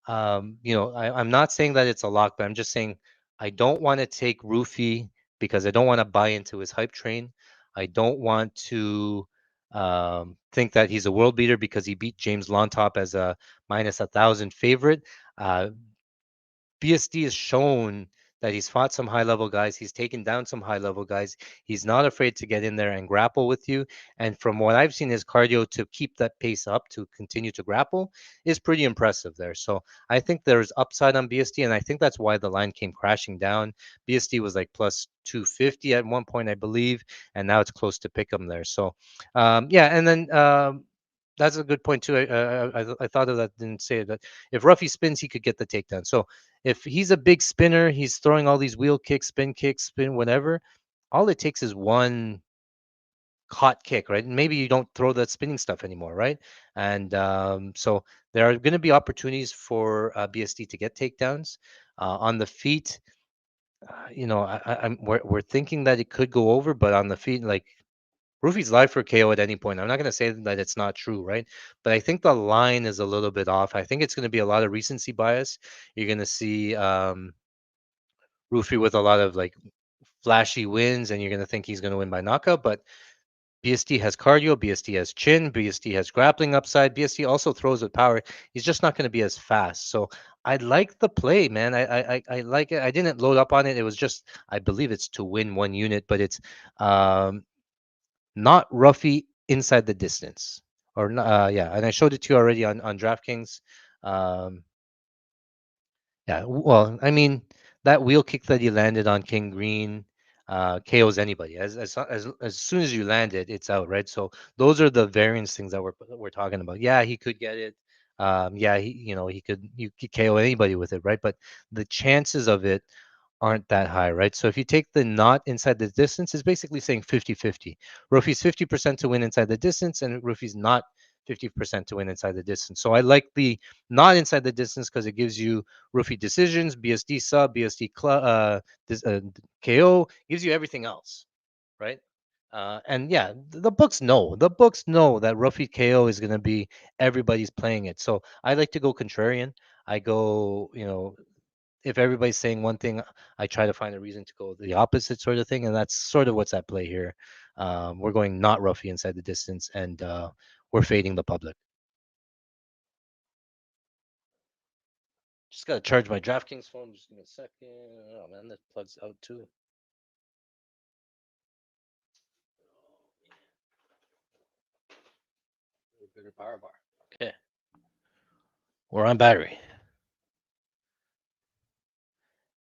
I'm not saying that it's a lock, but I'm just saying I don't want to take Rufy because I don't want to buy into his hype train. I don't want to think that he's a world beater because he beat James Lontop as a -1,000 favorite. BSD has shown that he's fought some high level guys. He's taken down some high level guys. He's not afraid to get in there and grapple with you. And from what I've seen, his cardio to keep that pace up to continue to grapple is pretty impressive there. So I think there's upside on BSD, and I think that's why the line came crashing down. BSD was like plus 250 at one point, I believe, and now it's close to pick 'em there. So yeah, and then that's a good point too. I thought of that, didn't say it, but if Ruffy spins, he could get the takedown. So if he's a big spinner, he's throwing all these wheel kicks, spin, whatever. All it takes is one caught kick, right? And maybe you don't throw that spinning stuff anymore, right? And so there are going to be opportunities for BSD to get takedowns on the feet. We're thinking that it could go over, but on the feet, like Rufy's live for KO at any point. I'm not going to say that it's not true, right? But I think the line is a little bit off. I think it's going to be a lot of recency bias. You're going to see Rufy with a lot of like flashy wins, and you're going to think he's going to win by knockout. But BST has cardio, BST has chin, BST has grappling upside. BST also throws with power. He's just not going to be as fast. So I like the play, man. I like it. I didn't load up on it. It was just I believe it's to win one unit, but it's um, not Ruffy inside the distance. Yeah, and I showed it to you already on DraftKings. Um, Yeah, well, I mean, that wheel kick that you landed on King Green KOs anybody. As soon as you land it, it's out, right? So those are the variance things that we're talking about. Yeah, he could get it. Yeah, you could KO anybody with it, right? But the chances of it aren't that high, right? So if you take the not inside the distance, it's basically saying 50-50. Ruffy's 50% to win inside the distance, and Ruffy's not 50% to win inside the distance. So I like the not inside the distance because it gives you Ruffy decisions, BSD sub, KO, gives you everything else, right? And yeah, the books know that Ruffy KO is going to be everybody's playing it. So I like to go contrarian. I go, if everybody's saying one thing, I try to find a reason to go the opposite sort of thing, and that's sort of what's at play here. We're going not Ruffy inside the distance, and we're fading the public. Just gotta charge my DraftKings phone. Just give me a second. Oh man, that plugs out too. Bigger power bar. Okay, we're on battery.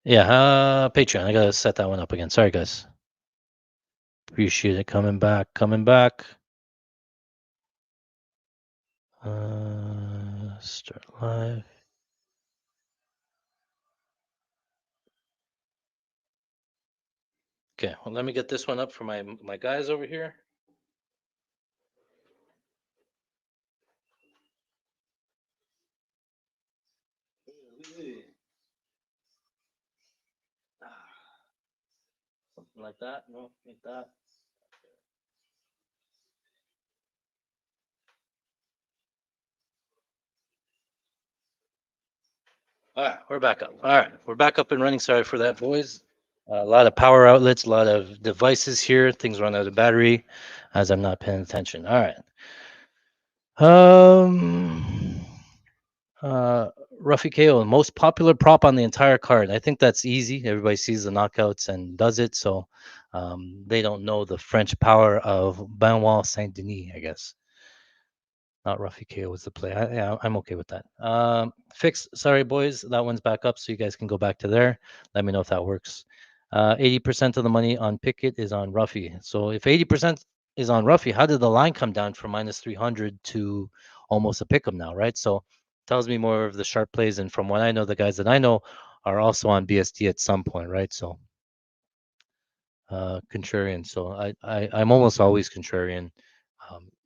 Yeah, Patreon. I gotta set that one up again. Sorry, guys. Appreciate it. Coming back. Coming back. Start live. Okay, well, let me get this one up for my guys over here. Something like that. No, like that. All right, we're back up. All right, we're back up and running. Sorry for that, boys. A lot of power outlets, a lot of devices here. Things run out of battery as I'm not paying attention. All right. Um, uh, Ruffy KO, most popular prop on the entire card. I think that's easy. Everybody sees the knockouts and does it, so they don't know the French power of Benoit Saint Denis, I guess. Not Ruffy KO was the play. Yeah, I'm okay with that. Fix. Sorry, boys. That one's back up, so you guys can go back to there. Let me know if that works. 80% of the money on Pickett is on Ruffy. So if 80% is on Ruffy, how did the line come down from minus 300 to almost a pick 'em now, right? So tells me more of the sharp plays. And from what I know, the guys that I know are also on BST at some point, right? So contrarian. So I'm almost always contrarian.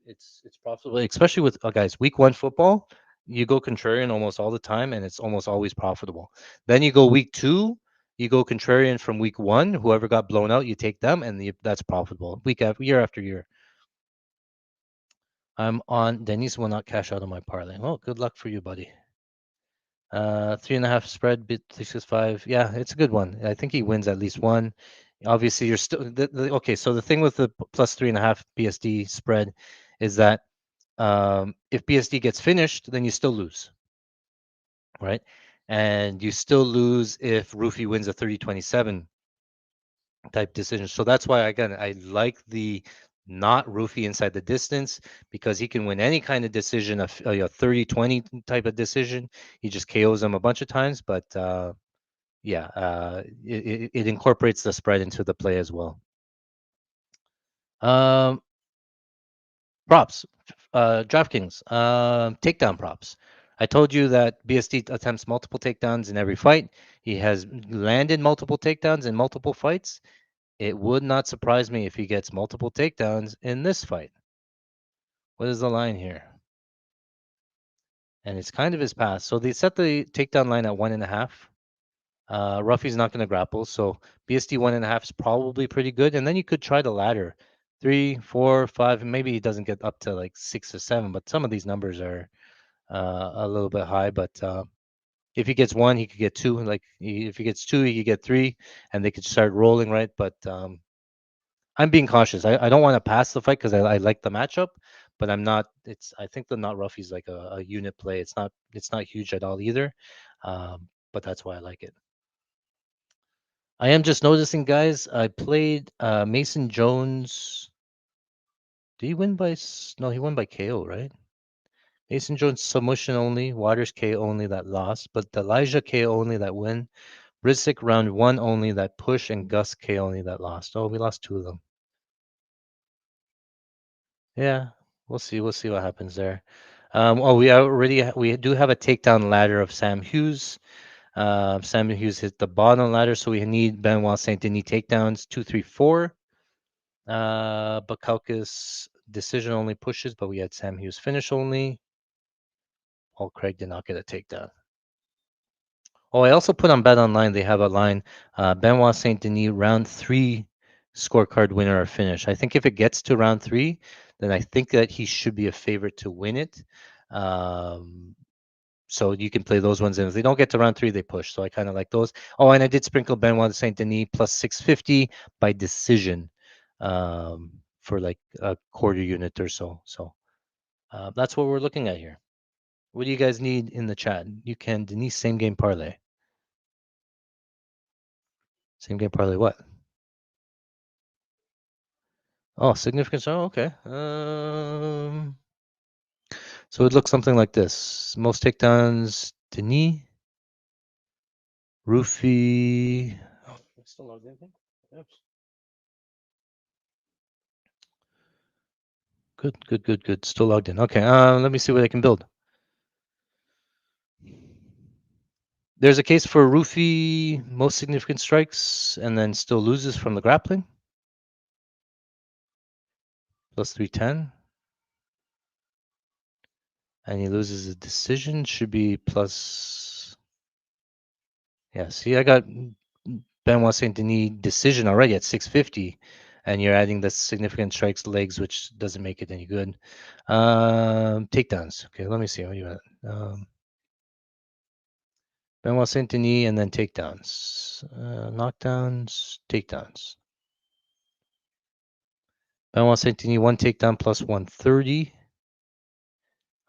It's profitable, especially with guys. Week one football, you go contrarian almost all the time, and it's almost always profitable. Then you go week two, you go contrarian from week one. Whoever got blown out, you take them, and that's profitable week after year after year. I'm on. Denise will not cash out on my parlay. Well, good luck for you, buddy. 3.5 spread, bit 665. Yeah, it's a good one. I think he wins at least one. Obviously, you're still okay. So the thing with the plus 3.5 BSD spread is that if BSD gets finished, then you still lose, right? And you still lose if Roofy wins a 30-27 type decision. So that's why again I like the not Roofy inside the distance because he can win any kind of decision, a 30-20 type of decision. He just KOs them a bunch of times, but yeah, it incorporates the spread into the play as well. Um, Props, DraftKings, takedown props. I told you that BST attempts multiple takedowns in every fight. He has landed multiple takedowns in multiple fights. It would not surprise me if he gets multiple takedowns in this fight. What is the line here? And it's kind of his pass. So they set the takedown line at 1.5. Ruffy's not going to grapple, so BST 1.5 is probably pretty good. And then you could try the ladder, 3, 4, 5, and maybe he doesn't get up to like 6 or 7. But some of these numbers are a little bit high. But if he gets one, he could get two. Like if he gets two, he could get three, and they could start rolling, right? But I'm being cautious. I don't want to pass the fight because I like the matchup, but I'm not. I think the not Ruffy's like a unit play. It's not huge at all either, but that's why I like it. I am just noticing, guys. I played Mason Jones. Did he win by? No, he won by KO, right? Mason Jones submission only, Waters KO only that lost, but Elijah KO only that win. Rizik round one only that push, and Gus KO only that lost. Oh, we lost two of them. Yeah, we'll see. We'll see what happens there. Oh, we do have a takedown ladder of Sam Hughes. Sam Hughes hit the bottom ladder, so we need Benoit Saint Denis takedowns 2, 3, 4. Bukowskis decision only pushes, but we had Sam Hughes finish only. Paul Craig did not get a takedown. Oh, I also put on Bet Online. They have a line: Benoit Saint Denis round 3 scorecard winner or finish. I think if it gets to round 3, then I think that he should be a favorite to win it. Um, so you can play those ones, and if they don't get to round 3, they push. So I kind of like those. Oh, and I did sprinkle Benoit Saint Denis plus 650 by decision for like a quarter unit or so. So that's what we're looking at here. What do you guys need in the chat? You can Denis same game parlay. Same game parlay what? Oh, significance. Oh, okay. So it looks something like this. Most takedowns, Denis, Roofy. Oh, it's still logged in. Oops. Good, good, good, good. Still logged in. Okay. Let me see what I can build. There's a case for Rufy most significant strikes and then still loses from the grappling. Plus 310. And he loses a decision. Should be plus. Yeah, see, I got Benoit Saint Denis decision already at 650. And you're adding the significant strikes legs, which doesn't make it any good. Takedowns. Okay, let me see. What you at? Benoit Saint Denis and then takedowns. Knockdowns, takedowns. Benoit Saint Denis, one takedown plus 130.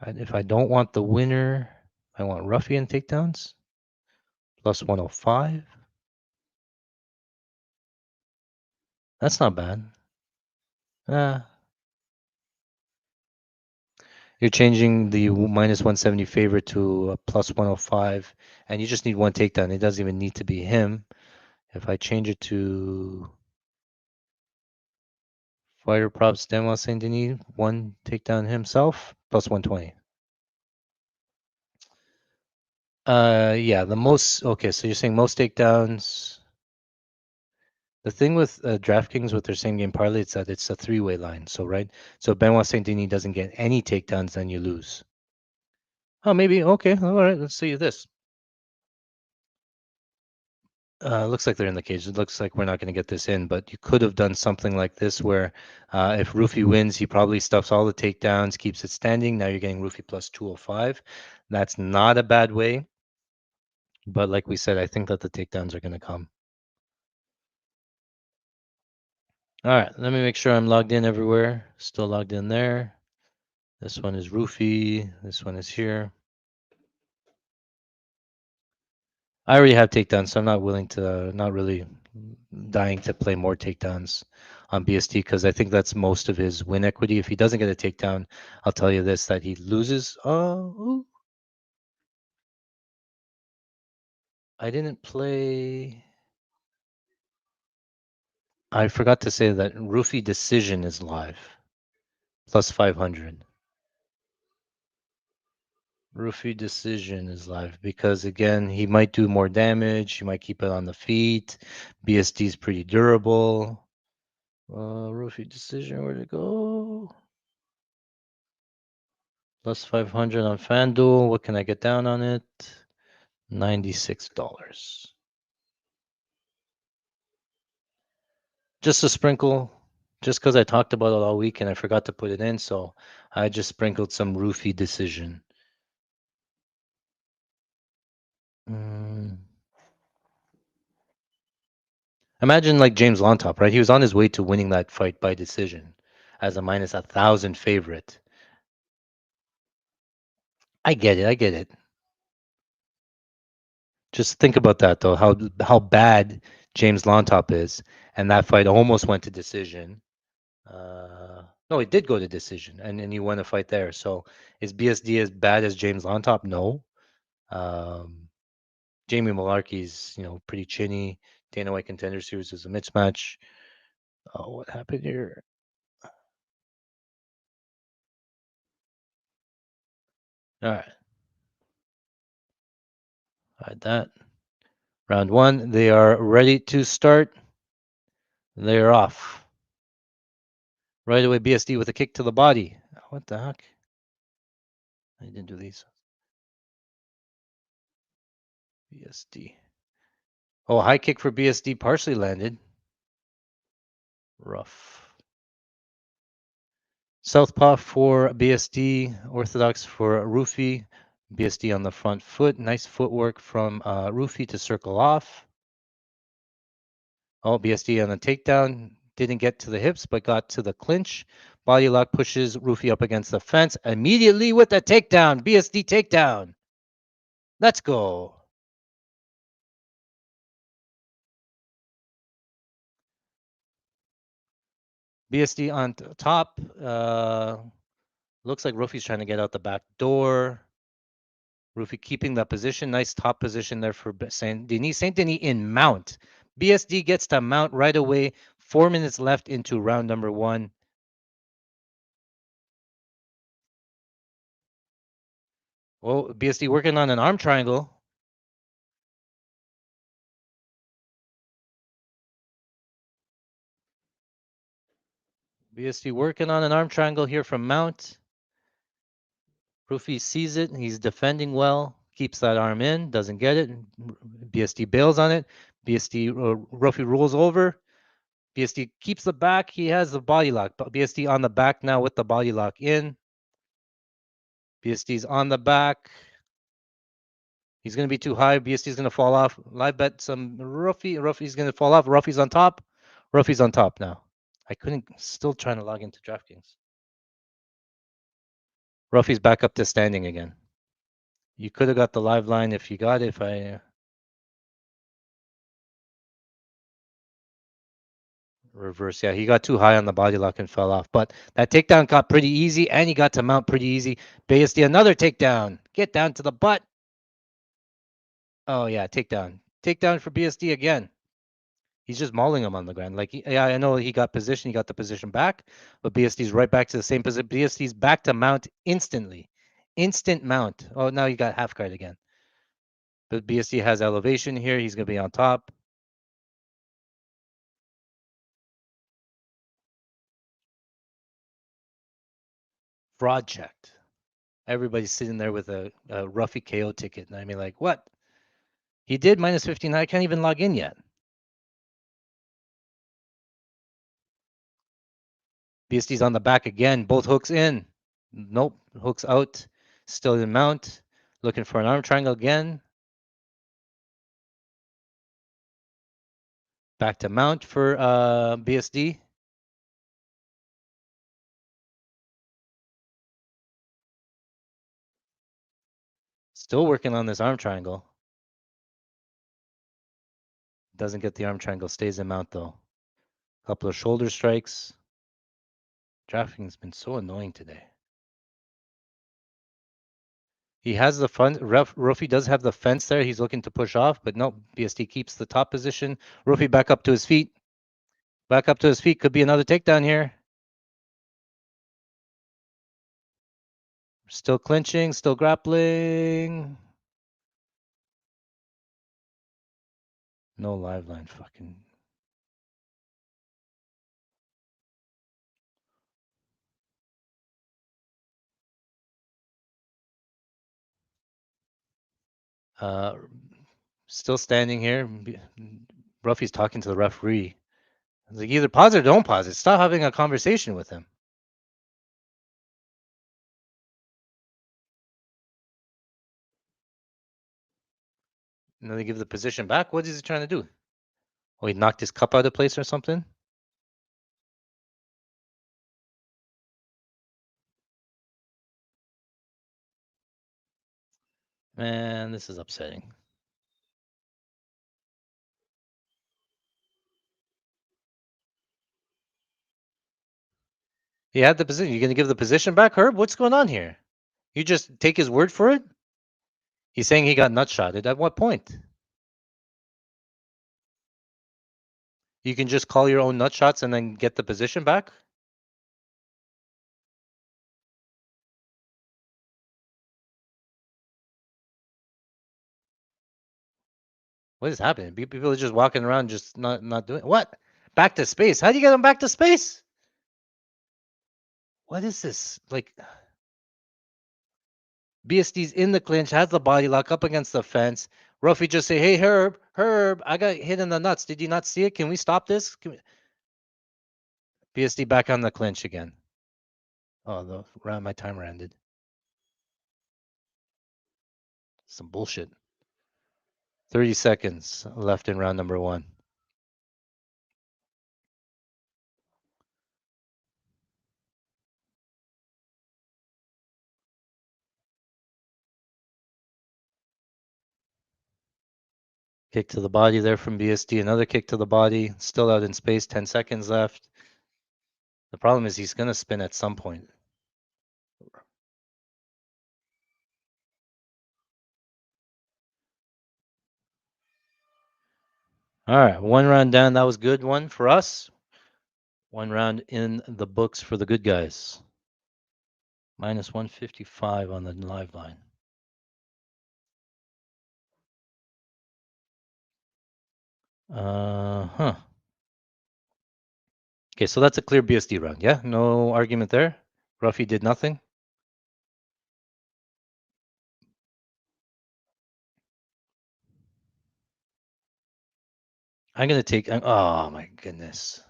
If I don't want the winner, I want ruffian takedowns plus 105. That's not bad. Uh, you're changing the minus 170 favorite to a plus 105, and you just need one takedown. It doesn't even need to be him. If I change it to fighter props, Benoit Saint Denis, one takedown himself, plus 120. Yeah, the most. Okay, so you're saying most takedowns. The thing with DraftKings with their same game parlay, it's that it's a three-way line. So right, so Benoit Saint Denis doesn't get any takedowns, then you lose. Oh, maybe okay. All right, let's see this. Looks like they're in the cage. It looks like we're not going to get this in, but you could have done something like this where if Rufy wins, he probably stuffs all the takedowns, keeps it standing. Now you're getting Rufy plus 205. That's not a bad way. But like we said, I think that the takedowns are going to come. All right, let me make sure I'm logged in everywhere. Still logged in there. This one is Rufy. This one is here. I already have takedowns, so I'm not willing to, not really dying to play more takedowns on BST because I think that's most of his win equity. If he doesn't get a takedown, I'll tell you this, that he loses. Oh, I didn't play. I forgot to say that Rufy Decision is live, plus 500. Rufy Decision is live because, again, he might do more damage. He might keep it on the feet. BSD is pretty durable. Rufy Decision, where'd it go? Plus 500 on FanDuel. What can I get down on it? $96. Just a sprinkle, just because I talked about it all week and I forgot to put it in, so I just sprinkled some Roofy Decision. Imagine like James Lontop, right? He was on his way to winning that fight by decision as a minus 1,000 favorite. I get it. I get it. Just think about that though, how bad James Lontop is, and that fight almost went to decision. No, it did go to decision, and you won a fight there. So is BSD as bad as James Lontop? No. Jamie Malarkey's, pretty chinny. Dana White Contender Series is a mismatch. Oh, what happened here? All right. All right, that. Round one, they are ready to start. They're off. Right away, BSD with a kick to the body. What the heck? I didn't do these. BSD. Oh, high kick for BSD partially landed. Rough. Southpaw for BSD. Orthodox for Rufy. BSD on the front foot. Nice footwork from Rufy to circle off. Oh, BSD on the takedown. Didn't get to the hips, but got to the clinch. Body lock pushes Rufy up against the fence. Immediately with the takedown. BSD takedown. Let's go. BSD on top. Looks like Rufy's trying to get out the back door. Rufy keeping that position. Nice top position there for Saint Denis. Saint Denis in mount. BSD gets to mount right away. 4 minutes left into round number one. Well, BSD working on an arm triangle. BSD working on an arm triangle here from Mount. Rufi sees it. He's defending well. Keeps that arm in. Doesn't get it. BSD bails on it. BSD Rufi rolls over. BSD keeps the back. He has the body lock. BSD on the back now with the body lock in. BSD's on the back. He's going to be too high. BSD's going to fall off. Live bet some Rufi. Rufi's going to fall off. Rufi's on top. Rufi's on top now. I couldn't, still trying to log into DraftKings. Rufi's back up to standing again. You could have got the live line if you got it. If I reverse, yeah, he got too high on the body lock and fell off. But that takedown got pretty easy, and he got to mount pretty easy. BSD another takedown. Get down to the butt. Oh yeah, takedown. Takedown for BSD again. He's just mauling him on the ground. Like, yeah, I know he got position. He got the position back, but BSD's right back to the same position. BSD's back to mount instantly. Instant mount. Oh, now he got half guard again. But BSD has elevation here. He's going to be on top. Fraud checked. Everybody's sitting there with a Ruffy KO ticket. And I mean, like, what? He did minus 15. I can't even log in yet. BSD's on the back again. Both hooks in. Nope. Hooks out. Still in mount. Looking for an arm triangle again. Back to mount for BSD. Still working on this arm triangle. Doesn't get the arm triangle. Stays in mount though. Couple of shoulder strikes. DraftKings been so annoying today. He has the front. Rufi does have the fence there. He's looking to push off, but no. BSD keeps the top position. Rufi back up to his feet. Back up to his feet. Could be another takedown here. Still clinching. Still grappling. No live line. Fucking. Uh, Still standing here. Ruffy's talking to the referee. It's like, either pause it or don't pause it. Stop having a conversation with him. And then they give the position back. What is he trying to do? Oh, he knocked his cup out of place or something? Man, this is upsetting. He had the position. You going to give the position back, Herb? What's going on here? You just take his word for it? He's saying he got nutshotted. At what point? You can just call your own nutshots and then get the position back? What is happening? People are just walking around just not doing what? Back to space. How do you get them back to space? What is this? Like BSD's in the clinch, has the body lock up against the fence. Ruffy just say, "Hey Herb, I got hit in the nuts. Did you not see it? Can we stop this?" BSD back on the clinch again. Oh, my timer ended. Some bullshit. 30 seconds left in round number 1. Kick to the body there from BSD. Another kick to the body. Still out in space. 10 seconds left. The problem is he's going to spin at some point. All right, 1 round down. That was good one for us. 1 round in the books for the good guys. Minus 155 on the live line. Huh. Okay, so that's a clear BSD round. Yeah, no argument there. Ruffy did nothing. I'm gonna take. Oh my goodness.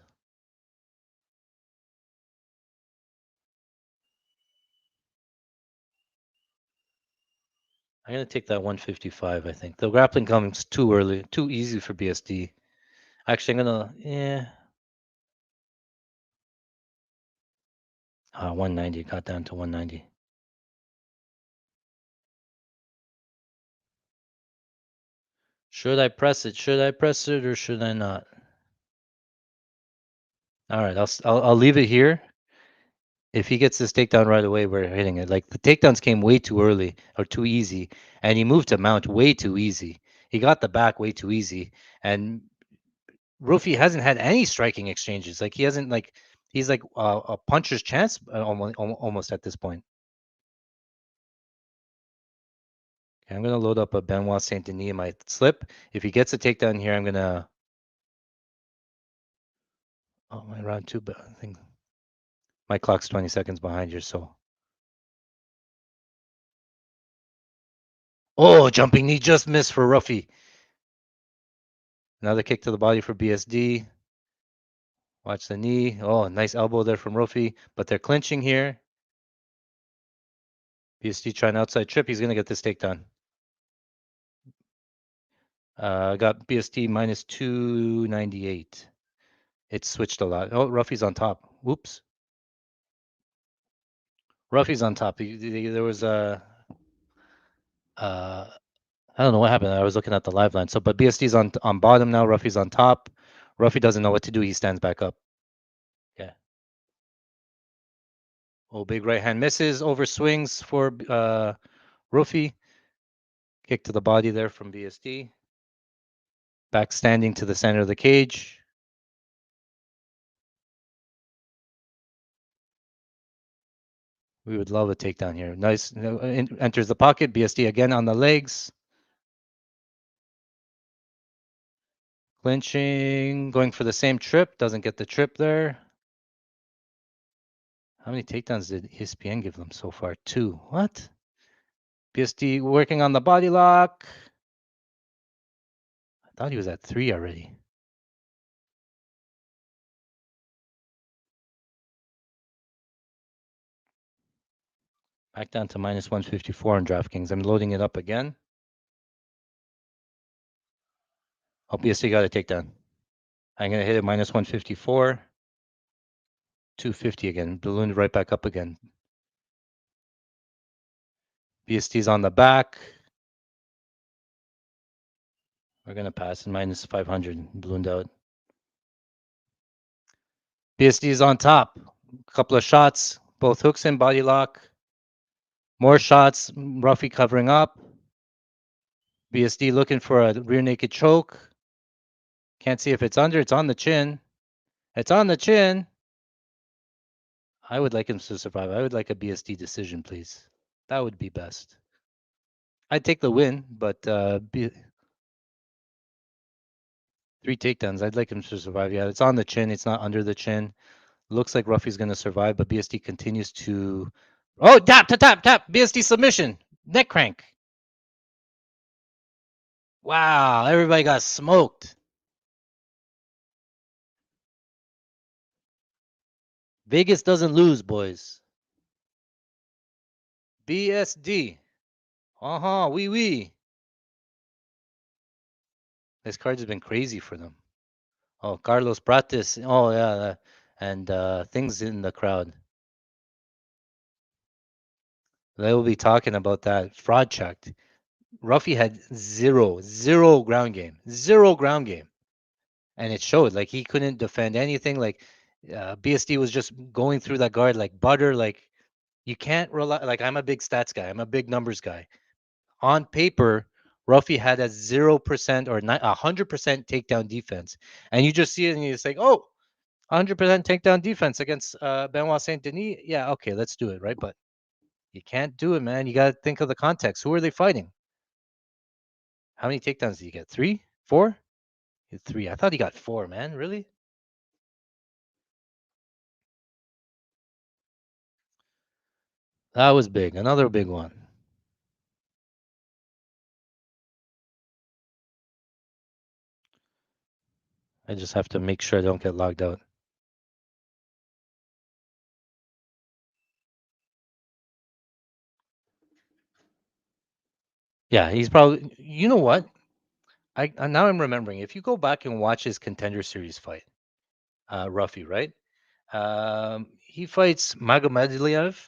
I'm gonna take that 155. I think the grappling comes too early, too easy for BSD. Actually, I'm gonna 190. Got down to 190. Should I press it? Should I press it or should I not? All right, I'll leave it here. If he gets this takedown right away, we're hitting it. Like the takedowns came way too early or too easy, and he moved to mount way too easy. He got the back way too easy, and Rufi hasn't had any striking exchanges. Like he hasn't he's like a puncher's chance almost at this point. Okay, I'm gonna load up a Benoit Saint Denis in my slip. If he gets a takedown here, I'm gonna. Oh, my round two, but I think my clock's 20 seconds behind you, so. Oh, jumping knee just missed for Ruffy. Another kick to the body for BSD. Watch the knee. Oh, nice elbow there from Ruffy, but they're clinching here. BSD trying outside trip. He's gonna get this takedown. Got BSD minus 298. It switched a lot. Oh, Ruffy's on top. Whoops. Ruffy's on top. There was a. I don't know what happened. I was looking at the live line. So, but BSD's on bottom now. Ruffy's on top. Ruffy doesn't know what to do. He stands back up. Yeah. Oh, big right hand misses. Over swings for Ruffy. Kick to the body there from BSD. Back standing to the center of the cage. We would love a takedown here. Nice. Enters the pocket. BSD again on the legs. Clinching. Going for the same trip. Doesn't get the trip there. How many takedowns did ESPN give them so far? 2. What? BSD working on the body lock. I thought he was at 3 already. Back down to minus 154 on DraftKings. I'm loading it up again. Oh, BSD got a takedown. I'm going to hit it minus 154. 250 again. Ballooned right back up again. BSD's on the back. We're going to pass in minus 500. Ballooned out. BSD's on top. A couple of shots. Both hooks in body lock. More shots. Ruffy covering up. BSD looking for a rear naked choke. Can't see if it's under. It's on the chin. It's on the chin. I would like him to survive. I would like a BSD decision, please. That would be best. I'd take the win, but 3 takedowns. I'd like him to survive. Yeah, it's on the chin. It's not under the chin. Looks like Ruffy's going to survive, but BSD continues to. Oh, tap, tap, tap, tap. BSD submission. Neck crank. Wow, everybody got smoked. Vegas doesn't lose, boys. BSD. Wee wee. This card has been crazy for them. Oh, Carlos Prates. Oh, yeah. And things in the crowd. They will be talking about that fraud checked. Ruffy had zero ground game, zero ground game, and it showed. Like he couldn't defend anything. Like BSD was just going through that guard like butter. Like you can't rely. Like I'm a big stats guy. I'm a big numbers guy. On paper, Ruffy had a 0% or 100% takedown defense, and you just see it and you say, "Oh, 100% takedown defense against Benoit Saint Denis." Yeah, okay, let's do it, right? But you can't do it, man. You got to think of the context. Who are they fighting? How many takedowns did he get? 3? 4? 3. I thought he got 4, man. Really? That was big. Another big one. I just have to make sure I don't get logged out. Yeah, he's probably. You know what? Now I'm remembering. If you go back and watch his Contender Series fight, Ruffy, right? He fights Magomedov.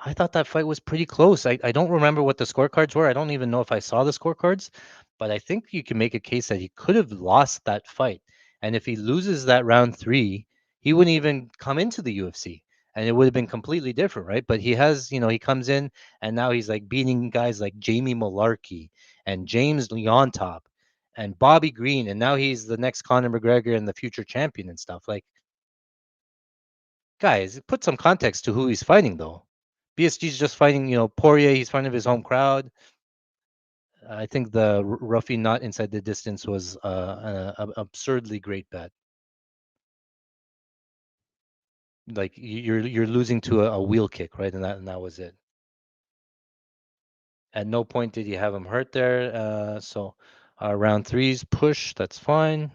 I thought that fight was pretty close. I don't remember what the scorecards were. I don't even know if I saw the scorecards, but I think you can make a case that he could have lost that fight. And if he loses that round three, he wouldn't even come into the UFC. And it would have been completely different, right? But he has, he comes in and now he's like beating guys like Jamie Malarkey and James Leontop and Bobby Green. And now he's the next Conor McGregor and the future champion and stuff. Like, guys, put some context to who he's fighting, though. BSG's just fighting, Poirier. He's fighting his home crowd. I think the Ruffy not inside the distance was an absurdly great bet. Like you're losing to a wheel kick, right? And that was it. At no point did you have him hurt there. So round threes push. That's fine.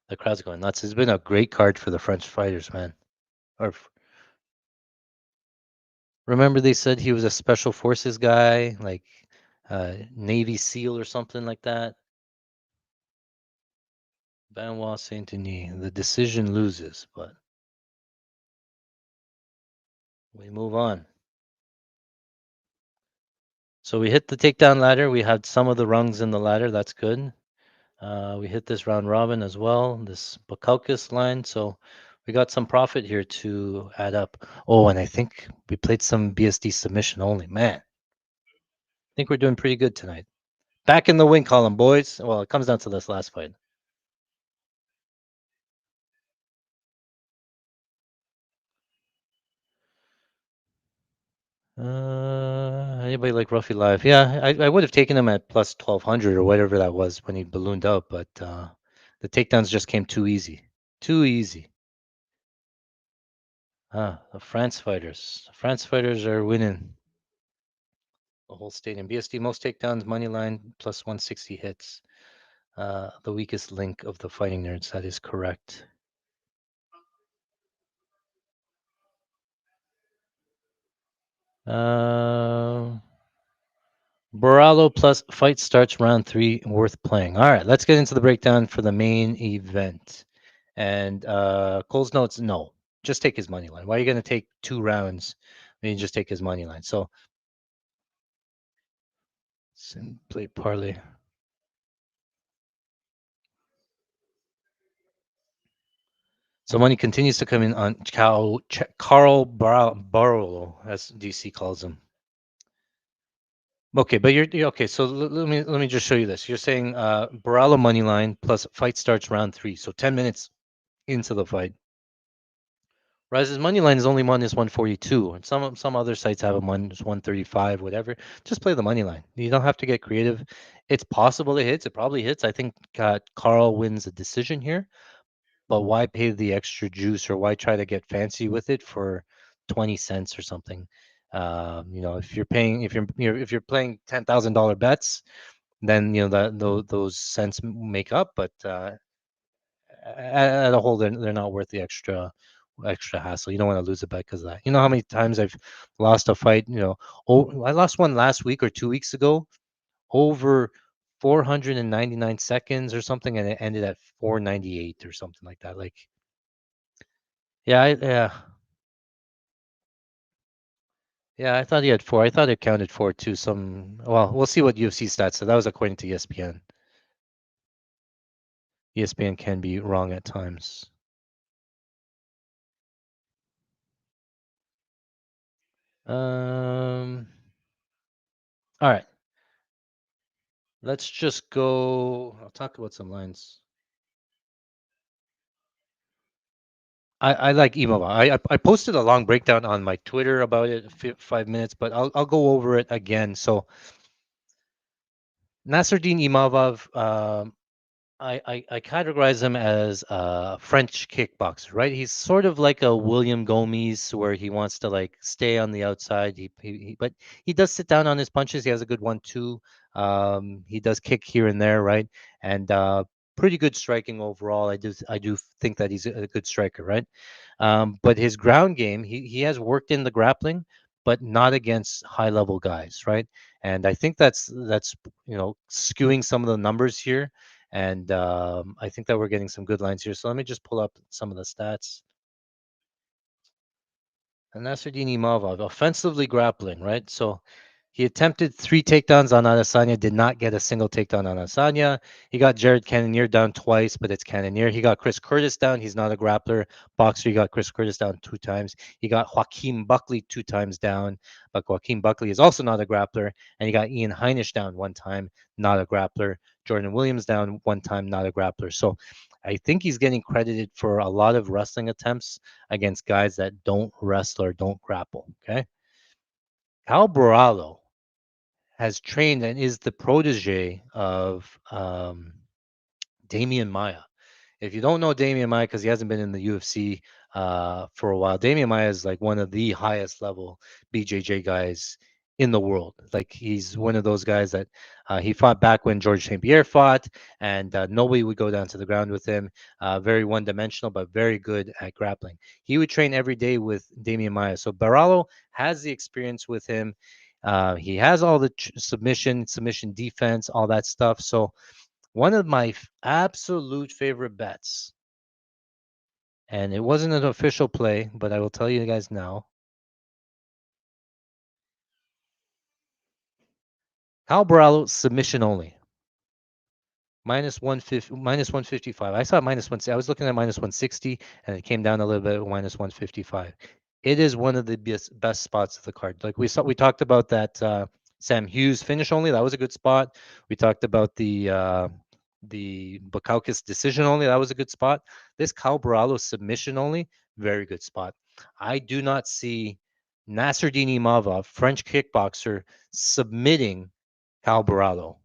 The crowd's going nuts. It's been a great card for the French fighters, man. Or remember they said he was a special forces guy, like Navy SEAL or something like that. Benoit Saint Denis. The decision loses, but we move on. So we hit the takedown ladder. We had some of the rungs in the ladder. That's good. We hit this round robin as well, this Bukowskis line. So we got some profit here to add up. Oh, and I think we played some BSD submission only. Man, I think we're doing pretty good tonight. Back in the win column, boys. Well, it comes down to this last fight. Anybody like Ruffy Live? Yeah, I would have taken him at plus 1200 or whatever that was when he ballooned out, but the takedowns just came too easy. Too easy. The France fighters. The France fighters are winning the whole stadium. BSD most takedowns, money line, plus 160 hits. The weakest link of the fighting nerds. That is correct. Uh, Borralho plus fight starts round three, worth playing. All right, let's get into the breakdown for the main event. And Cole's notes, no, just take his money line. Why are you going to take 2 rounds when you just take his money line? So, play parlay. So money continues to come in on Carl Barlow, as DC calls him. Okay, but you're okay. So let me just show you this. You're saying Borralho money line plus fight starts round three, so 10 minutes into the fight. Rise's money line is only minus 142, and some other sites have a minus 135, whatever. Just play the money line. You don't have to get creative. It's possible it hits. It probably hits. I think Carl wins a decision here, but why pay the extra juice or why try to get fancy with it for 20 cents or something? If you're paying, if you're playing $10,000 bets, then those cents make up. But at a whole, they're not worth the extra hassle. You don't want to lose a bet because of that. You know how many times I've lost a fight? I lost one last week or 2 weeks ago over 499 seconds or something, and it ended at 498 or something like that. Like, yeah. Yeah, I thought he had four. I thought it counted four too. Well, we'll see what UFC stats. So that was according to ESPN. ESPN can be wrong at times. Um. All right. Let's just go. I'll talk about some lines. I like Imavov. I posted a long breakdown on my Twitter about it, 5 minutes, but I'll go over it again. So Nassourdine Imavov. I categorize him as a French kickboxer, right? He's sort of like a William Gomez, where he wants to like stay on the outside. But he does sit down on his punches. He has a good one too. He does kick here and there, right? And pretty good striking overall. I do think that he's a good striker, right? But his ground game, he has worked in the grappling, but not against high level guys, right? And I think that's skewing some of the numbers here, and I think that we're getting some good lines here. So let me just pull up some of the stats. And Nassourdine Imavov, offensively grappling, right? So he attempted 3 takedowns on Adesanya, did not get a single takedown on Adesanya. He got Jared Cannonier down twice, but it's Cannonier. He got Chris Curtis down. He's not a grappler. Boxer, he got Chris Curtis down 2 times. He got Joaquin Buckley 2 times down, but Joaquin Buckley is also not a grappler. And he got Ian Heinisch down 1 time, not a grappler. Jordan Williams down 1 time, not a grappler. So I think he's getting credited for a lot of wrestling attempts against guys that don't wrestle or don't grapple. Okay. Cal Borralho has trained and is the protege of Damian Maya. If you don't know Damian Maya because he hasn't been in the UFC for a while, Damian Maya is like one of the highest level BJJ guys in the world. Like he's one of those guys that he fought back when George St. Pierre fought, and nobody would go down to the ground with him. Very one dimensional, but very good at grappling. He would train every day with Damian Maya. So Baralo has the experience with him. He has all the submission defense, all that stuff. So one of my absolute favorite bets, and it wasn't an official play, but I will tell you guys now. Kyle Borrallo submission only. -150, -155. I saw -1. I was looking at -160, and it came down a little bit at -155. It is one of the best spots of the card. Like we talked about that Sam Hughes finish only. That was a good spot. We talked about the Bukowskis decision only. That was a good spot. This Kyle Borrallo submission only, very good spot. I do not see Nassourdine Imavov, French kickboxer, submitting Kyle Borrallo.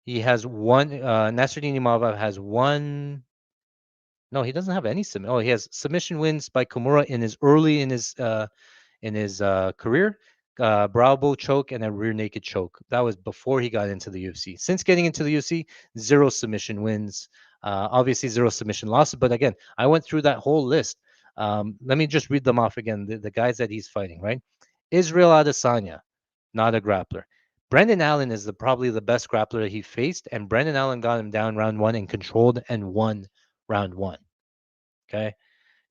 He has one. Nasruddin Imavov has one. No, he doesn't have any submission. Oh, he has submission wins by Kimura in his early in his career. Brow bow choke and a rear naked choke. That was before he got into the UFC. Since getting into the UFC, zero submission wins. Obviously, zero submission losses. But again, I went through that whole list. Let me just read them off again. The guys that he's fighting, right? Israel Adesanya, not a grappler. Brendan Allen is probably the best grappler that he faced, and Brendan Allen got him down round one and controlled and won round one. Okay.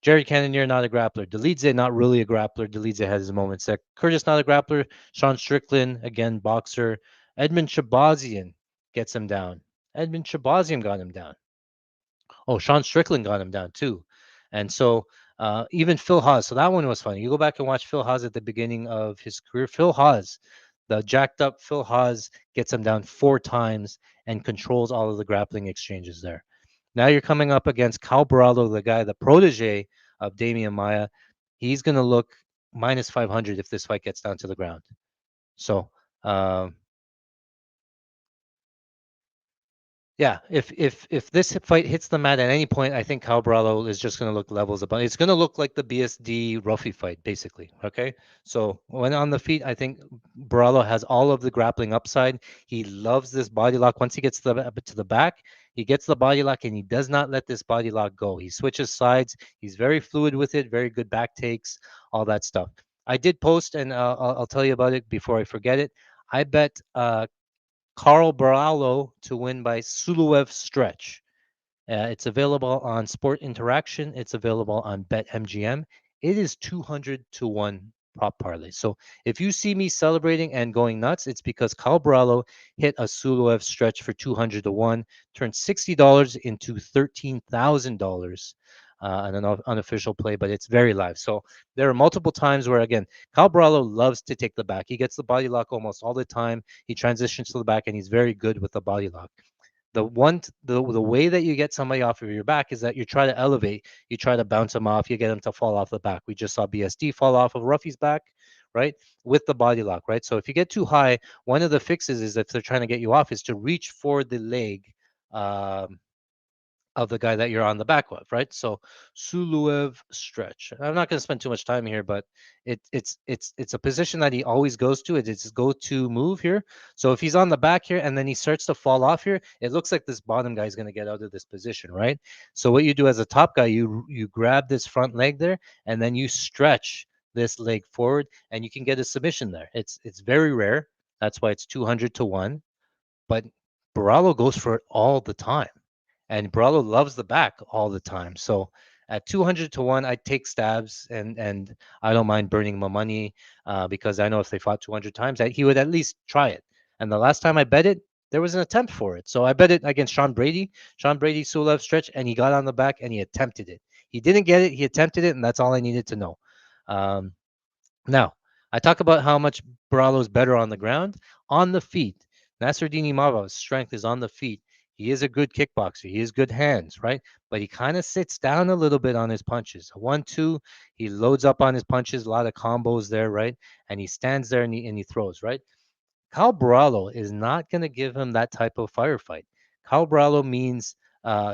Jared Cannonier, not a grappler. Delidze, not really a grappler. Delidze has his moments. Curtis, not a grappler. Sean Strickland, again, boxer. Edmund Shabazian gets him down. Edmund Shabazian got him down. Oh, Sean Strickland got him down too. And so even Phil Haas. So that one was funny. You go back and watch Phil Haas at the beginning of his career. Phil Haas, the jacked up Phil Haas, gets him down 4 times and controls all of the grappling exchanges there. Now you're coming up against Cal Borrallo, the guy, the protege of Damian Maya. He's going to look -500 if this fight gets down to the ground. So yeah, if this fight hits the mat at any point, I think Kyle Borrallo is just going to look levels above. It's going to look like the BSD Ruffy fight, basically. Okay, so when on the feet, I think Borrallo has all of the grappling upside. He loves this body lock. Once he gets to the back, he gets the body lock, and he does not let this body lock go. He switches sides. He's very fluid with it. Very good back takes, all that stuff. I did post, and I'll tell you about it before I forget it. I bet Carl Borrallo to win by Suluev stretch. It's available on Sport Interaction. It's available on BetMGM. It is 200 to 1 prop parlay. So if you see me celebrating and going nuts, it's because Carl Borrallo hit a Suluev stretch for 200 to 1, turned $60 into $13,000 on an unofficial play, but it's very live. So there are multiple times where, again, Kyle Borrallo loves to take the back. He gets the body lock almost all the time. He transitions to the back, and he's very good with the body lock. The way that you get somebody off of your back is that you try to elevate, you try to bounce them off, you get them to fall off the back. We just saw BSD fall off of Ruffy's back, right? With the body lock, right? So if you get too high, one of the fixes is if they're trying to get you off is to reach for the leg um, of the guy that you're on the back of, right? So Suluev stretch. I'm not going to spend too much time here, but it's a position that he always goes to. It's his go-to move here. So if he's on the back here and then he starts to fall off here, it looks like this bottom guy is going to get out of this position, right? So what you do as a top guy, you grab this front leg there and then you stretch this leg forward and you can get a submission there. It's very rare. That's why it's 200 to 1, but Borralho goes for it all the time. And Borralho loves the back all the time. So at 200 to 1, I take stabs and I don't mind burning my money because I know if they fought 200 times, that he would at least try it. And the last time I bet it, there was an attempt for it. So I bet it against Sean Brady, Sulev stretch, and he got on the back and he attempted it. He didn't get it, he attempted it, and that's all I needed to know. Um, Now, I talk about how much Borralho is better on the ground. On the feet, Nassourdine Imavov's strength is on the feet. He is a good kickboxer. He has good hands, right? But he kind of sits down a little bit on his punches. 1-2, he loads up on his punches, a lot of combos there, right? And he stands there and he throws, right? Kyle Borralho is not going to give him that type of firefight. Kyle Borralho means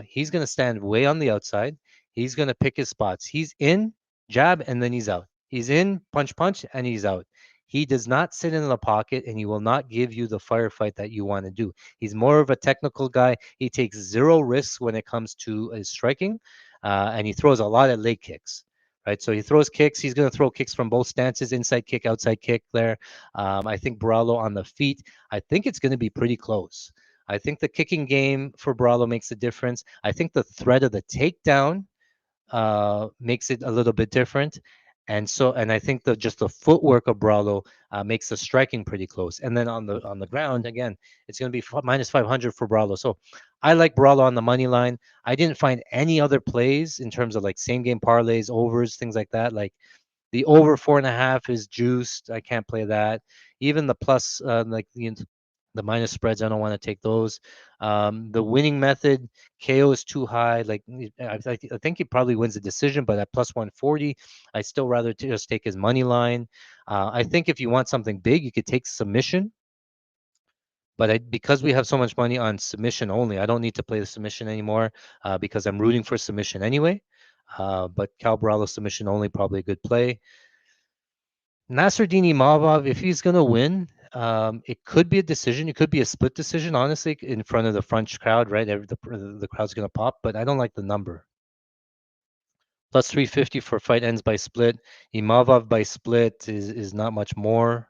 he's going to stand way on the outside. He's going to pick his spots. He's in, jab, and then he's out. He's in, punch, punch, and he's out. He does not sit in the pocket and he will not give you the firefight that you want to do. He's more of a technical guy. He takes zero risks when it comes to his striking, and he throws a lot of leg kicks. Right, so he throws kicks. He's going to throw kicks from both stances, inside kick, outside kick there. I think Borralho on the feet, I think it's going to be pretty close. I think the kicking game for Borralho makes a difference. I think the threat of the takedown makes it a little bit different. And I think that just the footwork of Borralho makes the striking pretty close. And then on the ground, again, it's going to be minus 500 for Borralho. So I like Borralho on the money line. I didn't find any other plays in terms of like same game parlays, overs, things like that. Like the over 4.5 is juiced. I can't play that. Even the plus, like the minus spreads, I don't want to take those. The winning method, KO is too high. Like I think he probably wins the decision, but at plus 140, I still rather just take his money line. I think if you want something big, you could take submission. But because we have so much money on submission only, I don't need to play the submission anymore because I'm rooting for submission anyway. But Cal Borralho submission only, probably a good play. Nassourdine Imavov, if he's going to win, it could be a decision. It could be a split decision, honestly, in front of the French crowd, right? The crowd's going to pop, but I don't like the number. Plus 350 for fight ends by split. Imavov by split is not much more.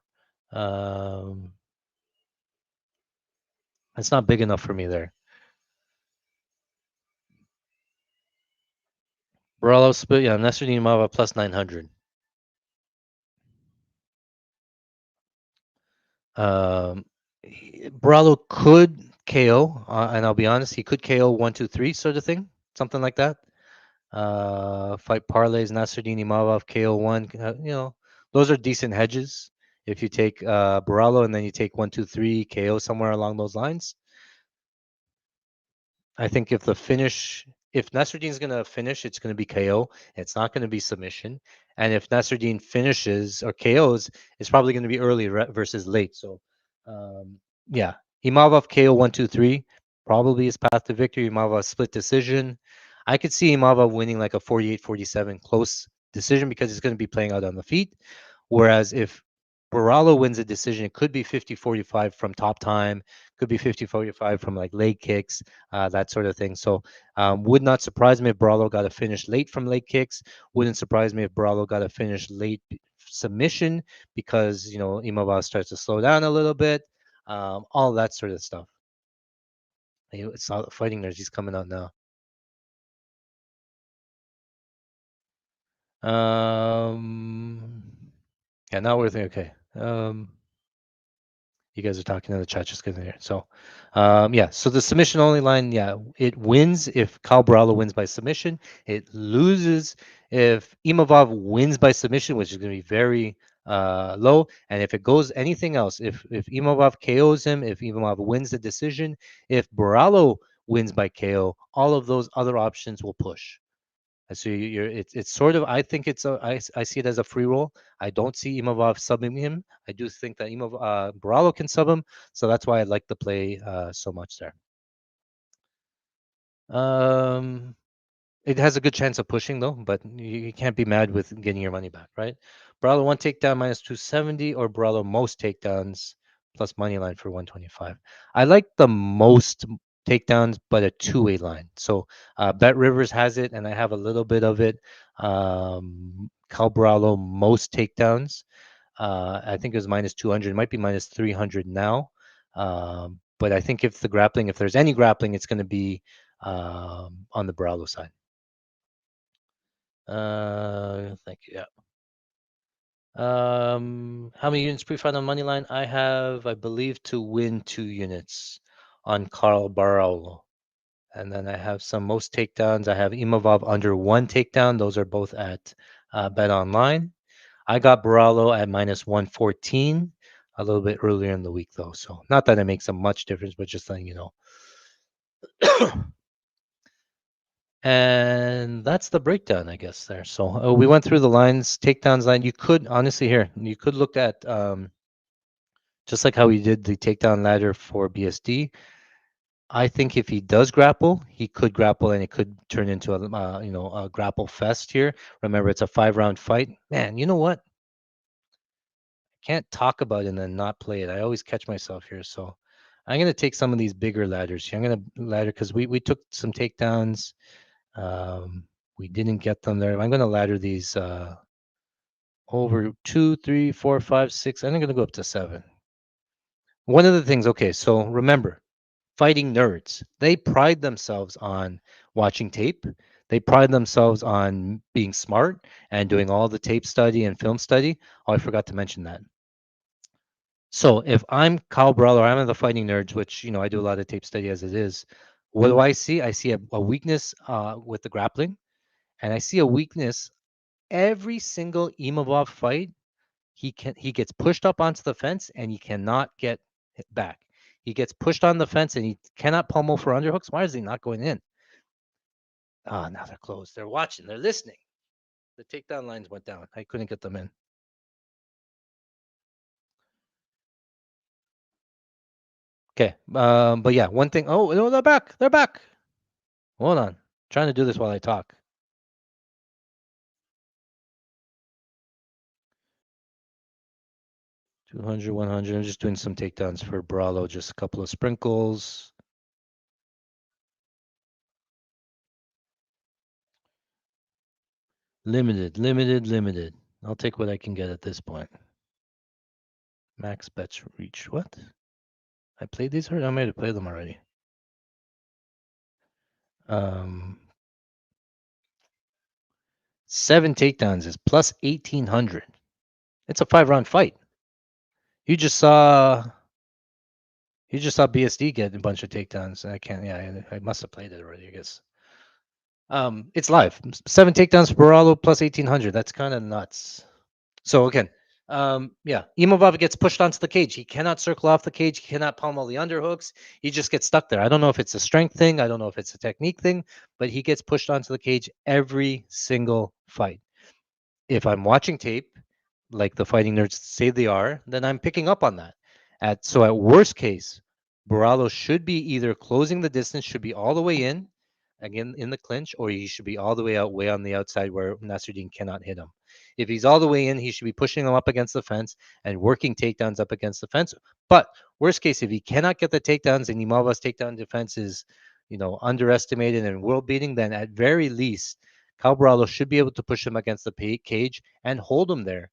It's not big enough for me there. Borralho split, yeah, Nassourdine Imavov plus 900. Um, Borralho could KO, and I'll be honest, he could KO 1-2-3 sort of thing, something like that. Fight parlays, Nassourdine Imavov, KO1. Those are decent hedges. If you take Borralho and then you take 1-2-3 KO somewhere along those lines, I think if Nassourdine's going to finish, it's going to be KO. It's not going to be submission. And if Nassourdine finishes or KOs, it's probably going to be early versus late. So, yeah, Imavov KO 1-2-3 probably his path to victory. Imavov split decision. I could see Imavov winning like a 48-47 close decision because it's going to be playing out on the feet. Whereas if Borralho wins a decision, it could be 50-45 from top time, could be 50-45 from like leg kicks, that sort of thing. So would not surprise me if Borralho got a finish late from leg kicks. Wouldn't surprise me if Borralho got a finish late submission because, Imavov starts to slow down a little bit, all that sort of stuff. It's not fighting nerds. He's coming out now. Yeah, now we're thinking, okay. You guys are talking in the chat, just getting there. So, yeah. So the submission only line, yeah, it wins if Kyle Borralho wins by submission. It loses if Imavov wins by submission, which is going to be very low. And if it goes anything else, if Imavov KOs him, if Imavov wins the decision, if Borralho wins by KO, all of those other options will push. So it's sort of, I think I see it as a free roll. I don't see Imavov subbing him. I do think that Borralho can sub him, so that's why I like the play so much there. Um, it has a good chance of pushing though, but you can't be mad with getting your money back, right? Borralho one takedown minus 270 or Borralho most takedowns plus money line for 125. I like the most takedowns, but a two-way line. So Bet Rivers has it, and I have a little bit of it. Cal Borralho most takedowns. I think it was minus 200. It might be minus 300 now. But I think if there's any grappling, it's going to be on the Borralho side. Thank you. Yeah. How many units pre-fight on money line? I have, I believe, to win 2 units on Carl Borralho. And then I have some most takedowns. I have Imavov under 1 takedown. Those are both at Bet Online. I got Borralho at minus 114 a little bit earlier in the week, though. So not that it makes a much difference, but just letting you know. And that's the breakdown, I guess, there. So we went through the lines, takedowns line. You could honestly you could look at just like how we did the takedown ladder for BSD. I think if he does grapple, he could grapple, and it could turn into a grapple fest here. Remember, it's a 5-round fight. Man, you know what? Can't talk about it and then not play it. I always catch myself here. So I'm gonna take some of these bigger ladders here. I'm gonna ladder because we took some takedowns. We didn't get them there. I'm gonna ladder these over 2, 3, 4, 5, 6. I'm gonna go up to 7. One of the things, okay, so remember, fighting nerds, they pride themselves on watching tape. They pride themselves on being smart and doing all the tape study and film study. Oh, I forgot to mention that. So if I'm Kyle Borralho or I'm in the fighting nerds, which I do a lot of tape study as it is, what do I see? I see a weakness with the grappling, and I see a weakness every single Imavov fight. He gets pushed up onto the fence and he cannot get hit back. He gets pushed on the fence and he cannot pummel for underhooks. Why is he not going in? Ah, now they're closed. They're watching. They're listening. The takedown lines went down. I couldn't get them in. Okay. But yeah, one thing. Oh, no, they're back. They're back. Hold on. Trying to do this while I talk. 200, 100. I'm just doing some takedowns for Borralho. Just a couple of sprinkles. Limited, limited, limited. I'll take what I can get at this point. Max bets reach. What? I played these already? I might have played them already. Um, 7 takedowns is plus 1,800. It's a 5-round fight. You just saw BSD get a bunch of takedowns. I can't. Yeah, I must have played it already. I guess. It's live. 7 takedowns for Borralho plus 1,800. That's kind of nuts. So again, yeah, Imavov gets pushed onto the cage. He cannot circle off the cage. He cannot pummel the underhooks. He just gets stuck there. I don't know if it's a strength thing. I don't know if it's a technique thing, but he gets pushed onto the cage every single fight. If I'm watching tape, like the fighting nerds say they are, then I'm picking up on that. At worst case, Borralho should be either closing the distance, should be all the way in, again in the clinch, or he should be all the way out, way on the outside where Nassourdine cannot hit him. If he's all the way in, he should be pushing him up against the fence and working takedowns up against the fence. But worst case, if he cannot get the takedowns and Imavov's takedown defense is, underestimated and world beating, then at very least Cal Borralho should be able to push him against the cage and hold him there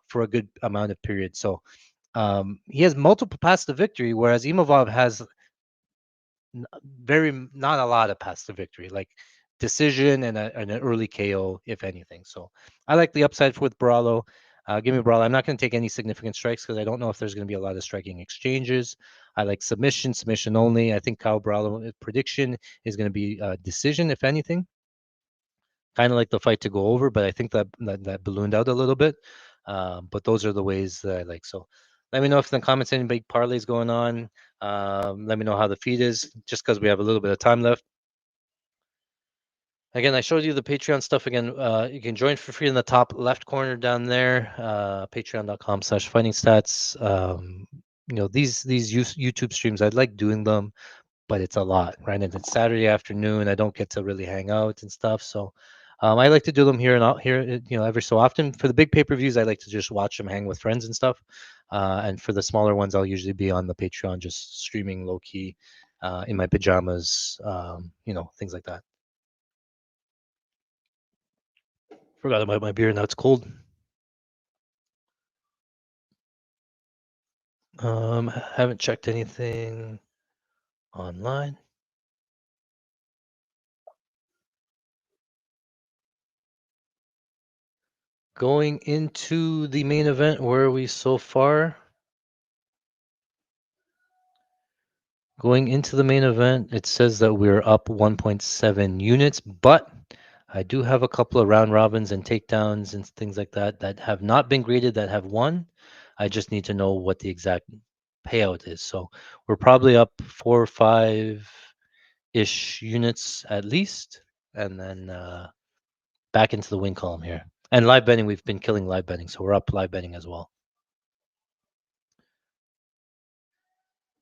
for a good amount of period. So he has multiple paths to victory, whereas Imavov has not a lot of paths to victory, like decision and an early KO, if anything. So I like the upside with Borralho. Give me Borralho. I'm not going to take any significant strikes because I don't know if there's going to be a lot of striking exchanges. I like submission only. I think Kyle Borralho prediction is going to be decision, if anything. Kind of like the fight to go over, but I think that ballooned out a little bit. But those are the ways that I like. So let me know if in the comments any big parlays going on. Let me know how the feed is, just because we have a little bit of time left. Again, I showed you the Patreon stuff again. You can join for free in the top left corner down there, patreon.com/fighting stats. These YouTube streams, I like doing them, but it's a lot, right? And it's Saturday afternoon. I don't get to really hang out and stuff. So I like to do them here and out here, every so often. For the big pay-per-views, I like to just watch them, hang with friends and stuff. And for the smaller ones, I'll usually be on the Patreon, just streaming low key, in my pajamas, things like that. Forgot about my beer. Now it's cold. Haven't checked anything online. Going into the main event, where are we so far? Going into the main event, it says that we're up 1.7 units, but I do have a couple of round robins and takedowns and things like that that have not been graded that have won. I just need to know what the exact payout is. So we're probably up 4 or 5-ish units at least, and then back into the win column here. And live betting, we've been killing live betting, so we're up live betting as well.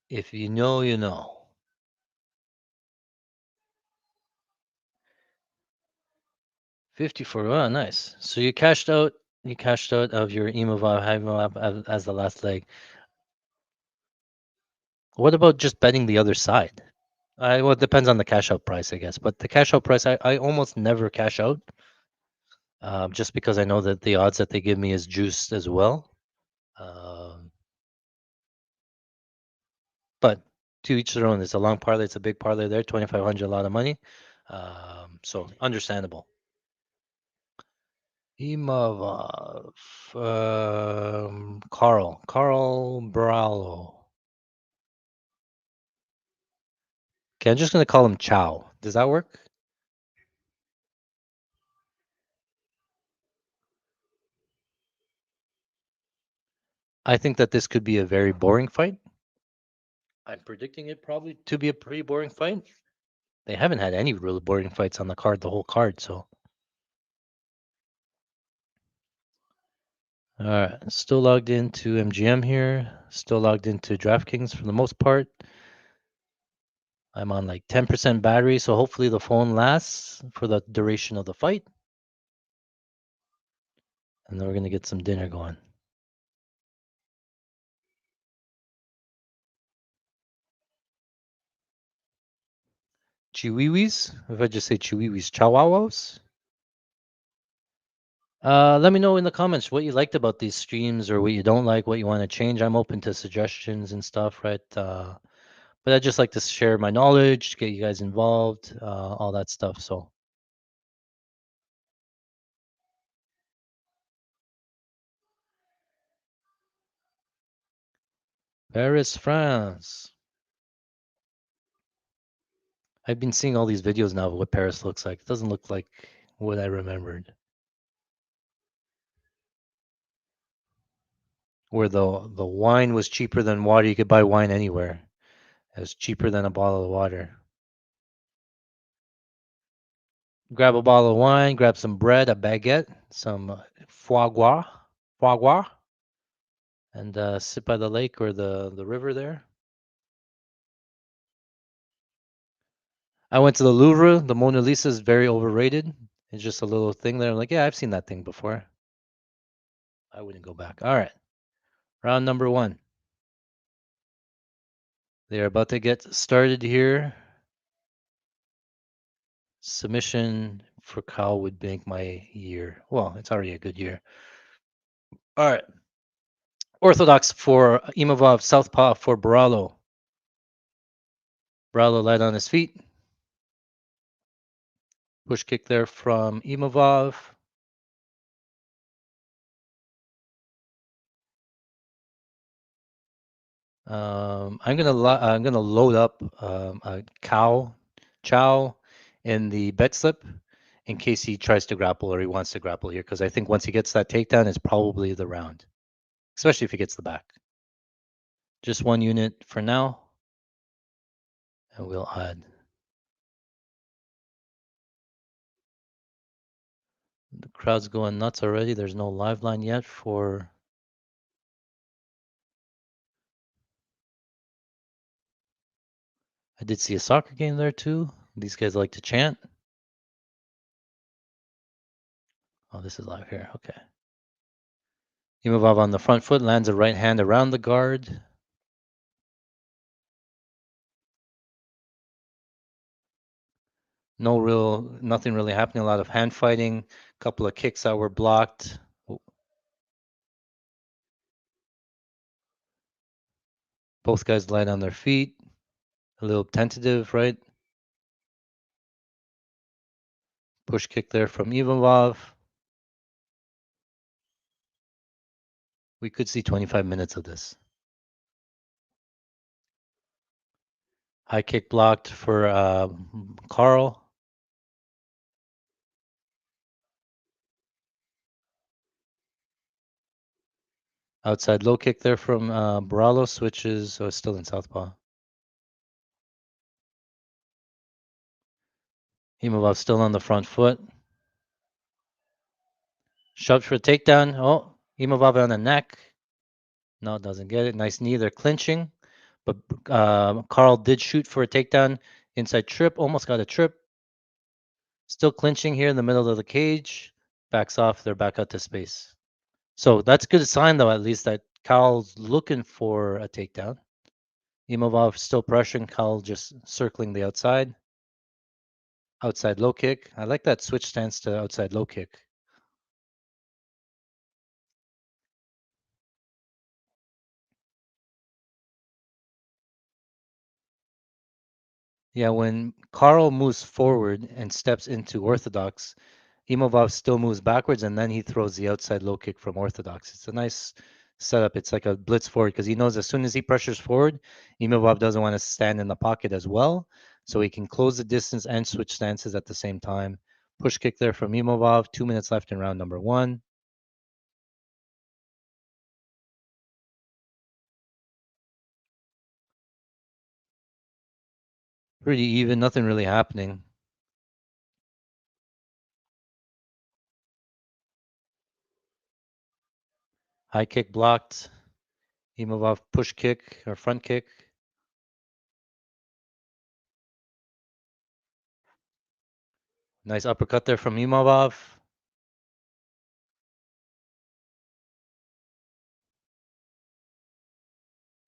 If you know, you know. 54. Oh, nice. So you cashed out. You cashed out of your Imavov as the last leg. What about just betting the other side? Well, it depends on the cash out price, I guess. But the cash out price, I almost never cash out, just because I know that the odds that they give me is juiced as well. Um, but to each their own. It's a long parlay. It's a big parlay there. 2,500, a lot of money. So understandable. Imavov, Carl Borralho. Okay, I'm just gonna call him Chow. Does that work? I think that this could be a very boring fight. I'm predicting it probably to be a pretty boring fight. They haven't had any really boring fights on the card, the whole card. So, all right, still logged into MGM here. Still logged into DraftKings for the most part. I'm on like 10% battery, so hopefully the phone lasts for the duration of the fight. And then we're gonna get some dinner going. Chihuihuis? If I just say chihuihuis, chihuahuas? Let me know in the comments what you liked about these streams or what you don't like, what you want to change. I'm open to suggestions and stuff, right? But I just like to share my knowledge, get you guys involved, all that stuff. So, Paris, France. I've been seeing all these videos now of what Paris looks like. It doesn't look like what I remembered. Where the wine was cheaper than water. You could buy wine anywhere. It was cheaper than a bottle of water. Grab a bottle of wine, grab some bread, a baguette, some foie gras, and sit by the lake or the river there. I went to the Louvre. The Mona Lisa is very overrated. It's just a little thing there. I'm like, yeah, I've seen that thing before. I wouldn't go back. All right, round number 1. They're about to get started here. Submission for Caio would make my year. Well, it's already a good year. All right. Orthodox for Imavov, Southpaw for Borralho. Borralho light on his feet. Push kick there from Imavov. I'm gonna load up a Chow in the bet slip in case he tries to grapple or he wants to grapple here, because I think once he gets that takedown, it's probably the round, especially if he gets the back. Just 1 unit for now, and we'll add. The crowd's going nuts already. There's no live line yet for. I did see a soccer game there too. These guys like to chant. Oh, this is live here. Okay. Imavov on the front foot lands a right hand around the guard. Nothing really happening. A lot of hand fighting. Couple of kicks that were blocked. Both guys light on their feet. A little tentative, right? Push kick there from Imavov. We could see 25 minutes of this. High kick blocked for Carl. Outside low kick there from Borralho. Switches. Oh, still in southpaw. Imavov still on the front foot. Shoved for a takedown. Oh, Imavov on the neck. No, doesn't get it. Nice knee. They're clinching. But Carl did shoot for a takedown. Inside trip. Almost got a trip. Still clinching here in the middle of the cage. Backs off. They're back out to space. So that's a good sign, though, at least that Carl's looking for a takedown. Imavov still pressuring. Carl just circling the outside. Outside low kick. I like that switch stance to outside low kick. Yeah, when Carl moves forward and steps into orthodox, Imavov still moves backwards and then he throws the outside low kick from orthodox. It's a nice setup. It's like a blitz forward because he knows as soon as he pressures forward, Imavov doesn't want to stand in the pocket as well. So he can close the distance and switch stances at the same time. Push kick there from Imavov. 2 minutes left in round number one. Pretty even, nothing really happening. High kick blocked. Imavov push kick or front kick. Nice uppercut there from Imavov.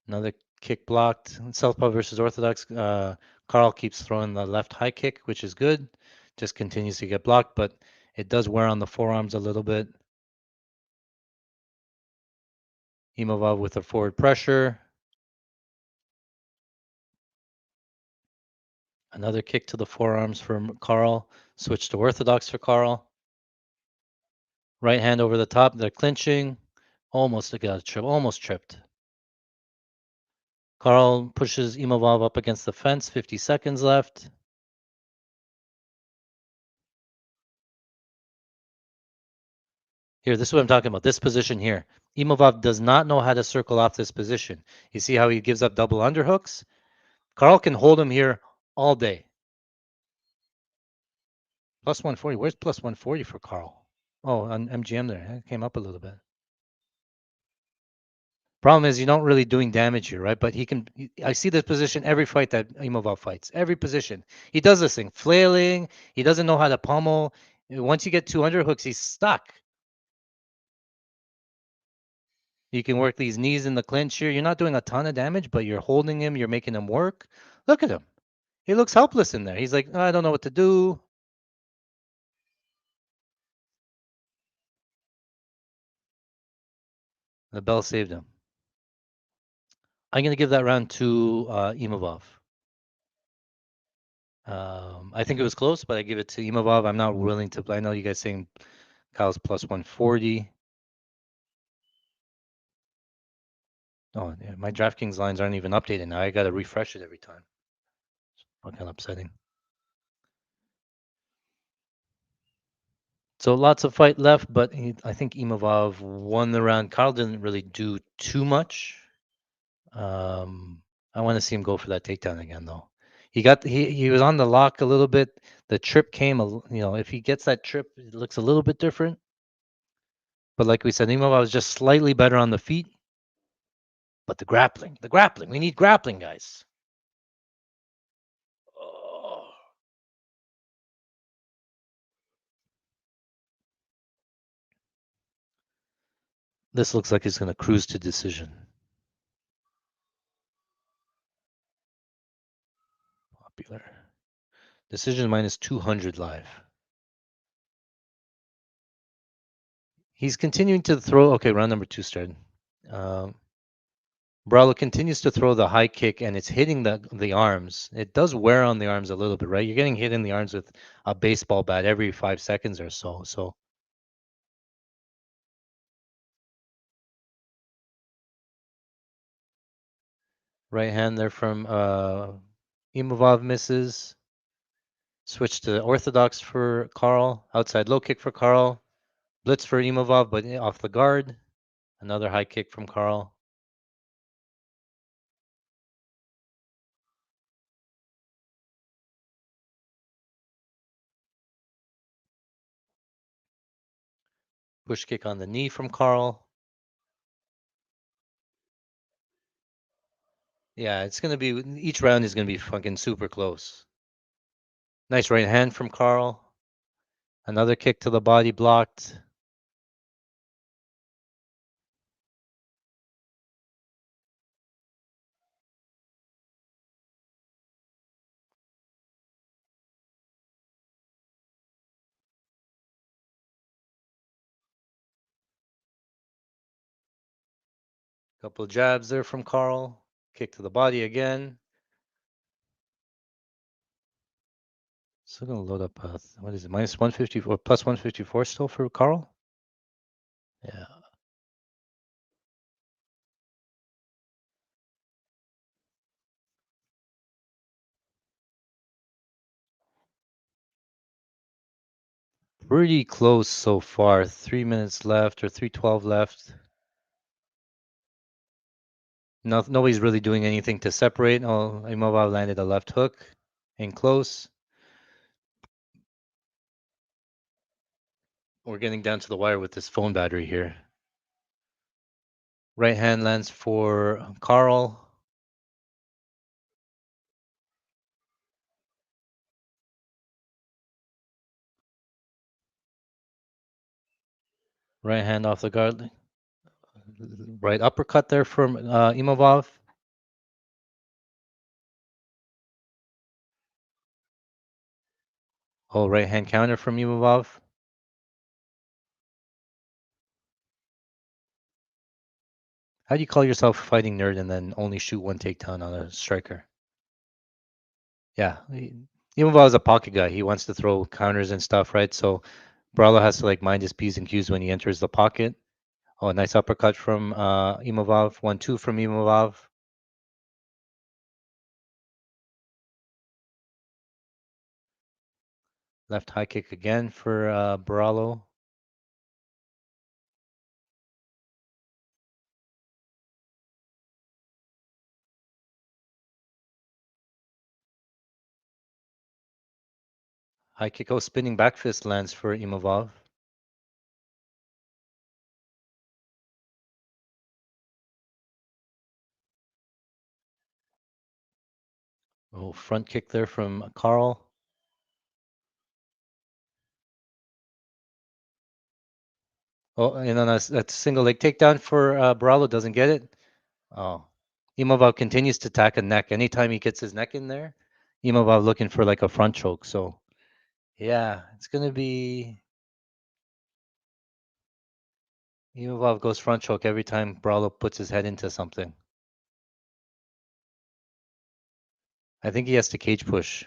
Another kick blocked. Southpaw versus orthodox. Carl keeps throwing the left high kick, which is good. Just continues to get blocked, but it does wear on the forearms a little bit. Imavov with a forward pressure. Another kick to the forearms from Carl. Switch to orthodox for Carl. Right hand over the top. They're clinching. Almost got a trip. Almost tripped. Carl pushes Imavov up against the fence. 50 seconds left. Here, this is what I'm talking about. This position here. Imavov does not know how to circle off this position. You see how he gives up double underhooks? Carl can hold him here all day. Plus 140. Where's plus 140 for Carl? Oh, on MGM there. It came up a little bit. Problem is, you're not really doing damage here, right? But he can. I see this position every fight that Imavov fights. Every position. He does this thing. Flailing. He doesn't know how to pummel. Once you get two underhooks, he's stuck. You can work these knees in the clinch here. You're not doing a ton of damage, but you're holding him. You're making him work. Look at him. He looks helpless in there. He's like, I don't know what to do. The bell saved him. I'm going to give that round to Imavov. I think it was close, but I give it to Imavov. I'm not willing to. I know you guys saying Kyle's plus 140. Oh, yeah, my DraftKings lines aren't even updated now. I got to refresh it every time. It's fucking upsetting. So lots of fight left, but I think Imavov won the round. Carl didn't really do too much. I want to see him go for that takedown again, though. He was on the lock a little bit. The trip came, if he gets that trip, it looks a little bit different. But like we said, Imavov was just slightly better on the feet. But the grappling, we need grappling, guys. This looks like it's going to cruise to decision. Popular. Decision minus 200 live. He's continuing to throw. Okay, round number 2 started. Um, Borralho continues to throw the high kick, and it's hitting the arms. It does wear on the arms a little bit, right? You're getting hit in the arms with a baseball bat every 5 seconds or so. So right hand there from Imavov misses. Switch to orthodox for Carl. Outside low kick for Carl. Blitz for Imavov, but off the guard. Another high kick from Carl. Push kick on the knee from Carl. Yeah, it's gonna be each round is gonna be fucking super close. Nice right hand from Carl. Another kick to the body blocked. Couple jabs there from Carl. Kick to the body again. Still gonna load up. What is it? Minus 154, plus 154 still for Carl. Yeah. Pretty close so far. 3 minutes left or 3:12 left. Nobody's really doing anything to separate. Oh, Imavov landed a left hook in close. We're getting down to the wire with this phone battery here. Right hand lands for Carl. Right hand off the guard. Right uppercut there from Imavov. Oh, right hand counter from Imavov. How do you call yourself a fighting nerd and then only shoot one takedown on a striker? Yeah. Imavov is a pocket guy. He wants to throw counters and stuff, right? So Borralho has to like mind his P's and Q's when he enters the pocket. Oh, a nice uppercut from Imavov. 1-2 from Imavov. Left high kick again for Borralho. High kick, oh, spinning back fist lands for Imavov. Oh, front kick there from Carl. Oh, and then a single leg takedown for Borralho, doesn't get it. Oh, Imavov continues to attack a neck. Anytime he gets his neck in there, Imavov looking for like a front choke. So, yeah, it's going to be Imavov goes front choke every time Borralho puts his head into something. I think he has to cage push.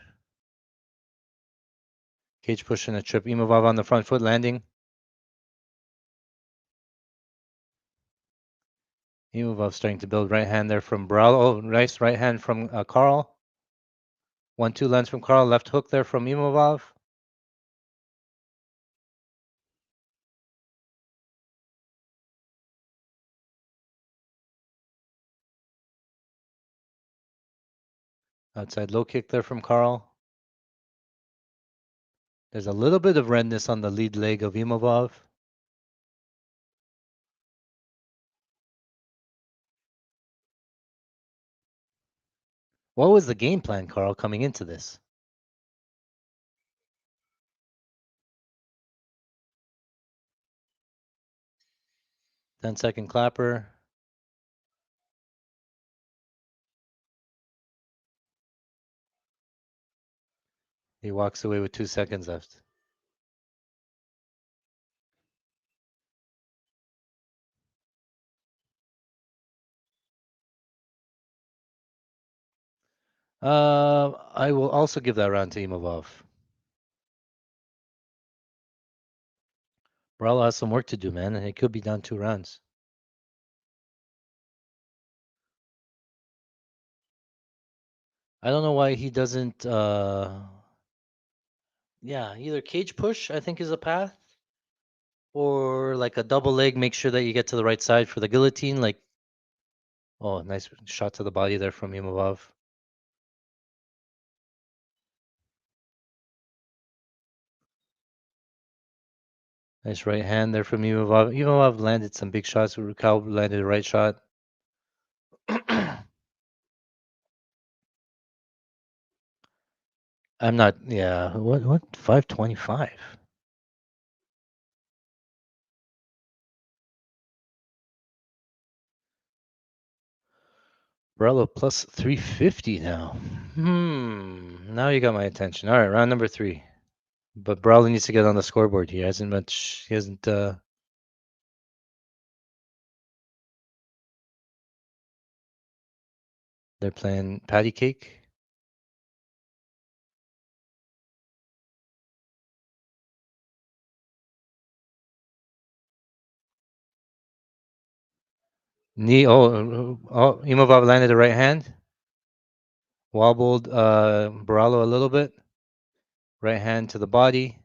Cage push and a trip. Imavov on the front foot landing. Imavov starting to build right hand there from Borralho. Oh, nice right hand from Carl. 1-2 lands from Carl. Left hook there from Imavov. Outside low kick there from Carl. There's a little bit of redness on the lead leg of Imavov. What was the game plan, Carl, coming into this? 10-second clapper. He walks away with 2 seconds left. I will also give that round to Imavov. Borralho has some work to do, man, and it could be down 2 rounds. I don't know why he doesn't. Yeah, either cage push, I think, is a path, or like a double leg. Make sure that you get to the right side for the guillotine. Like, oh, nice shot to the body there from Imavov. Nice right hand there from Imavov. Imavov landed some big shots. Caio landed the right shot. I'm not. Yeah. What? 525. Borralho plus 350 now. Now you got my attention. All right, round number 3. But Borralho needs to get on the scoreboard here. Hasn't much. He hasn't. They're playing patty cake. Knee. Oh, Imavov landed the right hand. Wobbled Borralho a little bit. Right hand to the body.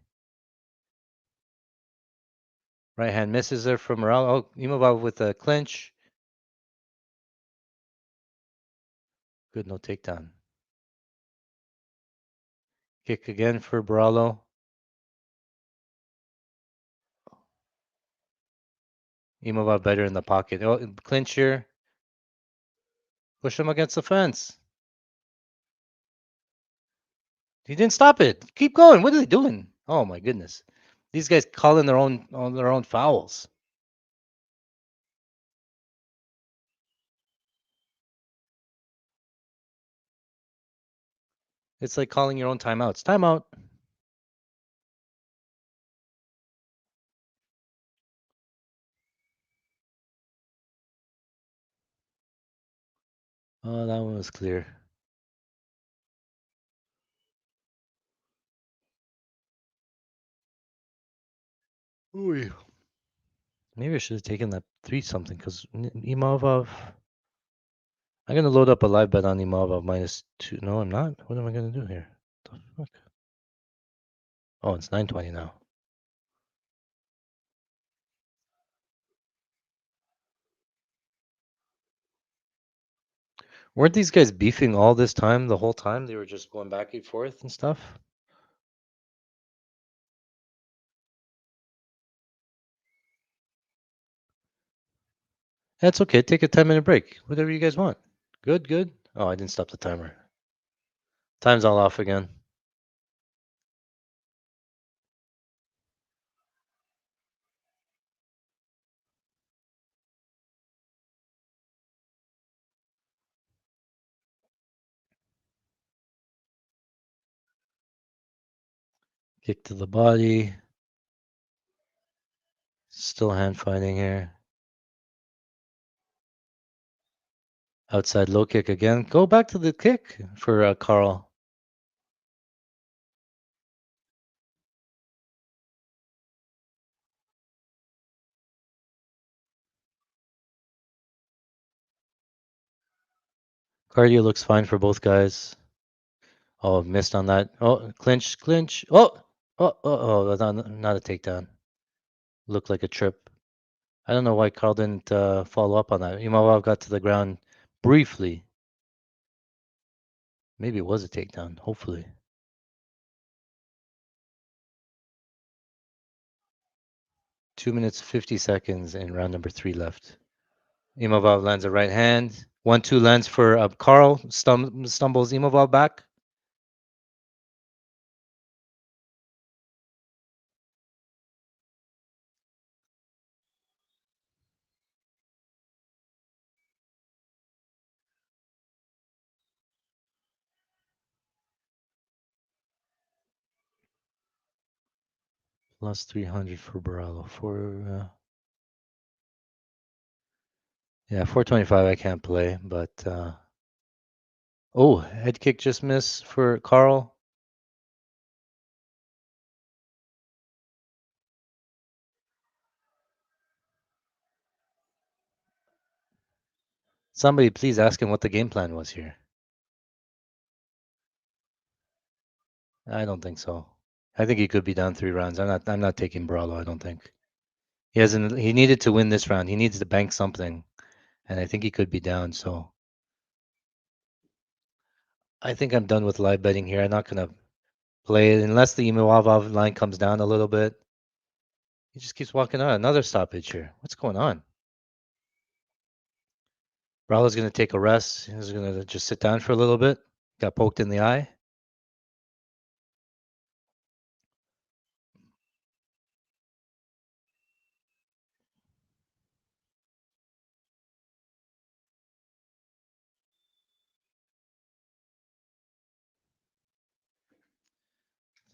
Right hand misses there from Borralho. Oh, Imavov with a clinch. Good, no takedown. Kick again for Borralho. Imavov better in the pocket. Oh, clinch here. Push him against the fence. He didn't stop it. Keep going. What are they doing? Oh my goodness. These guys calling their own fouls. It's like calling your own timeouts. Timeout. Oh, that one was clear. Ooh. Maybe I should have taken that 3 something because Imavov. I'm gonna load up a live bet on Imavov -2. No, I'm not. What am I gonna do here? The fuck? Oh, it's 920 now. Weren't these guys beefing all this time? The whole time they were just going back and forth and stuff. That's okay. Take a 10-minute break. Whatever you guys want. Good, good. Oh, I didn't stop the timer. Time's all off again. Kick to the body. Still hand fighting here. Outside low kick again. Go back to the kick for Carl. Cardio looks fine for both guys. Oh, missed on that. Oh, clinch, clinch. Oh, not a takedown. Looked like a trip. I don't know why Carl didn't follow up on that. Imavov got to the ground briefly. Maybe it was a takedown, hopefully. 2 minutes, 50 seconds in round number 3 left. Imavov lands a right hand. 1-2 lands for Carl. Stumbles Imavov back. Plus 300 for Borralho. Yeah, 425 I can't play, but oh, head kick just missed for Carl. Somebody please ask him what the game plan was here. I don't think so. I think he could be down 3 rounds. I'm not taking Borralho, I don't think. He needed to win this round. He needs to bank something. And I think he could be down, so I think I'm done with live betting here. I'm not gonna play it unless the Imavov line comes down a little bit. He just keeps walking on. Another stoppage here. What's going on? Borralho's gonna take a rest. He's gonna just sit down for a little bit. Got poked in the eye.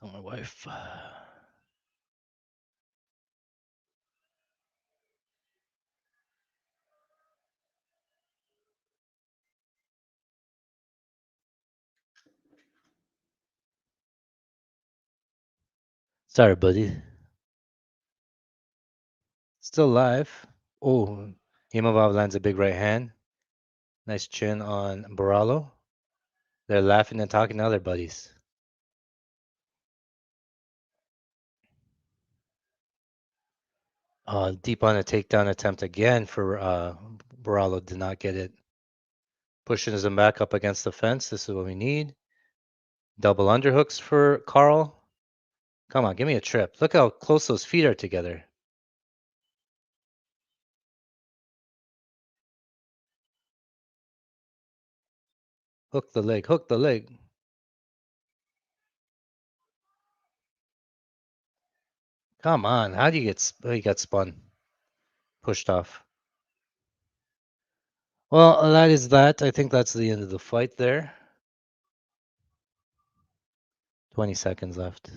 Tell my wife. Sorry, buddy. Still live. Oh, Imavov lands a big right hand. Nice chin on Borralho. They're laughing and talking to other buddies. Deep on a takedown attempt again for Borralho. Did not get it. Pushing him back up against the fence. This is what we need. Double underhooks for Carl. Come on, give me a trip. Look how close those feet are together. Hook the leg. Hook the leg. Come on. How do you get? Oh, he got spun. Pushed off. Well, that is that. I think that's the end of the fight there. 20 seconds left.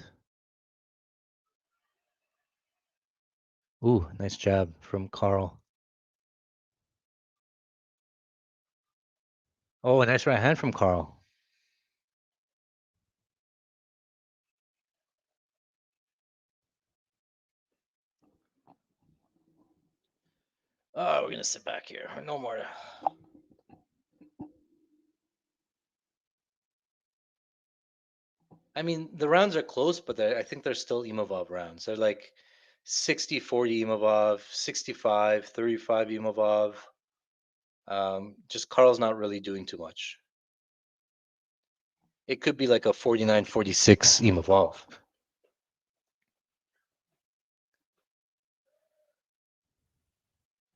Ooh, nice jab from Carl. Oh, a nice right hand from Carl. Oh, we're gonna sit back here. No more. I mean, the rounds are close, but I think they're still Imavov rounds. They're like 60-40 Imavov, 65-35 Imavov. Just Carl's not really doing too much. It could be like a 49-46 Imavov.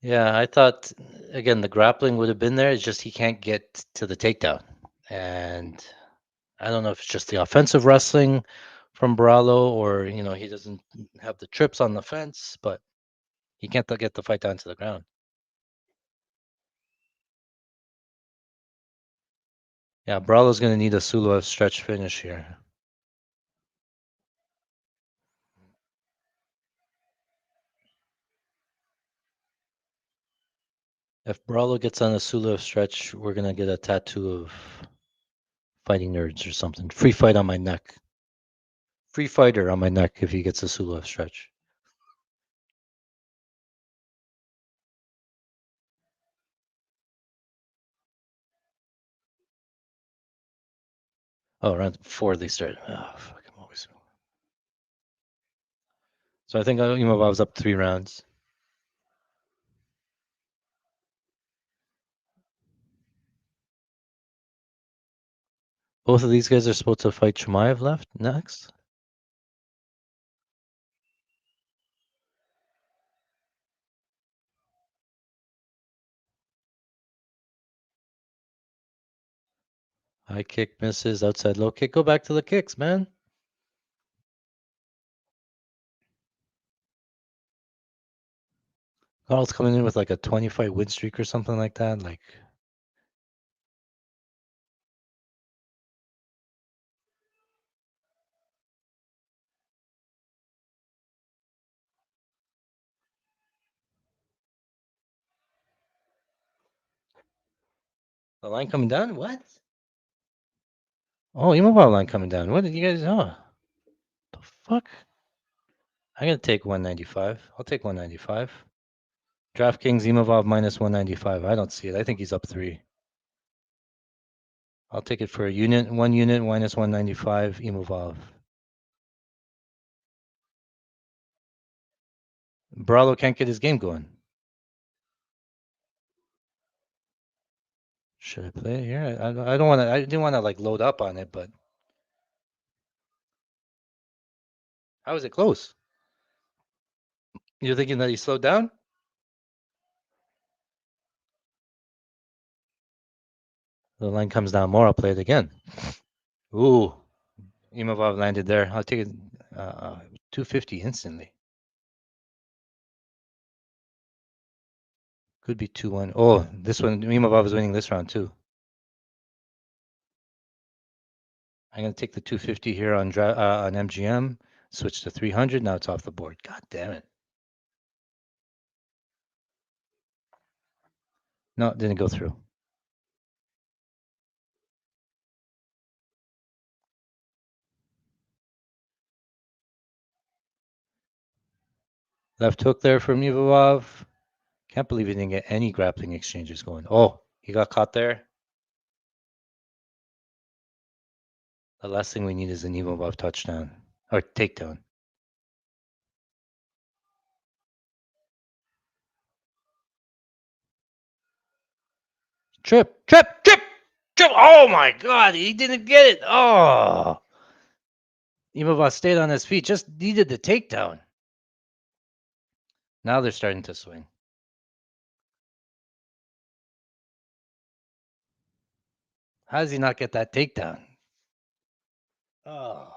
Yeah, I thought again the grappling would have been there. It's just he can't get to the takedown, and I don't know if it's just the offensive wrestling from Borralho, or he doesn't have the trips on the fence, but he can't get the fight down to the ground. Yeah, Borralho's going to need a Suluev stretch finish here. If Borralho gets on a Suluev stretch, we're going to get a tattoo of fighting nerds or something. Free fight on my neck. Free fighter on my neck if he gets a Suluev stretch. Oh, round 4 they start. Oh, fuck, I'm always. So I think Imavov's up 3 rounds. Both of these guys are supposed to fight Chimaev left next. High kick misses, outside low kick. Go back to the kicks, man. Carl's coming in with like a 20-fight win streak or something like that. Like, The line coming down? What? Oh, Imavov line coming down. What did you guys? Oh, the fuck! I gotta take 195. I'll take 195. DraftKings Imavov minus 195. I don't see it. I think he's up 3. I'll take it for a unit, 1 unit, minus 195, Imavov. Borralho can't get his game going. Should I play it here? I don't want to. I didn't want to like load up on it, but how is it close? You're thinking that he slowed down? The line comes down more. I'll play it again. Ooh, Imavov landed there. I'll take it 250 instantly. Could be 2-1. Oh, this one, Imavov is winning this round too. I'm going to take the 250 here on MGM, switch to 300. Now it's off the board. God damn it. No, it didn't go through. Left hook there from Imavov. Can't believe he didn't get any grappling exchanges going. Oh, he got caught there. The last thing we need is an Imavov touchdown or takedown. Trip. Oh my God, he didn't get it. Oh, Imavov stayed on his feet, just needed the takedown. Now they're starting to swing. How does he not get that takedown? Oh.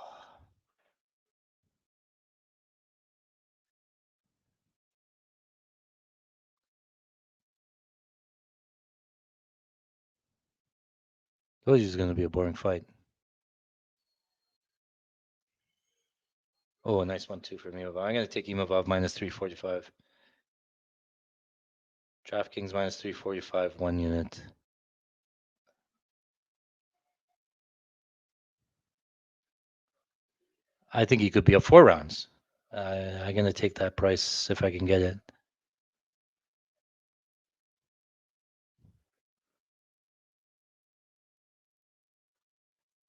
Told you it's going to be a boring fight. Oh, a nice one too for Imavov. I'm going to take Imavov minus 345. DraftKings minus 345, 1 unit. I think he could be up 4 rounds. I'm going to take that price if I can get it.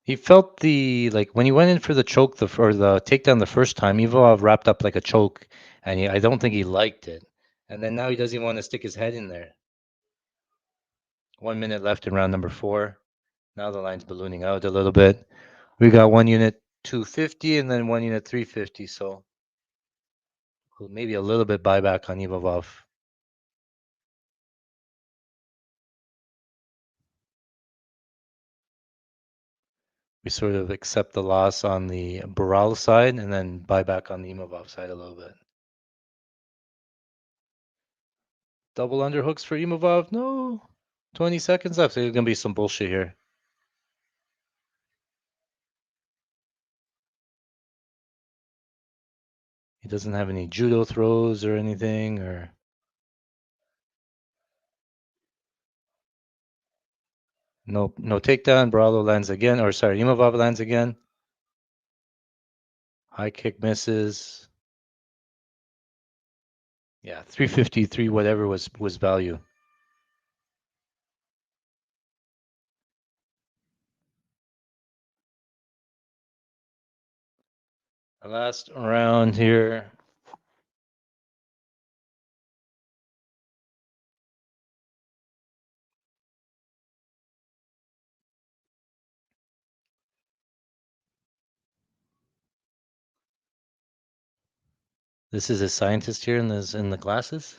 He felt the like when he went in for the choke or the takedown the first time. Imavov wrapped up like a choke, and I don't think he liked it. And then now he doesn't even want to stick his head in there. 1 minute left in round number 4. Now the line's ballooning out a little bit. We got 1 unit 250 and then 1 unit 350. So maybe a little bit buyback on Imavov. We sort of accept the loss on the Borralho side and then buy back on the Imavov side a little bit. Double underhooks for Imavov? No. 20 seconds left. There's going to be some bullshit here. He doesn't have any judo throws or anything, or no takedown. Borralho lands again, or sorry, Imavov lands again. High kick misses. Yeah, 353, whatever was value. The last round here. This is a scientist here in the glasses.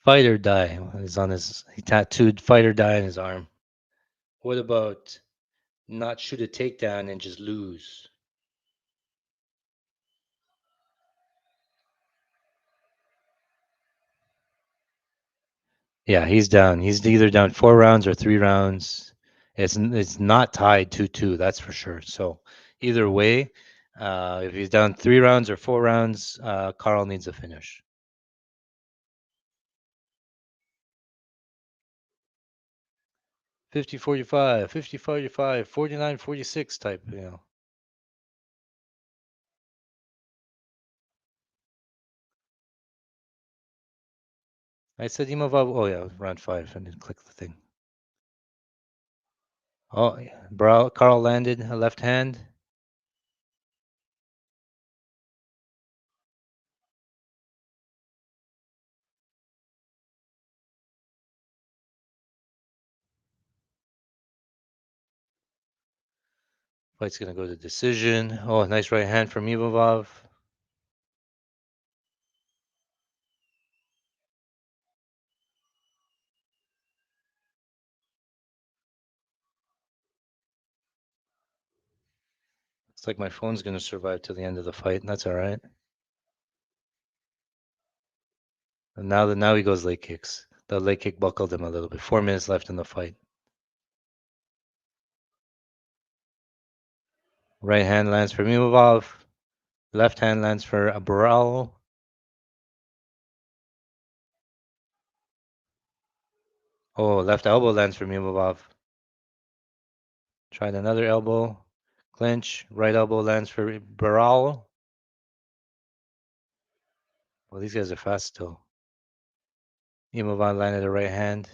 Fight or die is on his. He tattooed fight or die on his arm. What about not shoot a takedown and just lose? Yeah, he's down. He's either down 4 rounds or 3 rounds. It's not tied 2-2, that's for sure. So either way, if he's down 3 rounds or 4 rounds, Carl needs a finish. 50-45, 50-45, 49-46 type, you know. I said Imavov. Oh yeah, round 5. I didn't click the thing. Oh, yeah. Carl landed a left hand. Fight's gonna go to decision. Oh, nice right hand from Imavov. Looks like my phone's gonna survive till the end of the fight, and that's all right. And now he goes leg kicks. The leg kick buckled him a little bit. 4 minutes left in the fight. Right hand lands for Imavov. Left hand lands for Borralho. Oh, left elbow lands for Imavov. Tried another elbow. Clinch. Right elbow lands for Borralho. Well, these guys are fast still. Imavov landed a right hand.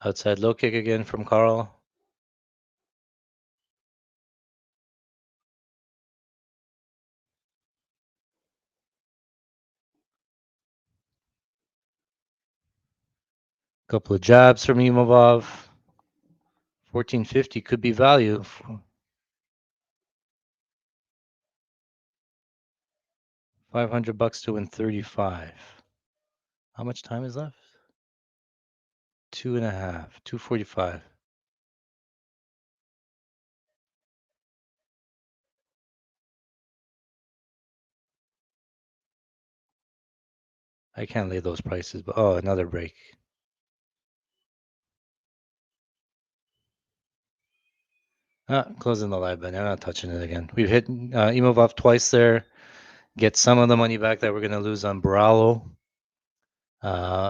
Outside low kick again from Carl. Couple of jabs from Imavov. 1450 could be value. 500 bucks to win 35. How much time is left? 2.5. 2:45. I can't lay those prices, but oh, another break. Closing the live bet. I'm not touching it again. We've hit Imavov twice there. Get some of the money back that we're going to lose on Borralho.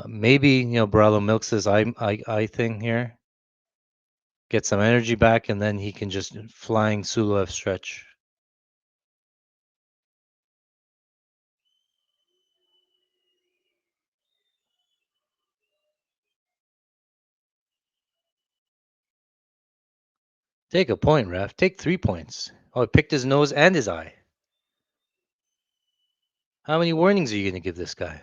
Maybe Borralho milks his eye thing here. Get some energy back, and then he can just flying Suloev stretch. Take a point, ref. Take 3 points. Oh, it picked his nose and his eye. How many warnings are you going to give this guy?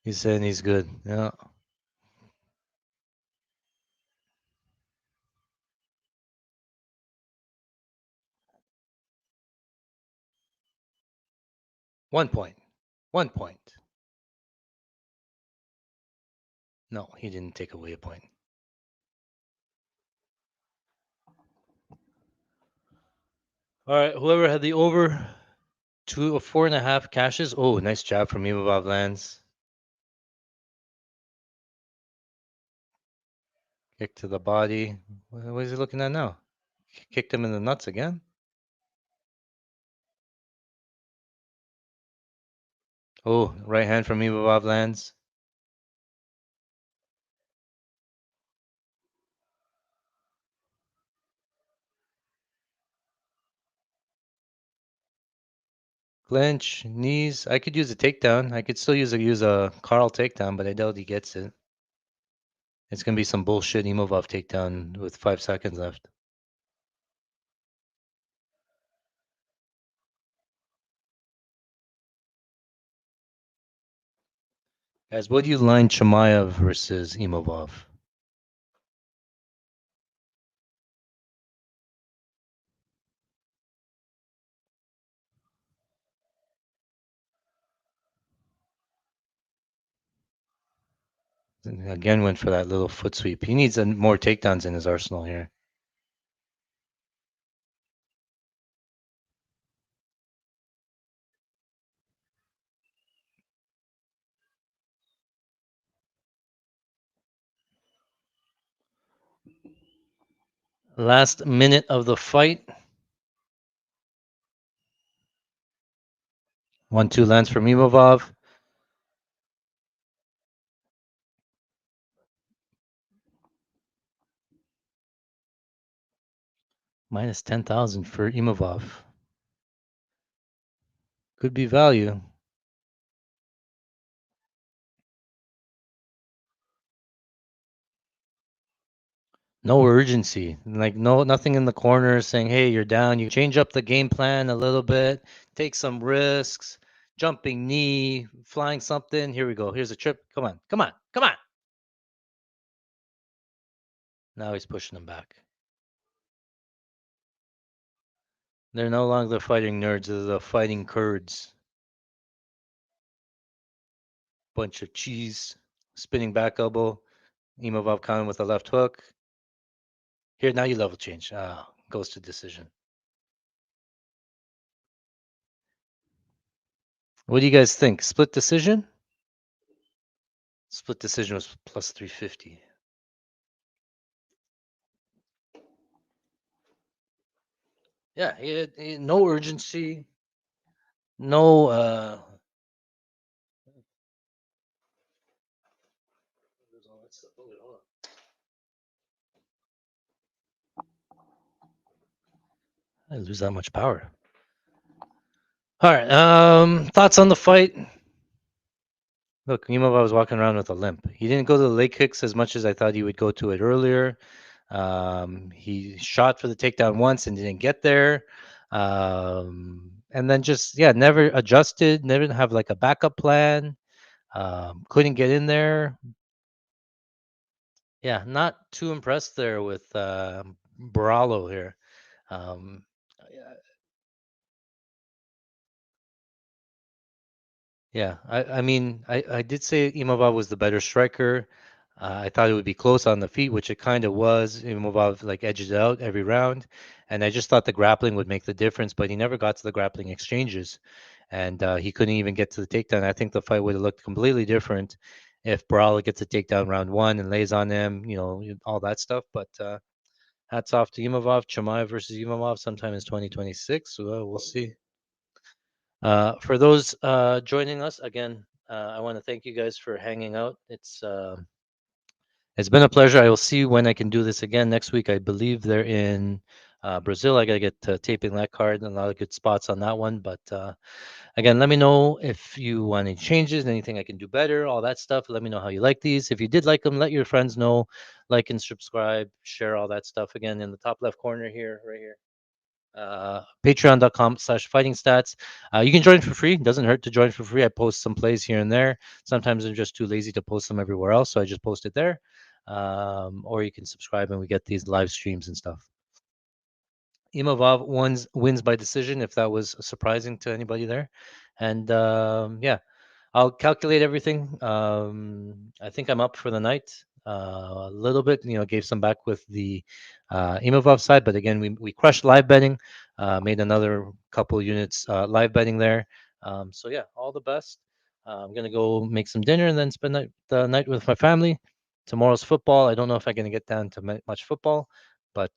He's saying he's good. Yeah. One point. 1 point. No, he didn't take away a point. All right, whoever had the over 4.5 cashes. Oh, nice jab from Imavov lands. Kick to the body. What is he looking at now? Kicked him in the nuts again. Oh, right hand from Imavov lands. Clinch, knees. I could use a takedown. I could still use a Carl takedown, but I doubt he gets it. It's gonna be some bullshit Imavov takedown with 5 seconds left. Guys, what do you line Chimaev versus Imavov? Again, went for that little foot sweep. He needs more takedowns in his arsenal here. Last minute of the fight. 1-2 lands from Imavov. Minus 10,000 for Imavov. Could be value. No urgency. Like nothing in the corner saying, "Hey, you're down." You change up the game plan a little bit, take some risks, jumping knee, flying something. Here we go. Here's a trip. Come on. Come on. Come on. Now he's pushing him back. They're no longer fighting nerds, they're the fighting Kurds. Bunch of cheese. Spinning back elbow. Imavov coming with a left hook. Here, now you level change. Goes to decision. What do you guys think? Split decision? Split decision was plus 350. Yeah, no urgency, no. I lose that much power. All right. Thoughts on the fight? Look, Imavov was walking around with a limp. He didn't go to the leg kicks as much as I thought he would go to it earlier. He shot for the takedown once and didn't get there. And then just never adjusted. Never have like a backup plan. Couldn't get in there. Yeah, not too impressed there with Borralho here. Um, yeah, I mean, I did say Imavov was the better striker. I thought it would be close on the feet, which it kind of was. Imavov like edged it out every round, and I just thought the grappling would make the difference, but he never got to the grappling exchanges, and he couldn't even get to the takedown. I think the fight would have looked completely different if Borralho gets a takedown round one and lays on him, all that stuff. But hats off to Imavov. Chimaev versus Imavov sometime in 2026. So we'll see. For those joining us again, I want to thank you guys for hanging out. It's been a pleasure. I will see when I can do this again next week. I believe they're in Brazil. I gotta get taping that card and a lot of good spots on that one. But again, let me know if you want any changes, anything I can do better, all that stuff. Let me know how you like these. If you did like them, let your friends know. Like and subscribe, share all that stuff. Again, in the top left corner here, right here. Patreon.com/fighting stats. You can join for free. Doesn't hurt to join for free. I post some plays here and there. Sometimes I'm just too lazy to post them everywhere else, so I just post it there. Or you can subscribe and we get these live streams and stuff. Imavov wins by decision, if that was surprising to anybody there. And yeah, I'll calculate everything. I think I'm up for the night. A little bit, gave some back with the Imavov side, but again, we crushed live betting, made another couple units live betting there. So yeah, all the best. I'm gonna go make some dinner and then spend the night with my family. Tomorrow's football. I don't know if I'm gonna get down to much football, but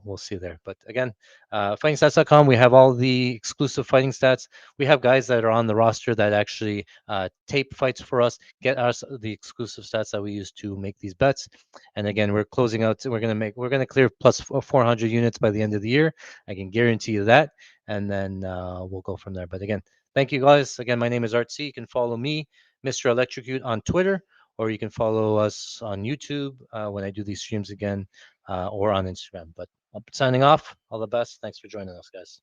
we'll see there. But again, fightingstats.com, we have all the exclusive fighting stats. We have guys that are on the roster that actually tape fights for us, get us the exclusive stats that we use to make these bets. And again, we're closing out. We're gonna clear plus 400 units by the end of the year. I can guarantee you that, and then we'll go from there. But again, thank you guys. Again, my name is Art C. You can follow me, Mr. Electrocute, on Twitter, or you can follow us on YouTube when I do these streams again, or on Instagram. But I'm signing off. All the best. Thanks for joining us, guys.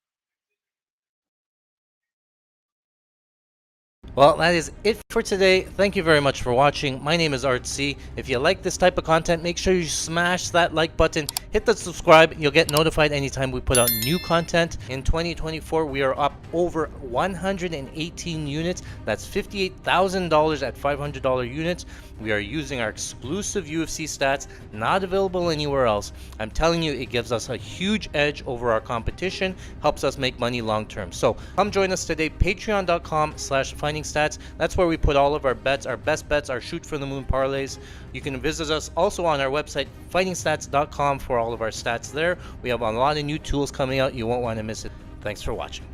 Well, that is it for today. Thank you very much for watching. My name is Artsy. If you like this type of content, make sure you smash that like button, hit the subscribe. You'll get notified anytime we put out new content. In 2024, we are up over 118 units. That's $58,000 at $500 units. We are using our exclusive UFC stats, not available anywhere else. I'm telling you, it gives us a huge edge over our competition, helps us make money long term. So come join us today, patreon.com/fighting-stats. That's where we put all of our bets, our best bets, our shoot for the moon parlays. You can visit us also on our website, fighting-stats.com, for all of our stats there. We have a lot of new tools coming out. You won't want to miss it. Thanks for watching.